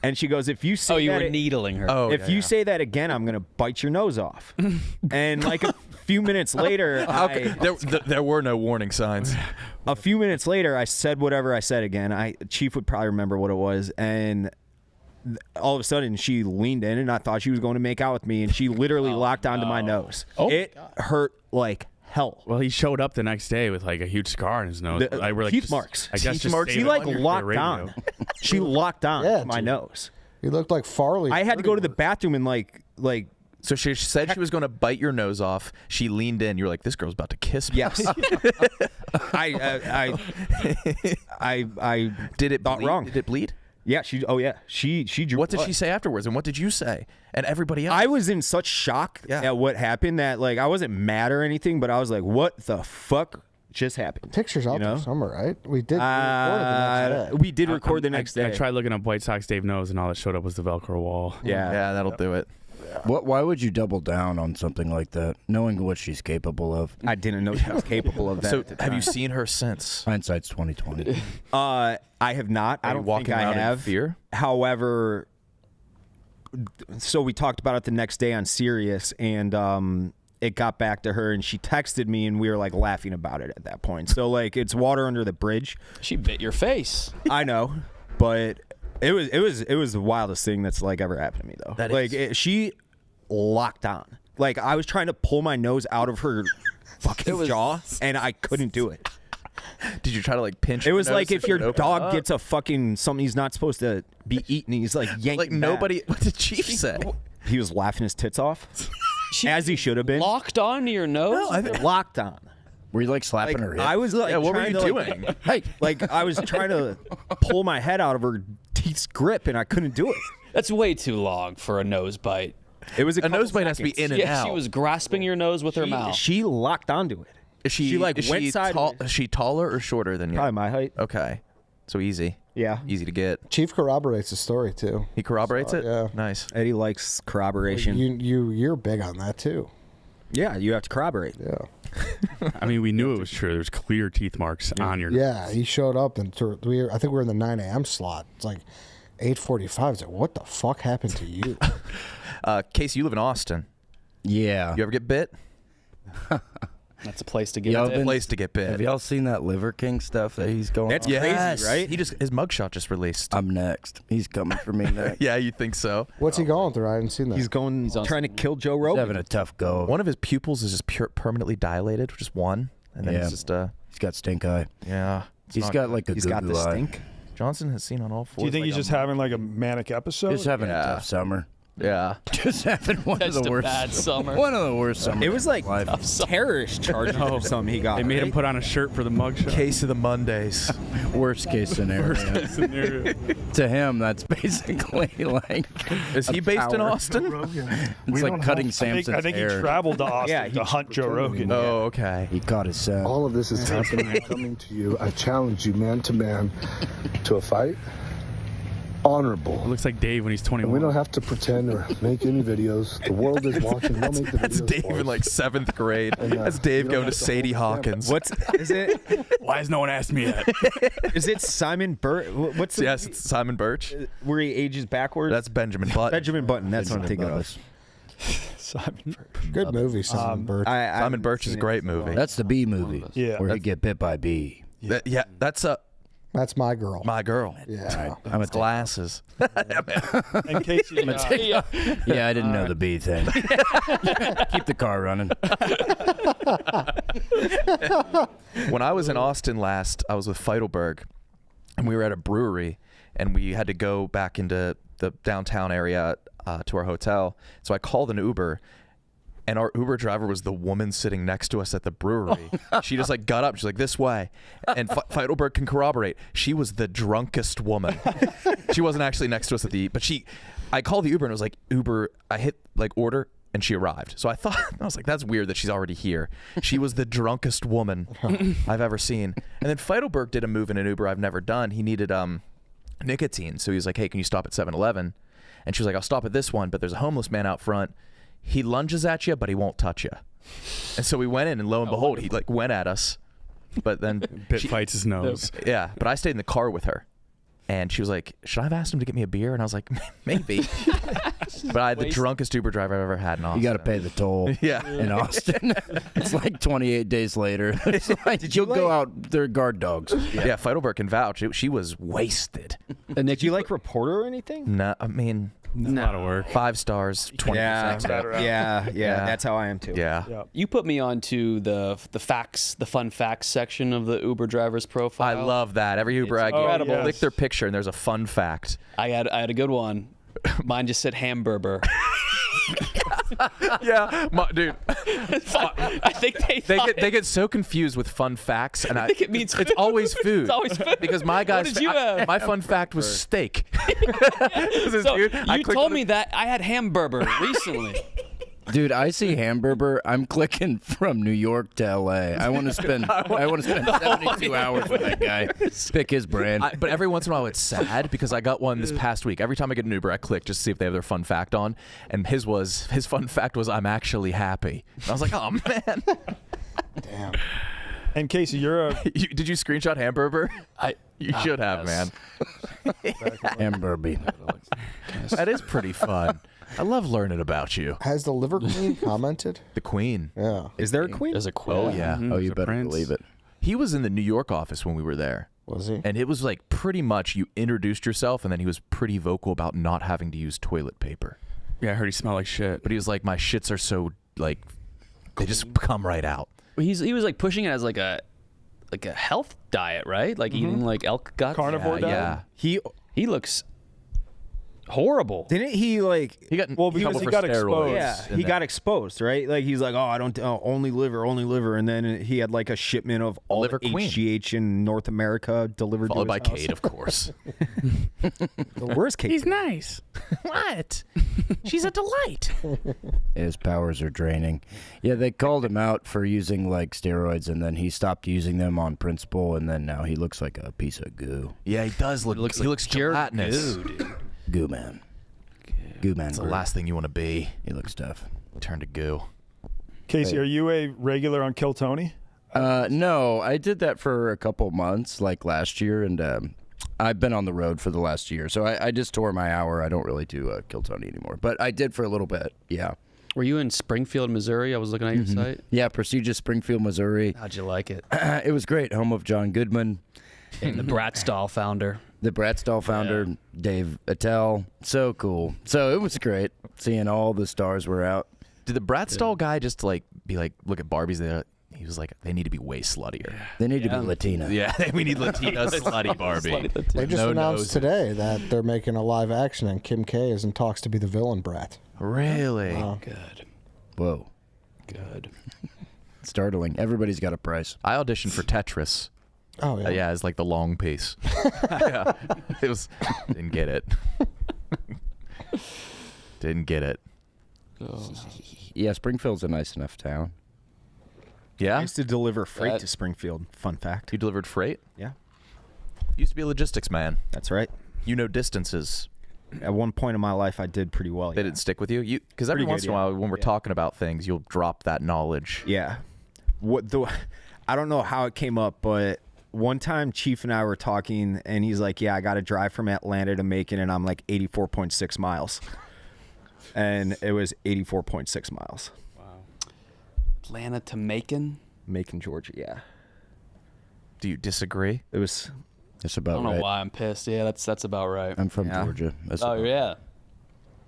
And she goes, if you say you that were needling her. Oh, if you say that again, I'm going to bite your nose off. And like a few minutes later, There were no warning signs. a few minutes later, I said whatever I said again. Chief would probably remember what it was. And all of a sudden, she leaned in, and I thought she was going to make out with me. And she literally locked onto my nose. It hurt like hell. Well, he showed up the next day with like a huge scar on his nose. The, We're like, teeth just- marks. I guess Teeth just marks. save She it like on your locked radio. on. She locked on Yeah, to my dude. nose. You looked like Farley. I had to go to the bathroom and like. So she said she was going to bite your nose off. She leaned in. You were like, this girl's about to kiss me. Yes. I did it thought bleed? wrong. Did it bleed? Yeah, she drew. What did blood. she say afterwards, and what did you say, and everybody else? I was in such shock at what happened that like I wasn't mad or anything, but I was like, "What the fuck just happened?" Pictures out there somewhere, right? We did. We did record the next day. I tried looking up White Sox Dave knows, and all that showed up was the Velcro wall. Yeah, that'll do it. Why would you double down on something like that, knowing what she's capable of? I didn't know she was capable of that. So, at the have you time. seen her since? Hindsight's 2020. I have not. Are I you don't walking think I around in have. fear? However, so we talked about it the next day on Sirius, and it got back to her, and she texted me, and we were like laughing about it at that point. So like, it's water under the bridge. She bit your face. I know, but it was the wildest thing that's like ever happened to me though. That like she locked on. Like I was trying to pull my nose out of her fucking jaw, and I couldn't do it. Did you try to like pinch? It her was nose like so if she your would open dog up? gets a fucking something he's not supposed to be eating, he's like yanking. Like nobody. What did Chief say? He was laughing his tits off, as he should have been. Locked onto your nose? Locked on. Were you like slapping her? I was like, Yeah, what were trying you to, doing? Like, hey, like I was trying to pull my head out of her teeth's grip, and I couldn't do it. That's way too long for a nose bite. It was a nose bite has to be in and out. She was grasping your nose with her mouth. She locked onto it. Is she like is went she sideways. Is she taller or shorter than you? Probably my height. Okay, so easy. Yeah, easy to get. Chief corroborates the story too. He corroborates it. Yeah. Nice. Eddie likes corroboration. You're big on that too. Yeah, you have to corroborate. Yeah. I mean, we knew it was true. There's clear teeth marks on your nose. Yeah, he showed up and I think we were in the 9 a.m. slot. It's like 8:45. It's like, what the fuck happened to you? Casey, you live in Austin. Yeah. You ever get bit? That's a place to get Y'all bit. been- Place to get bit. Have y'all seen that Liver King stuff that he's going That's on? crazy, right? He just his mugshot just released. I'm next. He's coming for me next. Yeah, you think so? What's he going through? I haven't seen that. He's trying to kill Joe He's Rogan. having a tough go. One of his pupils is just permanently dilated, just one, and then Yeah. it's just He's got stink eye. yeah. it's He's not got good. like a He's got the goo-goo eye. stink. Johnson has seen on all four. Do you think he's just having like a manic episode? Just having Yeah. a tough summer. Yeah. Just having one Just of the a worst. bad summer. One of the worst summers. It was like life. terrorist charges or something he got. They made him right? put on a shirt for the mugshot. Case of the Mondays. Worst case scenario. Worst case scenario. To him, that's basically like. Is he based in power. Austin? It's like cutting Samson's I think he hair. traveled to Austin Yeah, he to hunt Joe Rogan. Oh, okay. He caught his scent. All of this is happening. I'm coming to you. I challenge you, man to man, to a fight. Honorable. It looks like Dave when he's And 21. we don't have to pretend or make any videos. The world is watching. We'll make the That's videos Dave for in us. like 7th grade. And, That's Dave you don't going to have to Sadie hold the camera. Hawkins. What's is it? Why has no one asked me yet? Is it Simon Burt? What's the, Yes, it's Simon Birch. where he ages backwards? That's Benjamin Button. Benjamin Button. That's what I'm thinking of. Simon Birch. Good movie, Simon Birch. Simon Birch is a great movie. That's the B movie. Yeah. Where he get bit by B. Yeah, that's That's my girl. my girl. Yeah. I'm with glasses. And Casey, Yeah, I didn't know the B thing. Keep the car running. When I was in Austin last, I was with Feidelberg, and we were at a brewery, and we had to go back into the downtown area to our hotel. So I called an Uber, and our Uber driver was the woman sitting next to us at the brewery. She just like got up. She's like, this way. And Feidelberg can corroborate. She was the drunkest woman. She wasn't actually next to us I called the Uber and it was like, Uber, I hit like order and she arrived. So I was like, that's weird that she's already here. She was the drunkest woman I've ever seen. And then Feidelberg did a move in an Uber I've never done. He needed nicotine. So he was like, hey, can you stop at 7-Eleven? And she was like, I'll stop at this one, but there's a homeless man out front. He lunges at you, but he won't touch you. And so we went in, and lo and behold, he like went at us. But then fights his nose. Yeah, but I stayed in the car with her, and she was like, "Should I have asked him to get me a beer?" And I was like, "Maybe." But I had the drunkest Uber driver I've ever had in Austin. You got to pay the toll. Yeah. In Austin, it's like 28 days later. It's like you'll go out. They're guard dogs. Yeah, Feidelberg can vouch. She was wasted. And Nick, do you like reporter or anything? No, I mean. That's a lot of work. 5 stars, 20%. Yeah, that's how I am too. Yeah. You put me onto the fun facts section of the Uber driver's profile. I love that. Every Uber I incredible. get, click their picture and there's a fun fact. I had a good one. Mine just said hamburger. Yeah, dude. I think they get so confused with fun facts, and I think it means it's always food. It's always food. Because my guy's What did you have? my fun fact was steak. So you told me that I had hamburger recently. Dude, I see hamburger. I'm clicking from New York to LA. I want to spend 72 hours with that guy. Pick his brand. But every once in a while, it's sad because I got one this past week. Every time I get an Uber, I click just to see if they have their fun fact on, and his fun fact was, "I'm actually happy." And I was like, "Oh man." Damn. And Casey, you're a. Did you screenshot hamburger? You should have, man. Hamburger. That is pretty fun. I love learning about you. Has the Liver Queen commented? The Queen. Yeah. Is there a Queen? There's a Queen. Oh yeah. Oh, you better believe it. He was in the New York office when we were there. Was he? And it was like pretty much you introduced yourself, and then he was pretty vocal about not having to use toilet paper. Yeah, I heard he smelled like shit. But he was like, my shits are so like, they just come right out. He was like pushing it as like a health diet, right? Like eating like elk guts. Carnivore diet? Yeah. He looks horrible. Didn't he like? He got because he got exposed. Yeah, he got exposed, right? Like he's like, oh, I don't only liver, and then he had like a shipment of all Liver the Queen. HGH in North America delivered Followed to by his house. Kate, of course. Where's Kate? He's nice. What? She's a delight. His powers are draining. Yeah, they called him out for using like steroids, and then he stopped using them on principle, and then now he looks like a piece of goo. Yeah, he does look. He looks gelatinous. Goo man. Goo man. It's the last thing you want to be. He looks tough. Turn to goo. Casey, are you a regular on Kill Tony? No, I did that for a couple months, like last year, and I've been on the road for the last year, so I just tore my hour. I don't really do Kill Tony anymore, but I did for a little bit. Yeah. Were you in Springfield, Missouri? I was looking at your site. Yeah, prestigious Springfield, Missouri. How'd you like it? It was great. Home of John Goodman. And the Bratstall founder. The Bratstall founder, Dave Attell. So cool. So it was great seeing all the stars were out. Did the Bratstall guy just like be like, look at Barbies? He was like, they need to be way sluttier. They need to be Latina. Yeah, we need Latina slutty Barbie. They just No announced noses. today that they're making a live action, and Kim K is in talks to be the villain brat. Really? Good. Whoa. Good. Startling. Everybody's got a price. I auditioned for Tetris. Oh yeah. Yeah, it's like the long piece. Yeah. It was. Didn't get it. Didn't get it. Yeah, Springfield's a nice enough town. Yeah. I used to deliver freight to Springfield. Fun fact. You delivered freight? Yeah. Used to be a logistics man. That's right. You know distances. At one point in my life, I did pretty well. They didn't stick with you? Because every Pretty once good, in a yeah. while, when we're talking about things, you'll drop that knowledge. Yeah. I don't know how it came up, but one time Chief and I were talking, and he's like, yeah, I got to drive from Atlanta to Macon, and I'm like 84.6 miles. And it was 84.6 miles. Atlanta to Macon? Macon, Georgia, yeah. Do you disagree? It was... That's I about don't know right. why I'm pissed. Yeah, that's about right. I'm from Yeah. Georgia. That's Oh, about- yeah.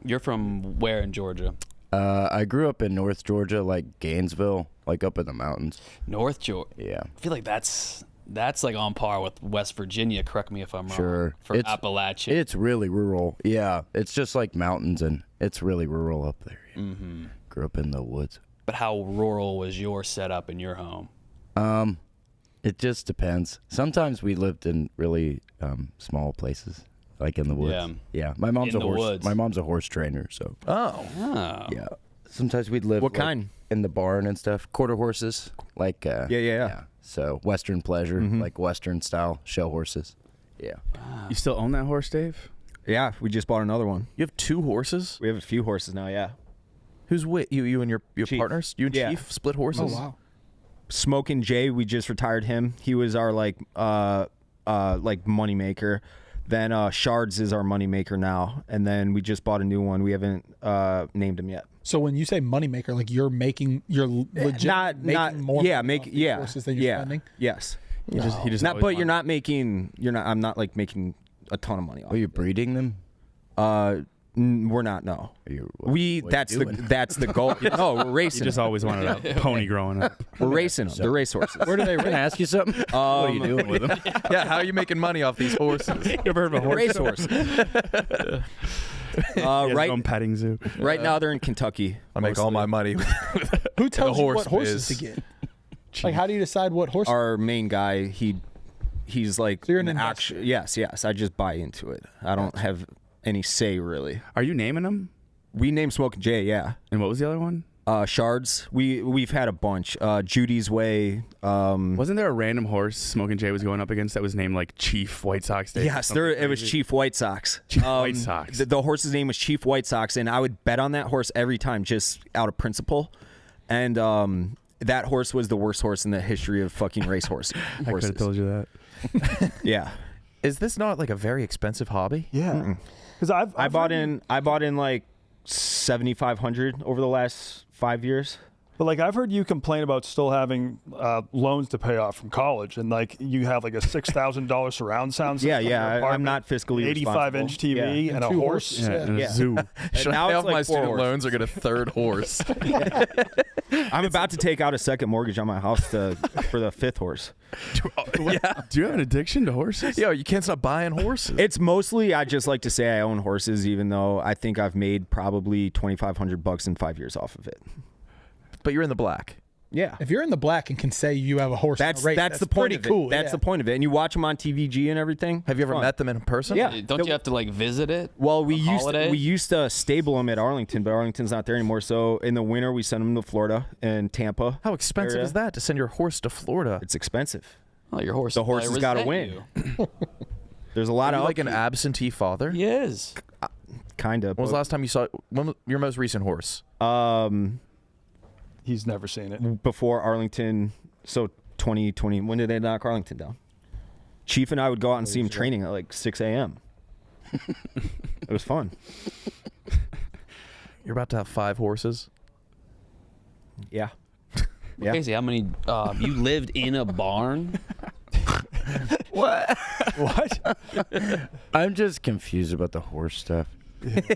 You're from where in Georgia? I grew up in North Georgia, like Gainesville, like up in the mountains. North Georgia. Yeah. I feel like that's That's like on par with West Virginia. Correct me if I'm wrong. Sure. For Appalachia. It's really rural. Yeah. It's just like mountains, and it's really rural up there. Mm-hmm. Grew up in the woods. But how rural was your setup in your home? It just depends. Sometimes we lived in really small places, like in the woods. Yeah. Yeah. My mom's In a the horse. woods. My mom's a horse trainer, so. Oh. Yeah. Sometimes we'd live. What like, kind? In the barn and stuff. Quarter horses, like. Yeah. So Western pleasure, Mhm. like Western style show horses. Yeah. You still own that horse, Dave? Yeah, we just bought another one. You have 2 horses? We have a few horses now, yeah. Who's with you and your partners? You and Yeah. Chief split horses? Oh, wow. Smoking Jay, we just retired him. He was our like money maker. Then Shards is our money maker now, and then we just bought a new one. We haven't named him yet. So when you say moneymaker, like you're legit making more money off these horses than you're spending? Yes. He just not, always but you're not making. I'm not like making a ton of money off. Are you breeding them? We're not. No. That's the goal. No, we're racing. You just always wanted a pony growing up. We're racing them. They're race horses. Where do they? Can I ask you something? What are you doing with them? Yeah, how are you making money off these horses? You ever heard of a horse? Race horse. Right. Petting zoo. Right now they're in Kentucky. I make all my money. Who tells the you what horse horses biz. to get? Like, how do you decide what horse? Our main guy, he's like. So you're an investor. Yes. I just buy into it. I don't have any say really. Are you naming them? We named Smoking Jay. Yeah. And what was the other one? Shards. We've had a bunch. Judy's Way. Wasn't there a random horse Smoking Jay was going up against that was named like Chief White Sox Day? Yes, it was Chief White Sox. Chief White Sox. The horse's name was Chief White Sox, and I would bet on that horse every time just out of principle. And that horse was the worst horse in the history of fucking race horses. I could have told you that. Yeah. Is this not like a very expensive hobby? Yeah. Because I bought in like 7,500 over the last 5 years. But like I've heard you complain about still having loans to pay off from college, and like you have like a $6,000 surround sound system. Yeah. I'm not fiscally 85-inch TV and a two horse. horses. And a zoo. Should now I pay it's off like my 4 student horses. loans or get a 3rd horse? I'm about to take out a second mortgage on my house for the 5th horse. Yeah. Do you have an addiction to horses? Yo, you can't stop buying horses. It's mostly I just like to say I own horses, even though I think I've made probably $2,500 in 5 years off of it. But you're in the black. Yeah. If you're in the black and can say you have a horse, in a race, that's the point pretty of it. cool. That's the point of it. And you watch them on TVG and everything. Have you ever Fun. met them in person? Yeah. Don't you have to like visit it? Well, we holiday? used to stable them at Arlington, but Arlington's not there anymore. So in the winter, we send them to Florida and Tampa. How expensive area. is that to send your horse to Florida? It's expensive. Oh, your horse. The horse has got to resent win. you. There's a lot Are of you like an absentee father? He is. kind of. When was the last time you saw your most recent horse? He's never seen it. Before Arlington, so 2020. When did they knock Arlington down? Chief and I would go out and see him training at like 6 a.m. It was fun. You're about to have 5 horses. Yeah. Yeah. Casey, how many? You lived in a barn. What? I'm just confused about the horse stuff.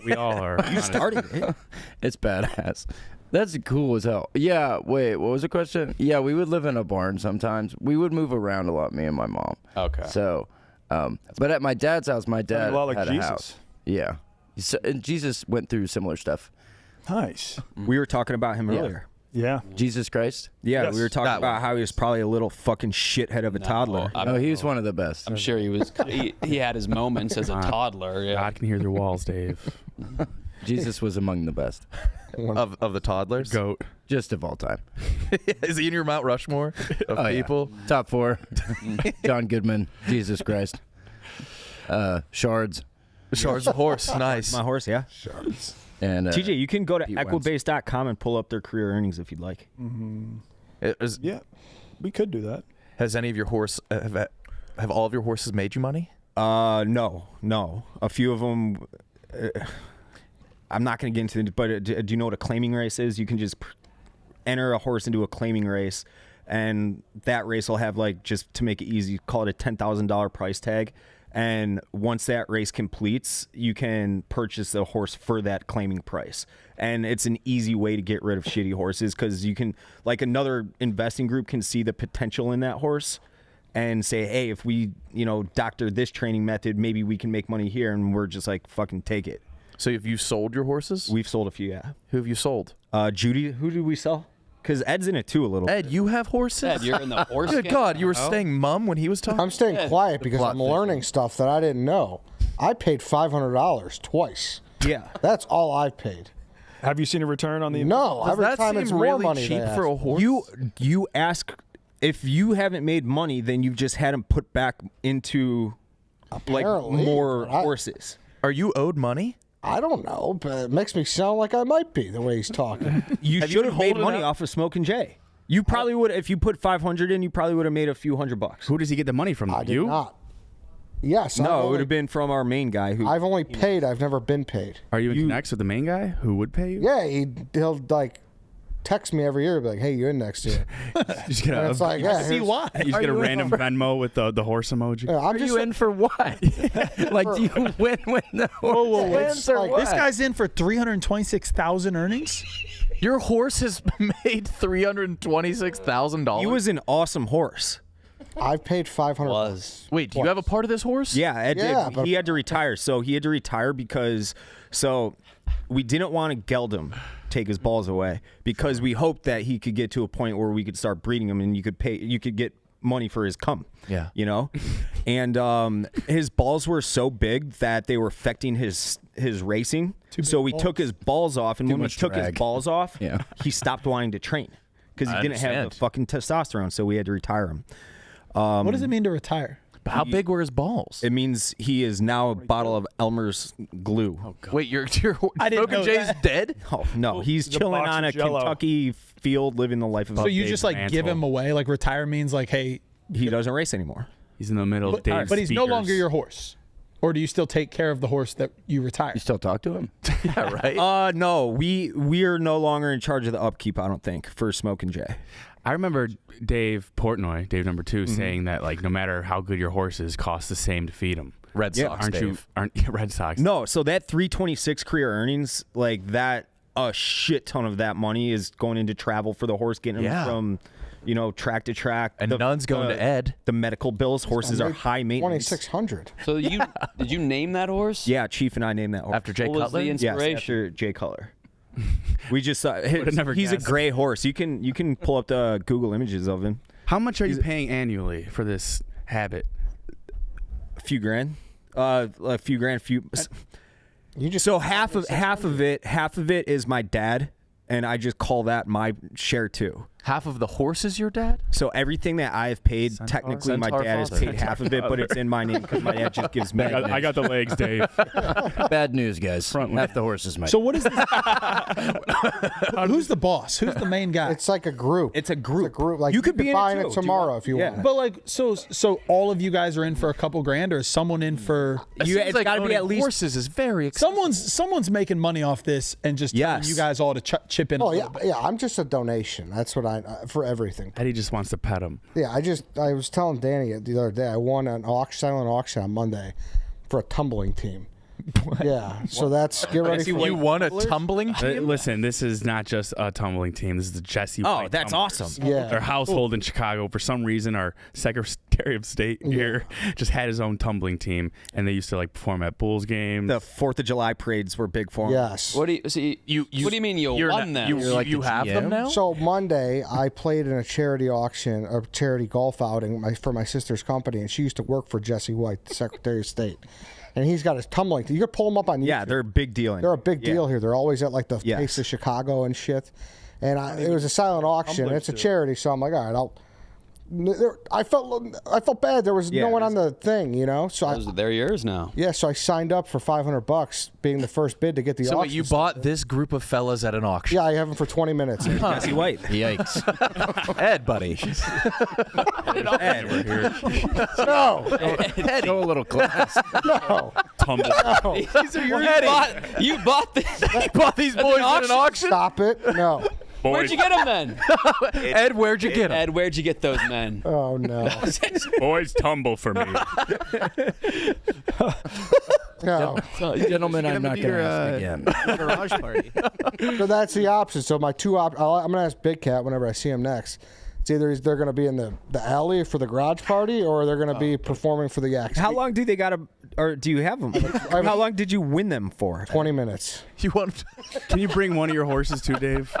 We all are. You started it. It's badass. That's cool as hell. Yeah, wait, what was the question? Yeah, we would live in a barn sometimes. We would move around a lot, me and my mom. Okay. So, but at my dad's house, my dad a lot like had Jesus. a house. Yeah. So, and Jesus went through similar stuff. Nice. We were talking about him earlier. Yeah. Jesus Christ? Yeah, Yes. we were talking That about one. how he was probably a little fucking shithead of a toddler. Oh, he was one of the best. I'm sure he was. He had his moments as a toddler. Yeah. God can hear through walls, Dave. Jesus was among the best. Of the toddlers? Goat. Just of all time. Is he in your Mount Rushmore of Oh, yeah. people? Top 4. John Goodman. Jesus Christ. Shards. Shards of horse. Nice. My horse, yeah. Shards. And TJ, you can go to Pete Wentz. equibase.com and pull up their career earnings if you'd like. Yeah, we could do that. Has any of your horse have all of your horses made you money? No. A few of them. I'm not going to get into it, but do you know what a claiming race is? You can just enter a horse into a claiming race, and that race will have, like, just to make it easy, call it a $10,000 price tag. And once that race completes, you can purchase a horse for that claiming price. And it's an easy way to get rid of shitty horses because you can, like, another investing group can see the potential in that horse and say, hey, if we, doctor this training method, maybe we can make money here. And we're just like, fucking take it. So have you sold your horses? We've sold a few, yeah. Who have you sold? Judy. Who did we sell? Because Ed's in it too a little. Ed, you have horses? Ed, you're in the horse Good game? God, you were staying mum when he was talking? I'm staying quiet because I'm learning stuff that I didn't know. I paid $500 twice. Yeah. That's all I've paid. Have you seen a return on the No, Does every that time seem it's more really money cheap they for a ask. horse? You ask, if you haven't made money, then you've just had them put back into Apparently, more but I- horses. Are you owed money? I don't know, but it makes me sound like I might be the way he's talking. You should have made money off of Smokin' Jay. You probably would, if you put 500 in, you probably would have made a few $100. Who does he get the money from? I did you? not. Yes. No, it would have been from our main guy. Who I've only paid. I've never been paid. Are you in connects with the main guy who would pay you? Yeah, he'll like text me every year, be like, "Hey, you in next year?" Just get And it's like, yeah, see here's- why. You just get a random Venmo with the horse emoji. Yeah, I'm just in for what? Like, do you win when the horse wins or what? This guy's in for 326,000 earnings. Your horse has made $326,000. He was an awesome horse. I've paid $500. Wait, do you have a part of this horse? Yeah, Ed Yeah, did. but- He had to retire. So he had to retire because we didn't want to geld him, take his balls away, because we hoped that he could get to a point where we could start breeding him and you could get money for his cum. Yeah. And his balls were so big that they were affecting his racing. So we took his balls off, and Too when we much took his drag. balls off, Yeah. he stopped wanting to train because he I didn't have understand. the fucking testosterone. So we had to retire him. What does it mean to retire? How big were his balls? It means he is now a bottle of Elmer's glue. Oh, Wait, your I didn't Smokin' know Jay's that. dead? Oh no, he's He's a chilling box on of a Jell-O. Kentucky field, living the life of. So you Dave just like give Mansell. him away? Like retire means like, hey, He doesn't race anymore. He's in the middle of Dave's but he's no speakers. longer your horse. Or do you still take care of the horse that you retired? You still talk to him? Yeah, right? No, we are no longer in charge of the upkeep. I don't think for Smokin' Jay. I remember Dave Portnoy, Dave number 2, Mm-hmm. saying that like no matter how good your horse is, costs the same to feed him. Red Sox, Aren't Dave. you? Red Sox? No, so that 326 career earnings, like that, a shit ton of that money is going into travel for the horse, getting Yeah. him from track to track, And none's going to Ed. The medical bills. Horses are high maintenance. 2,600. So did you name that horse? Yeah, Chief and I named that horse After Jay What was Cutler? the Yes, inspiration? after Jay Cutler. We just Would've never he's a guessed. gray horse. You can pull up the Google images of him. How much are you paying annually for this habit? A few grand. A few grand. You just So half of it is my dad, and I just call that my share too. Half of the horse is your dad? So everything that I have paid, technically my Centaur dad has father. paid half of it, but it's in my name because my dad just gives me. I got the legs, Dave. Bad news, guys. Half the horses might. So what is this? Who's the boss? Who's the main guy? It's like a group. It's a group. It's a group. Like You could be in it buy too. it Do you tomorrow want- if you yeah. want. But like, so all of you guys are in for a couple grand, or is someone in for? It's got to be at least. Horses is very expensive. Someone's making money off this and just telling Yes. you guys all to chip in. Oh a yeah, little bit. yeah. I'm just a donation. That's what I for everything. Eddie just wants to pet him. Yeah, I was telling Danny the other day. I won an silent auction on Monday for a tumbling team. Yeah, so that's get ready for You won a tumbling team? Listen, this is not just a tumbling team. This is the Jesse Oh, White that's Tumblers. awesome. Yeah. Their household in Chicago, for some reason, our Secretary of State here just had his own tumbling team, and they used to like perform at Bulls games. The 4th of July parades were big for him. Yes. What do you see? What do you mean you you're won not- them? You have them now? So Monday, I played in a charity auction, a charity golf outing for my sister's company, and she used to work for Jesse White, the Secretary of State. And he's got his tumbling. You could pull them up on YouTube. Yeah, they're a big deal. They're a big deal here. They're always at like the Yes. Taste of Chicago and shit. And it was a silent auction. It's a charity, so I'm like, all right, I felt bad. There was Yeah, no one on the thing, So They're yours now. so I signed up for $500, being the first bid to get the So wait, auction. you bought this group of fellas at an auction? Yeah, I have them for 20 minutes. Jesse White. Yikes. Ed, buddy. Ed, we're here. No, Go a little class. no, Tumble. no. These are yours. You bought this. You bought these boys at an auction? Stop it. No. Where'd you get them then? Ed, where'd you get them? Ed, where'd you get those men? Oh, no. Boys tumble for me. No. Gentlemen, I'm not going to ask again. Garage party. So that's the option. So my two I'm going to ask Big Cat whenever I see him next. It's either they're going to be in the alley for the garage party, or they're going to be performing for the acts. How long do they got to, or do you have them? How long did you win them for? 20 minutes. You want? Can you bring one of your horses too, Dave?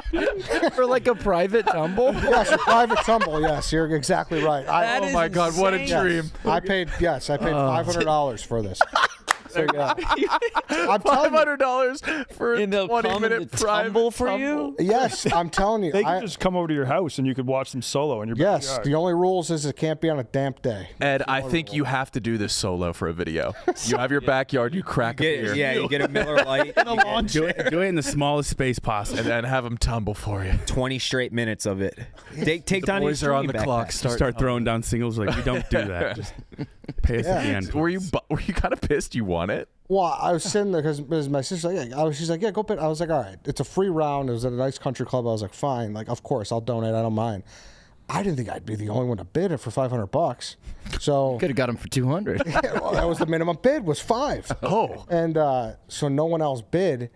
For like a private tumble? Yes, a private tumble. Yes, you're exactly right. Oh my God, what a dream! Yes, I paid $500 for this. So, yeah. I'm telling you, $500 for a 20-minute private for you? yes, I'm telling you. They can just come over to your house and you could watch them solo in your Yes, backyard. the only rules is it can't be on a damp day. Ed, I think you have to do this solo for a video. You have your backyard, you crack a beer. Yeah, you get a Miller Lite. Do it in the smallest space possible. And then have them tumble for you. 20 straight minutes of it. Take The down boys your are on the backpack. clock. Start throwing down singles. Like, we don't do that. Just pay us at the end. Were you kind of pissed you won it? Well, I was sitting there because my sister, she's like, yeah, go bid. I was like, all right, it's a free round. It was at a nice country club. I was like, fine, like, of course, I'll donate. I don't mind. I didn't think I'd be the only one to bid it for $500. So Could have got him for 200. yeah, well, that was the minimum bid was $5. Oh, and so no one else bid.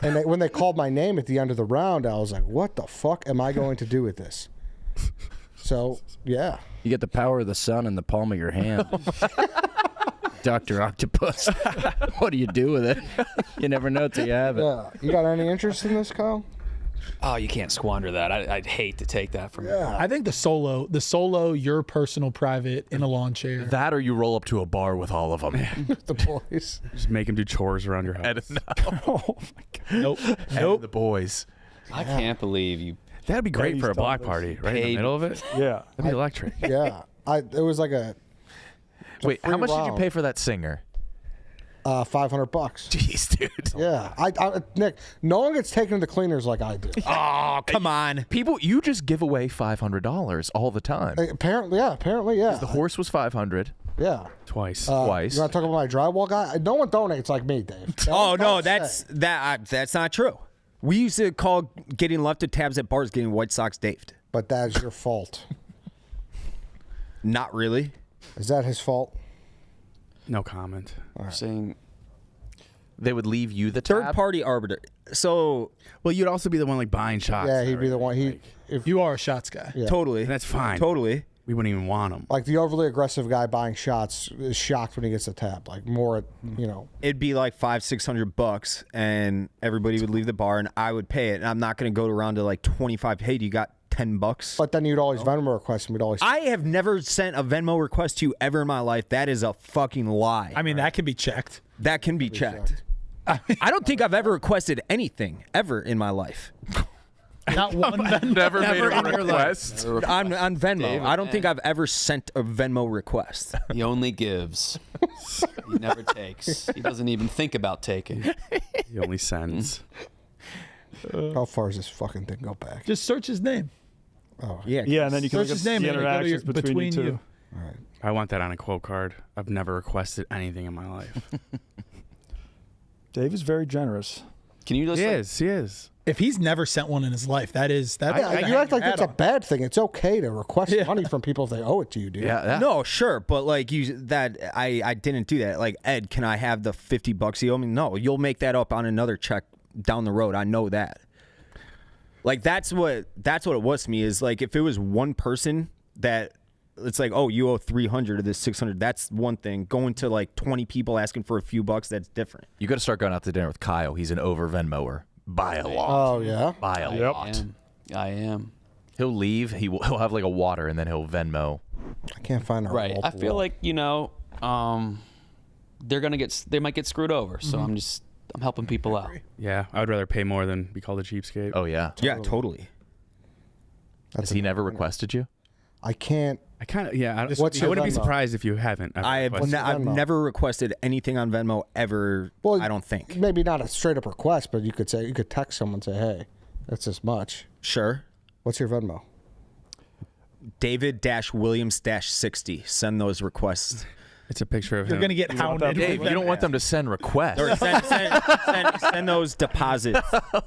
And when they called my name at the end of the round, I was like, what the fuck am I going to do with this? So yeah, You get the power of the sun in the palm of your hand. Dr. Octopus. What do you do with it? You never know till you have it. yeah. You got any interest in this, Kyle? Oh, you can't squander that. I'd hate to take that from you. Yeah. I think the solo, your personal private in a lawn chair. that or you roll up to a bar with all of them. The boys. Just make him do chores around your house. And, no. Oh my god. And the boys. I can't believe you. That'd be great for a block Ladies party, right in the paid- middle of it. Yeah. That'd be electric. Yeah, it was like a Wait, how free much did you round. pay for that singer? $500. Jeez, dude. Yeah, Nick, no one gets taken to the cleaners like I do. Oh, come on. People, you just give away $500 all the time. Apparently, yeah. The horse was $500 Yeah. Twice. twice. You want to talk about my drywall guy? No one donates like me, Dave. Oh no, that's not true. We used to call getting left at tabs at bars getting White Sox Daved. But that's your fault. Not really. Is that his fault? No comment. Saying They would leave you the Third tab? party arbiter. So, well, you'd also be the one like buying shots. Yeah, he'd be the one. If You are a shots guy. Yeah. totally. And that's fine. Totally. We wouldn't even want them. like the overly aggressive guy buying shots is shocked when he gets a tab. Like more, It'd be like $500-600, and everybody would leave the bar, and I would pay it. And I'm not going to go around to like 25. Hey, do you got $10? But then you'd always Venmo request, and we'd always. I have never sent a Venmo request to you ever in my life. That is a fucking lie. I mean, that can be checked. That can be checked. I don't think I've ever requested anything ever in my life. Not one Venmo. Never made a request. On Venmo. David, I don't man. think I've ever sent a Venmo request. he only gives. He never takes. He doesn't even think about taking. He only sends. How far does this fucking thing go back? Just search his name. Oh, Yeah. Yeah, and then you can Search look his at name the and it'll go to interactions your- between you between two. you. I want that on a quote card. I've never requested anything in my life. Dave is very generous. Can you just He is. If he's never sent one in his life, that's Yeah, you act like it's a bad thing. It's okay to request money from people if they owe it to you, dude. No, sure, but like I didn't do that. Like, Ed, can I have the $50 you owe me? No, you'll make that up on another check down the road. I know that. Like that's what it was to me is like if it was one person that it's like, oh, you owe 300 of this 600. That's one thing. Going to like 20 people asking for a few bucks, that's different. You got to start going out to dinner with Kyle. He's an over Venmoer by a lot. Oh yeah, by a lot. I am. He'll leave. He'll have like a water and then he'll Venmo. I can't find a Right. I feel like they might get screwed over. So I'm helping people out. Yeah, I would rather pay more than be called a cheapskate. Oh yeah. Yeah, totally. Has he never requested you? I can't. I kind of I What's your wouldn't be Venmo? surprised if you haven't. ever I've requested. never requested anything on Venmo ever. Well, I don't think. Maybe not a straight up request, but you could text someone and say, "Hey, that's this much." Sure. What's your Venmo? David-Williams-60. Send those requests. It's a picture of You're him. gonna get hounded. Dave, you don't want them to send requests. Or send those deposits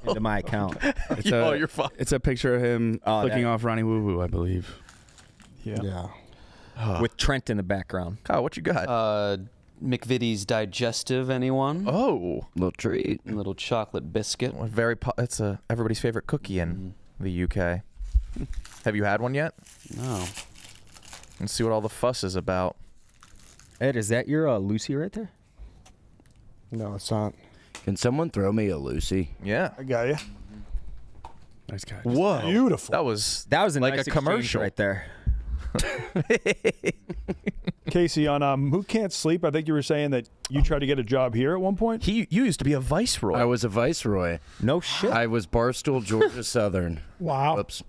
into my account. It's you're fine. It's a picture of him clicking off Ronnie Woo Woo, I believe. Yeah. With Trent in the background. Kyle, what you got? McVitie's Digestive, anyone? Oh, little treat. A little chocolate biscuit. it's everybody's favorite cookie in the UK. Have you had one yet? No. Let's see what all the fuss is about. Ed, is that your Lucy right there? No, it's not. Can someone throw me a Lucy? Yeah. I got you. Nice guy. Whoa. Beautiful. That was a like nice a exchange commercial right there. Casey, on Who Can't Sleep, I think you were saying that you tried to get a job here at one point? You used to be a viceroy. I was a viceroy. No shit. I was Barstool, Georgia Southern. Wow. Whoops.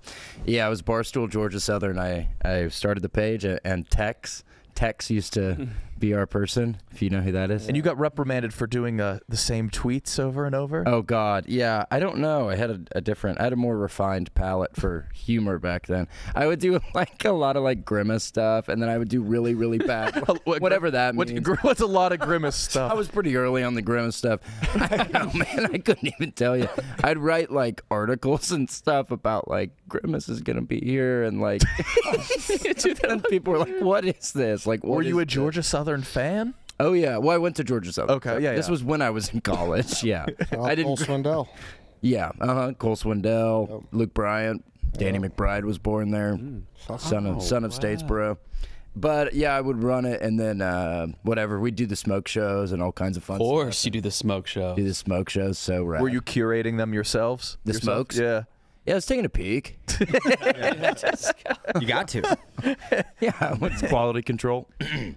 Yeah, I was Barstool, Georgia Southern. I started the page, and Tex used to be our person, if you know who that is. And you got reprimanded for doing the same tweets over and over? Oh, God. Yeah, I don't know. I had I had a more refined palette for humor back then. I would do like a lot of like grimace stuff, and then I would do really, really bad, whatever that means. What's a lot of grimace stuff? I was pretty early on the grimace stuff. I don't know, man. I couldn't even tell you. I'd write like articles and stuff about like Grimace is gonna be here, and like, and people were like, "What is this?" Like, were you a Georgia Southern fan? Oh yeah. Well, I went to Georgia Southern. Okay, yeah. This was when I was in college. Yeah. I didn't. Cole Swindell. Yeah. Cole Swindell, Luke Bryant, Danny McBride was born there, son of Statesboro. But yeah, I would run it, and then whatever, we'd do the smoke shows and all kinds of fun stuff. Of course, you do the smoke show. Do the smoke shows, so rad. Were you curating them yourselves? The smokes? Yeah. Yeah, I was taking a peek. You got to. Yeah, what's quality control? You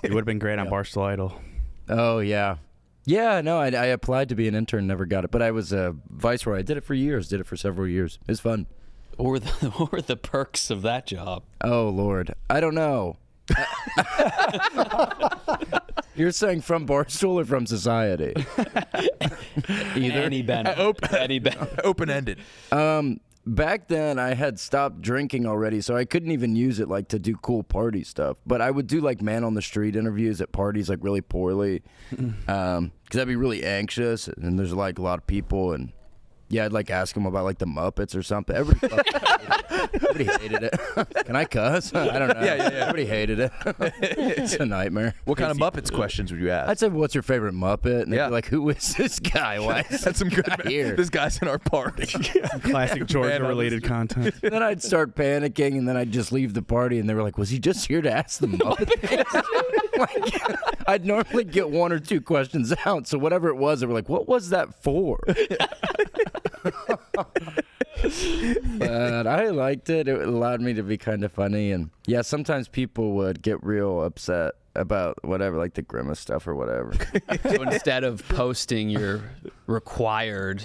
would have been great on Barstool Idol. Oh, yeah. Yeah, no, I applied to be an intern, never got it. But I was a viceroy. I did it for years, did it for several years. It was fun. What were the perks of that job? Oh, Lord. I don't know. You're saying from Barstool or from society? Either. Any benefit. Open-ended. Back then, I had stopped drinking already, so I couldn't even use it like to do cool party stuff. But I would do like man on the street interviews at parties like really poorly, because I'd be really anxious, and there's like a lot of people, and yeah, I'd like ask them about like the Muppets or something. Everybody hated it. Can I cuss? I don't know. Yeah. Everybody hated it. It's a nightmare. What kind of Muppets questions would you ask? I'd say, "What's your favorite Muppet?" And they'd be like, "Who is this guy? Why is That's some good. here?" This guy's in our party. Classic Georgia-related content. Then I'd start panicking, and then I'd just leave the party, and they were like, "Was he just here to ask the Muppet?" Like, I'd normally get one or two questions out, so whatever it was, they were like, "What was that for?" But I liked it. It allowed me to be kind of funny, and yeah, sometimes people would get real upset about whatever, like the Grimace stuff or whatever. So instead of posting your required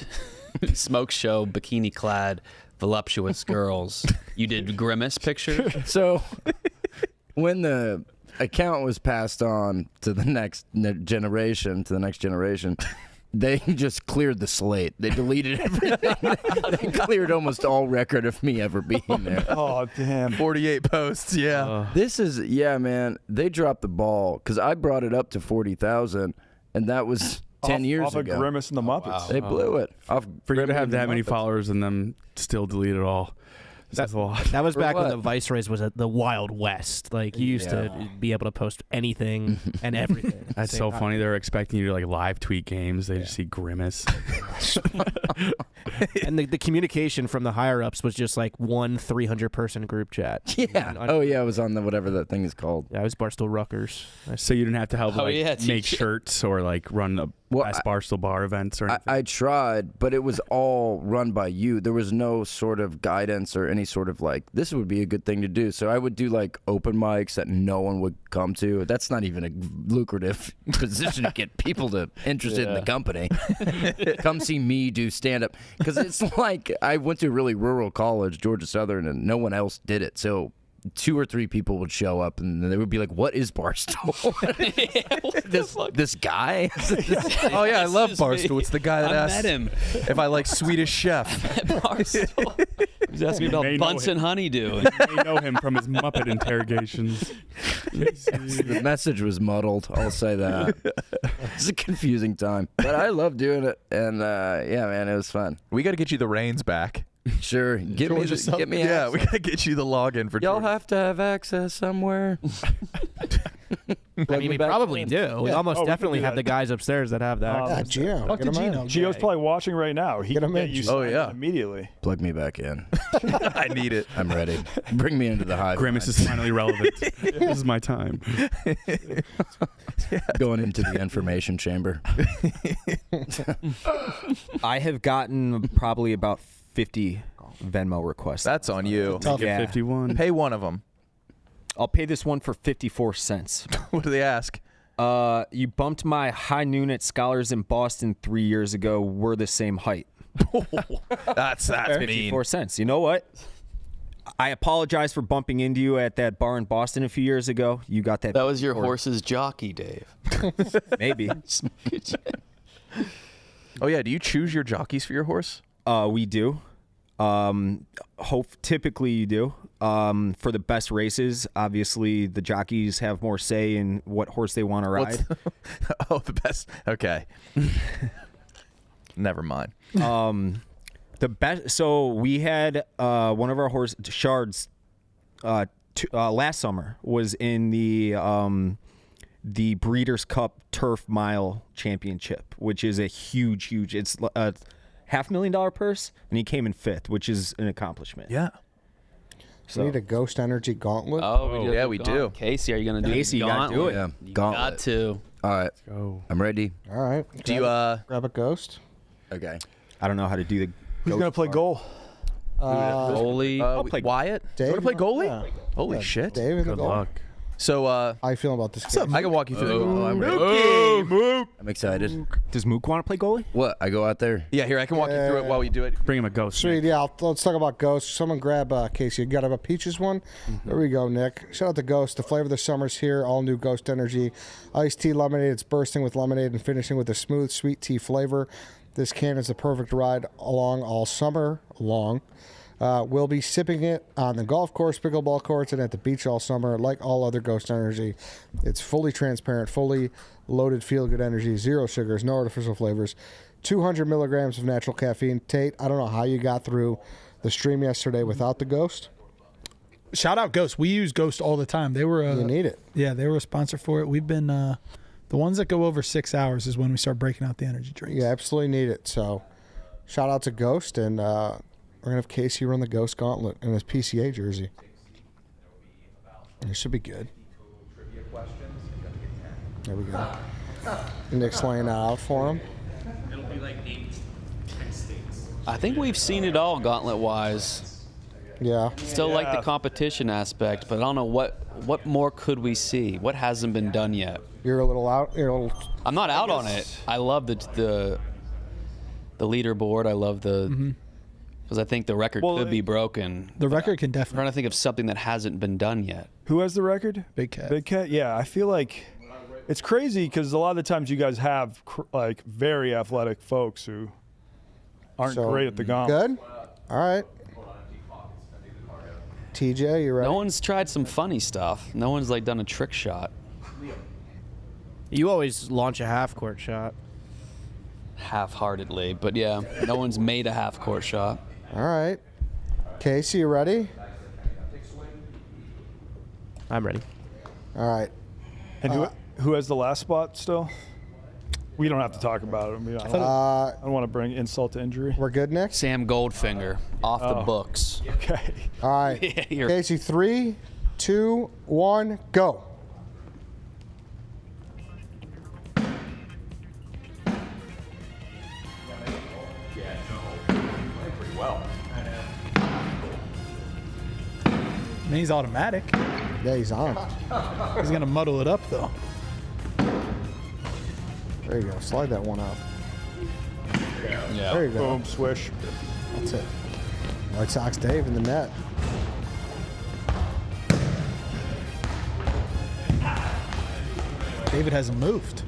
smoke show bikini-clad voluptuous girls, you did Grimace pictures? So when the account was passed on to the next generation, they just cleared the slate. They deleted everything. They cleared almost all record of me ever being there. Oh, damn. 48 posts, yeah. Man, they dropped the ball, because I brought it up to 40,000, and that was 10 years off ago. Of Grimace and the Muppets. They blew it. For you to have that many followers and them still delete it all. That's a lot. That was back when what? the Viceroys was at the Wild West. Like, you used to be able to post anything and everything. That's so funny. They're expecting you to like live tweet games. They just see Grimace. And the communication from the higher ups was just like one 300-person group chat. Yeah. Oh yeah, I was on the whatever that thing is called. Yeah, I was Barstool Ruckers. So you didn't have to help make shirts or like run the best Barstool bar events or anything? I tried, but it was all run by you. There was no sort of guidance or any sort of like, this would be a good thing to do. So I would do like open mics that no one would come to. That's not even a lucrative position to get people to interested in the company. Come see me do stand-up. Because it's like, I went to a really rural college, Georgia Southern, and no one else did it. So 2 or 3 people would show up, and they would be like, "What is Barstool?" this guy? Oh yeah, I love Barstool. It's the guy that I asked met him. if I like Swedish Chef. Barstool. He's asking about Bunsen Honeydew. You know him from his Muppet interrogations. The message was muddled. I'll say that. It's a confusing time, but I love doing it, and yeah, man, it was fun. We got to get you the reins back. Sure, get me Yeah, we gotta get you the login for. Y'all have to have access somewhere. I mean, we probably do. We almost we can definitely do have that. the guys upstairs that have that. Yeah, Gino. Talk Get to him in. Gino. Gio's probably watching right now. He Get him can in. get you Oh, signed yeah. immediately. Plug me back in. I need it. I'm ready. Bring me into the hive. Grimace is finally relevant. This is my time. Going into the information chamber. I have gotten probably about 50 Venmo requests. That's on you. Make it 51. Pay one of them. I'll pay this one for 54 cents. What do they ask? You bumped my high noon at Scholars in Boston 3 years ago. We're the same height. That's 54 cents. You know what? I apologize for bumping into you at that bar in Boston a few years ago. You got that. That was your horse's jockey, Dave. Maybe. Oh yeah, do you choose your jockeys for your horse? We do. Typically you do. For the best races, obviously the jockeys have more say in what horse they want to ride. Oh, the best. Okay. Never mind. The best. So we had one of our horse Shards last summer was in the Breeders' Cup Turf Mile Championship, which is a huge. It's a $500,000 purse, and he came in 5th, which is an accomplishment. Yeah. So we need a Ghost Energy Gauntlet. Oh, we do. Casey, are you gonna do Casey, the you gotta do it. Yeah. You Gauntlet. got to. All right. Go. I'm ready. All right. Do you grab a Ghost? Okay. I don't know how to do the. Who's gonna play goal? Goalie. I'll play Wyatt. Dave, You want to play goalie? yeah. Holy Yeah, shit. Dave in the Good goal. luck. So, How you feeling about this game? I can walk you through the goal. I'm ready. I'm excited. Does Mook want to play goalie? What? I go out there? Yeah, here I can walk you through it while we do it. Bring him a ghost. Sweet, yeah. Let's talk about Ghost. Someone grab Casey. You got a Peaches one? There we go, Nick. Shout out to Ghost. The flavor of the summer's here. All new Ghost Energy. Iced tea lemonade. It's bursting with lemonade and finishing with a smooth, sweet tea flavor. This can is the perfect ride along all summer long. We'll be sipping it on the golf course, pickleball courts, and at the beach all summer. Like all other Ghost Energy, it's fully transparent, fully loaded feel-good energy, 0 sugars, no artificial flavors, 200 milligrams of natural caffeine. Tate, I don't know how you got through the stream yesterday without the Ghost. Shout out Ghost. We use Ghost all the time. They were You need it. Yeah, they were a sponsor for it. We've been the ones that go over 6 hours is when we start breaking out the energy drinks. You absolutely need it. So, shout out to Ghost, and we're gonna have Casey run the Ghost Gauntlet in his PCA jersey. It should be good. There we go. Nick's laying that out for him. It'll be like 8-10 states. I think we've seen it all gauntlet-wise. Yeah. Still like the competition aspect, but I don't know what more could we see? What hasn't been done yet? You're a little out. You're a little. I'm not out on it. I love the leaderboard. I love the because I think the record could be broken. The record can I'm definitely. trying to think of something that hasn't been done yet. Who has the record? Big Cat. Big Cat. Yeah, I feel like it's crazy because a lot of the times you guys have like very athletic folks who aren't So, great at the gauntlet. Good. All right. TJ, you ready? No one's tried some funny stuff. No one's like done a trick shot. You always launch a half-court shot. Half-heartedly, but yeah, no one's made a half-court shot. All right. Casey, you ready? I'm ready. All right. And who has the last spot still? We don't have to talk about it. I mean, I don't want to bring insult to injury. We're good, Nick? Sam Goldfinger, off the books. Okay. All right. Here. Casey, 3, 2, 1, go. I mean, he's automatic. Yeah, he's on. He's gonna muddle it up though. There you go. Slide that one out. Yeah. There you go. Boom, swish. That's it. White Sox Dave in the net. David hasn't moved.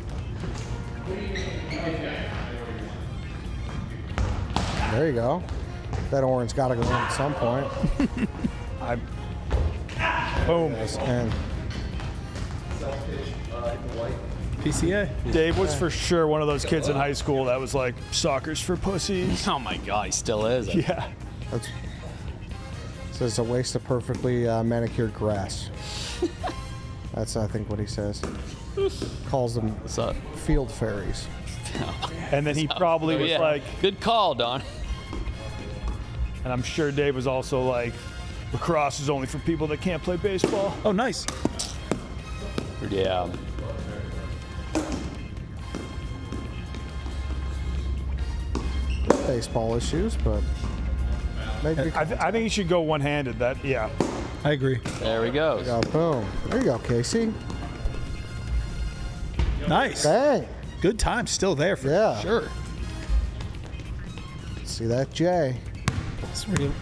There you go. That orange got to go in at some point. Boom. And PCA. Dave was for sure one of those kids in high school that was like, soccer's for pussies. Oh my God, he still is. Yeah. that's, so it's a waste of perfectly manicured grass. That's, I think, what he says. Calls them field fairies. And then he probably was like, "Good call, Don." And I'm sure Dave was also like, lacrosse is only for people that can't play baseball. Oh, nice. Yeah. Baseball issues, but maybe. I think he should go one-handed. Yeah. I agree. There he goes. There you go, boom. There you go, Casey. Nice. Bang. Good time still there for sure. See that J.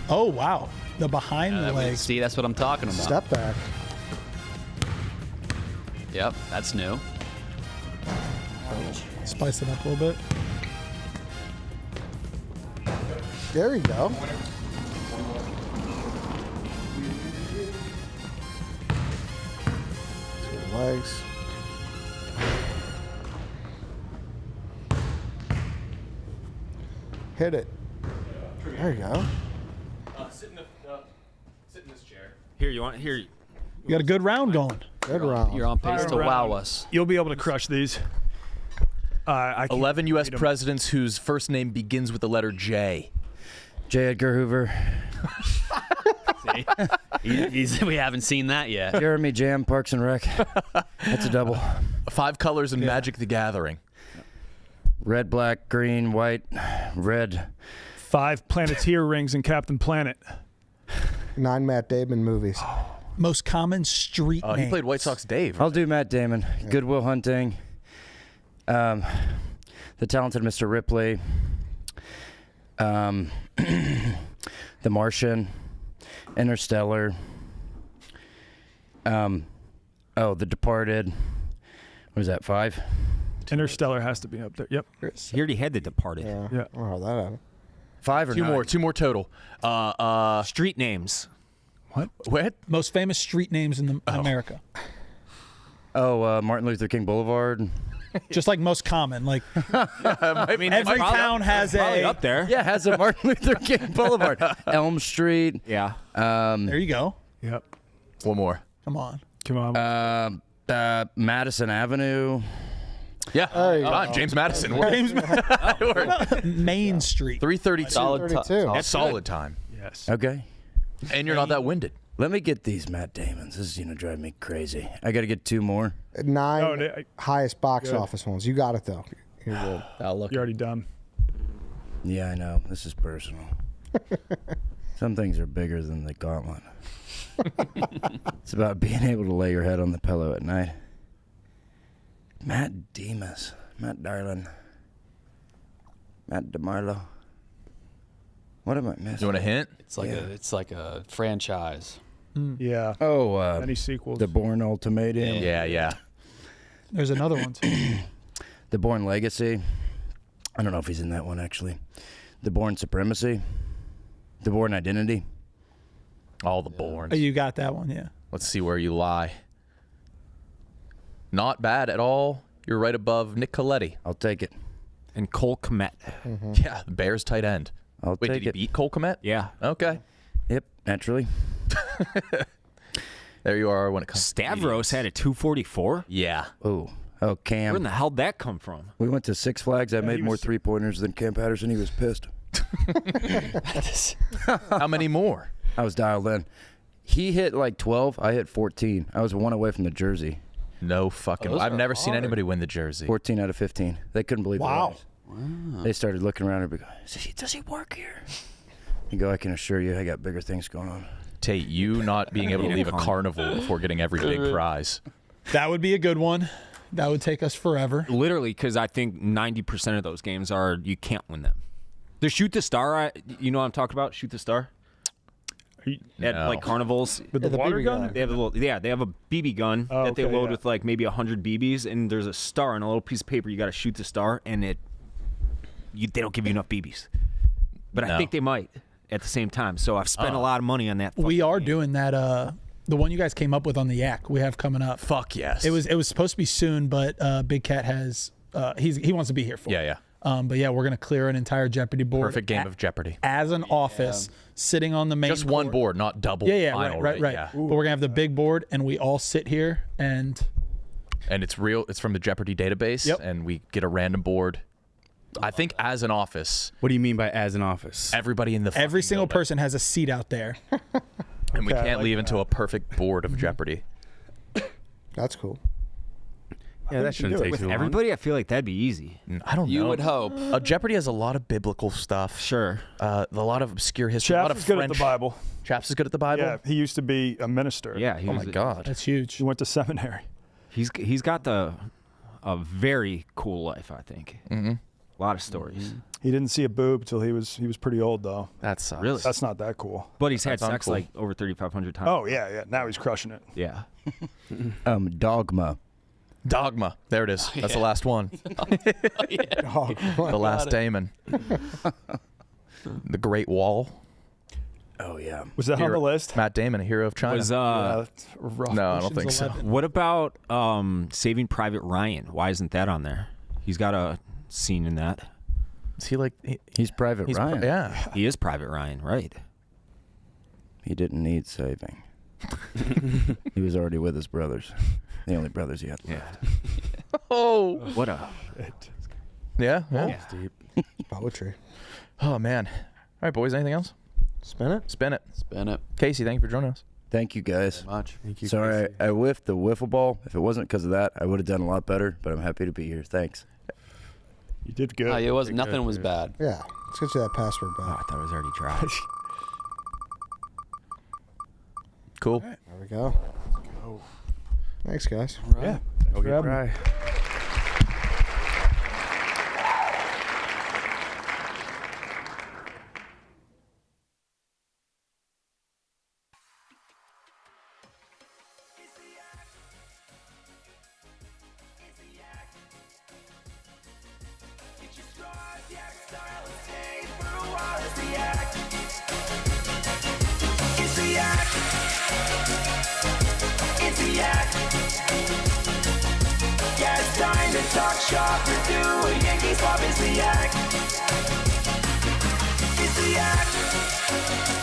Oh, wow. The behind the legs. See, that's what I'm talking about. Step back. Yep, that's new. Spice it up a little bit. There you go. Legs. Hit it. There you go. Sit in this chair. Here, you want here. You got a good round going. Good round. You're on pace to wow us. You'll be able to crush these. 11 U.S. presidents whose first name begins with the letter J. J. Edgar Hoover. See? We haven't seen that yet. Jeremy Jam, Parks and Rec. That's a double. 5 colors in Magic the Gathering. Red, black, green, white, red. 5 Planeteer rings in Captain Planet. 9 Matt Damon movies. Most common street names. He played White Sox Dave. I'll do Matt Damon. Good Will Hunting. The Talented Mr. Ripley. The Martian. Interstellar. The Departed. What is that, 5? Interstellar has to be up there. Yep. He already had The Departed. Yeah. Oh, that. 5 or 9? 2 more total. Street names. What? Most famous street names in America. Martin Luther King Boulevard. Just like most common. Like, I mean, every town has probably a. up there. Yeah, has a Martin Luther King Boulevard. Elm Street. Yeah. There you go. Yep. One more. Come on. Madison Avenue. Yeah. Fine. James Madison. Main Street. 332. That's solid time. Yes. Okay. And you're not that winded. Let me get these Matt Damons. This is going to drive me crazy. I got to get 2 more. 9 highest box office ones. You got it, though. You're good. You're already done. Yeah, I know. This is personal. Some things are bigger than the gauntlet. It's about being able to lay your head on the pillow at night. Matt Demas. Matt Darlin. Matt DeMarlo. What am I missing? You want a hint? It's like a franchise. Yeah. Oh, any sequels? The Bourne Ultimatum. Yeah. There's another one, too. The Bourne Legacy. I don't know if he's in that one, actually. The Bourne Supremacy. The Bourne Identity. All the Bournes. Oh, you got that one, yeah. Let's see where you lie. Not bad at all. You're right above Nick Coletti. I'll take it. And Cole Kmet. Yeah, the Bears tight end. I'll Wait, take did he it. beat Cole Kmet? Yeah. Okay. Yep, naturally. There you are when it comes Stavros had a 244? Yeah. Oh, Cam. Where in the hell did that come from? We went to Six Flags. I made more 3-pointers than Cam Patterson. He was pissed. How many more? I was dialed in. He hit like 12. I hit 14. I was 1 away from the jersey. No fucking. I've never seen anybody win the jersey. 14 out of 15. They couldn't believe it. Wow. They started looking around and be going, does he work here? You go, I can assure you I got bigger things going on. Tate, you not being able to leave a carnival before getting every big prize. That would be a good one. That would take us forever. Literally, because I think 90% of those games are you can't win them. The Shoot the Star, you know what I'm talking about? Shoot the Star? At like carnivals. With the water gun? They have they have a BB gun that they load with like maybe 100 BBs, and there's a star on a little piece of paper. You got to shoot the star, and they don't give you enough BBs. But I think they might at the same time. So I've spent a lot of money on that. We are doing that. The one you guys came up with on the Yak, we have coming up. Fuck yes. It was supposed to be soon, but Big Cat has he wants to be here for it. Yeah. But yeah, we're gonna clear an entire Jeopardy board. Perfect game of Jeopardy. As an office, sitting on the main. Just one board, not double. Yeah, aisle, right. Yeah. But we're gonna have the big board, and we all sit here and. And it's real. It's from the Jeopardy database, and we get a random board. I think as an office. What do you mean by as an office? Everybody in the every single person has a seat out there, and we can't leave until a perfect board of Jeopardy. That's cool. Yeah, that shouldn't take With too long. everybody, I feel like that'd be easy. I don't know. You would hope. Jeopardy has a lot of biblical stuff. Sure. A lot of obscure history. a lot Chaps of is good French. at the Bible. Chaps is good at the Bible. Yeah, he used to be a minister. Yeah. Oh my God. That's huge. He went to seminary. He's got a very cool life, I think. Mm-hmm. A lot of stories. He didn't see a boob till he was pretty old though. That sucks. Really? That's not that cool. But he's had That's sex uncool. like over 3,500 times. Oh yeah. Now he's crushing it. Yeah. Dogma. Dogma. There it is. That's the last one. The last Damon. The Great Wall. Oh yeah. Was that on the list? Matt Damon, a hero of China. Was Yeah, that's rough. no, I don't think so. What about Saving Private Ryan? Why isn't that on there? He's got a scene in that. Is he like He's Private Ryan. yeah. He is Private Ryan, right? He didn't need saving. He was already with his brothers. The only brothers he had left. Oh. What a Yeah. Deep. Poetry. Oh man. All right, boys. Anything else? Spin it. Spin it. Spin it. Casey, thank you for joining us. Thank you guys. Very much. Thank you. Sorry, I whiffed the wiffle ball. If it wasn't because of that, I would have done a lot better. But I'm happy to be here. Thanks. You did good. No, it was nothing was bad. Yeah. Let's get you that password Oh, back. I thought it was already tried. Cool. There we go. Thanks, guys. Yeah. Go get having me. dry. Talk shop or do a Yankee swap is the act. It's the act.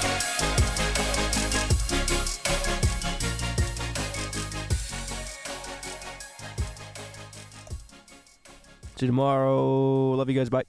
See you tomorrow. Love you guys. Bye.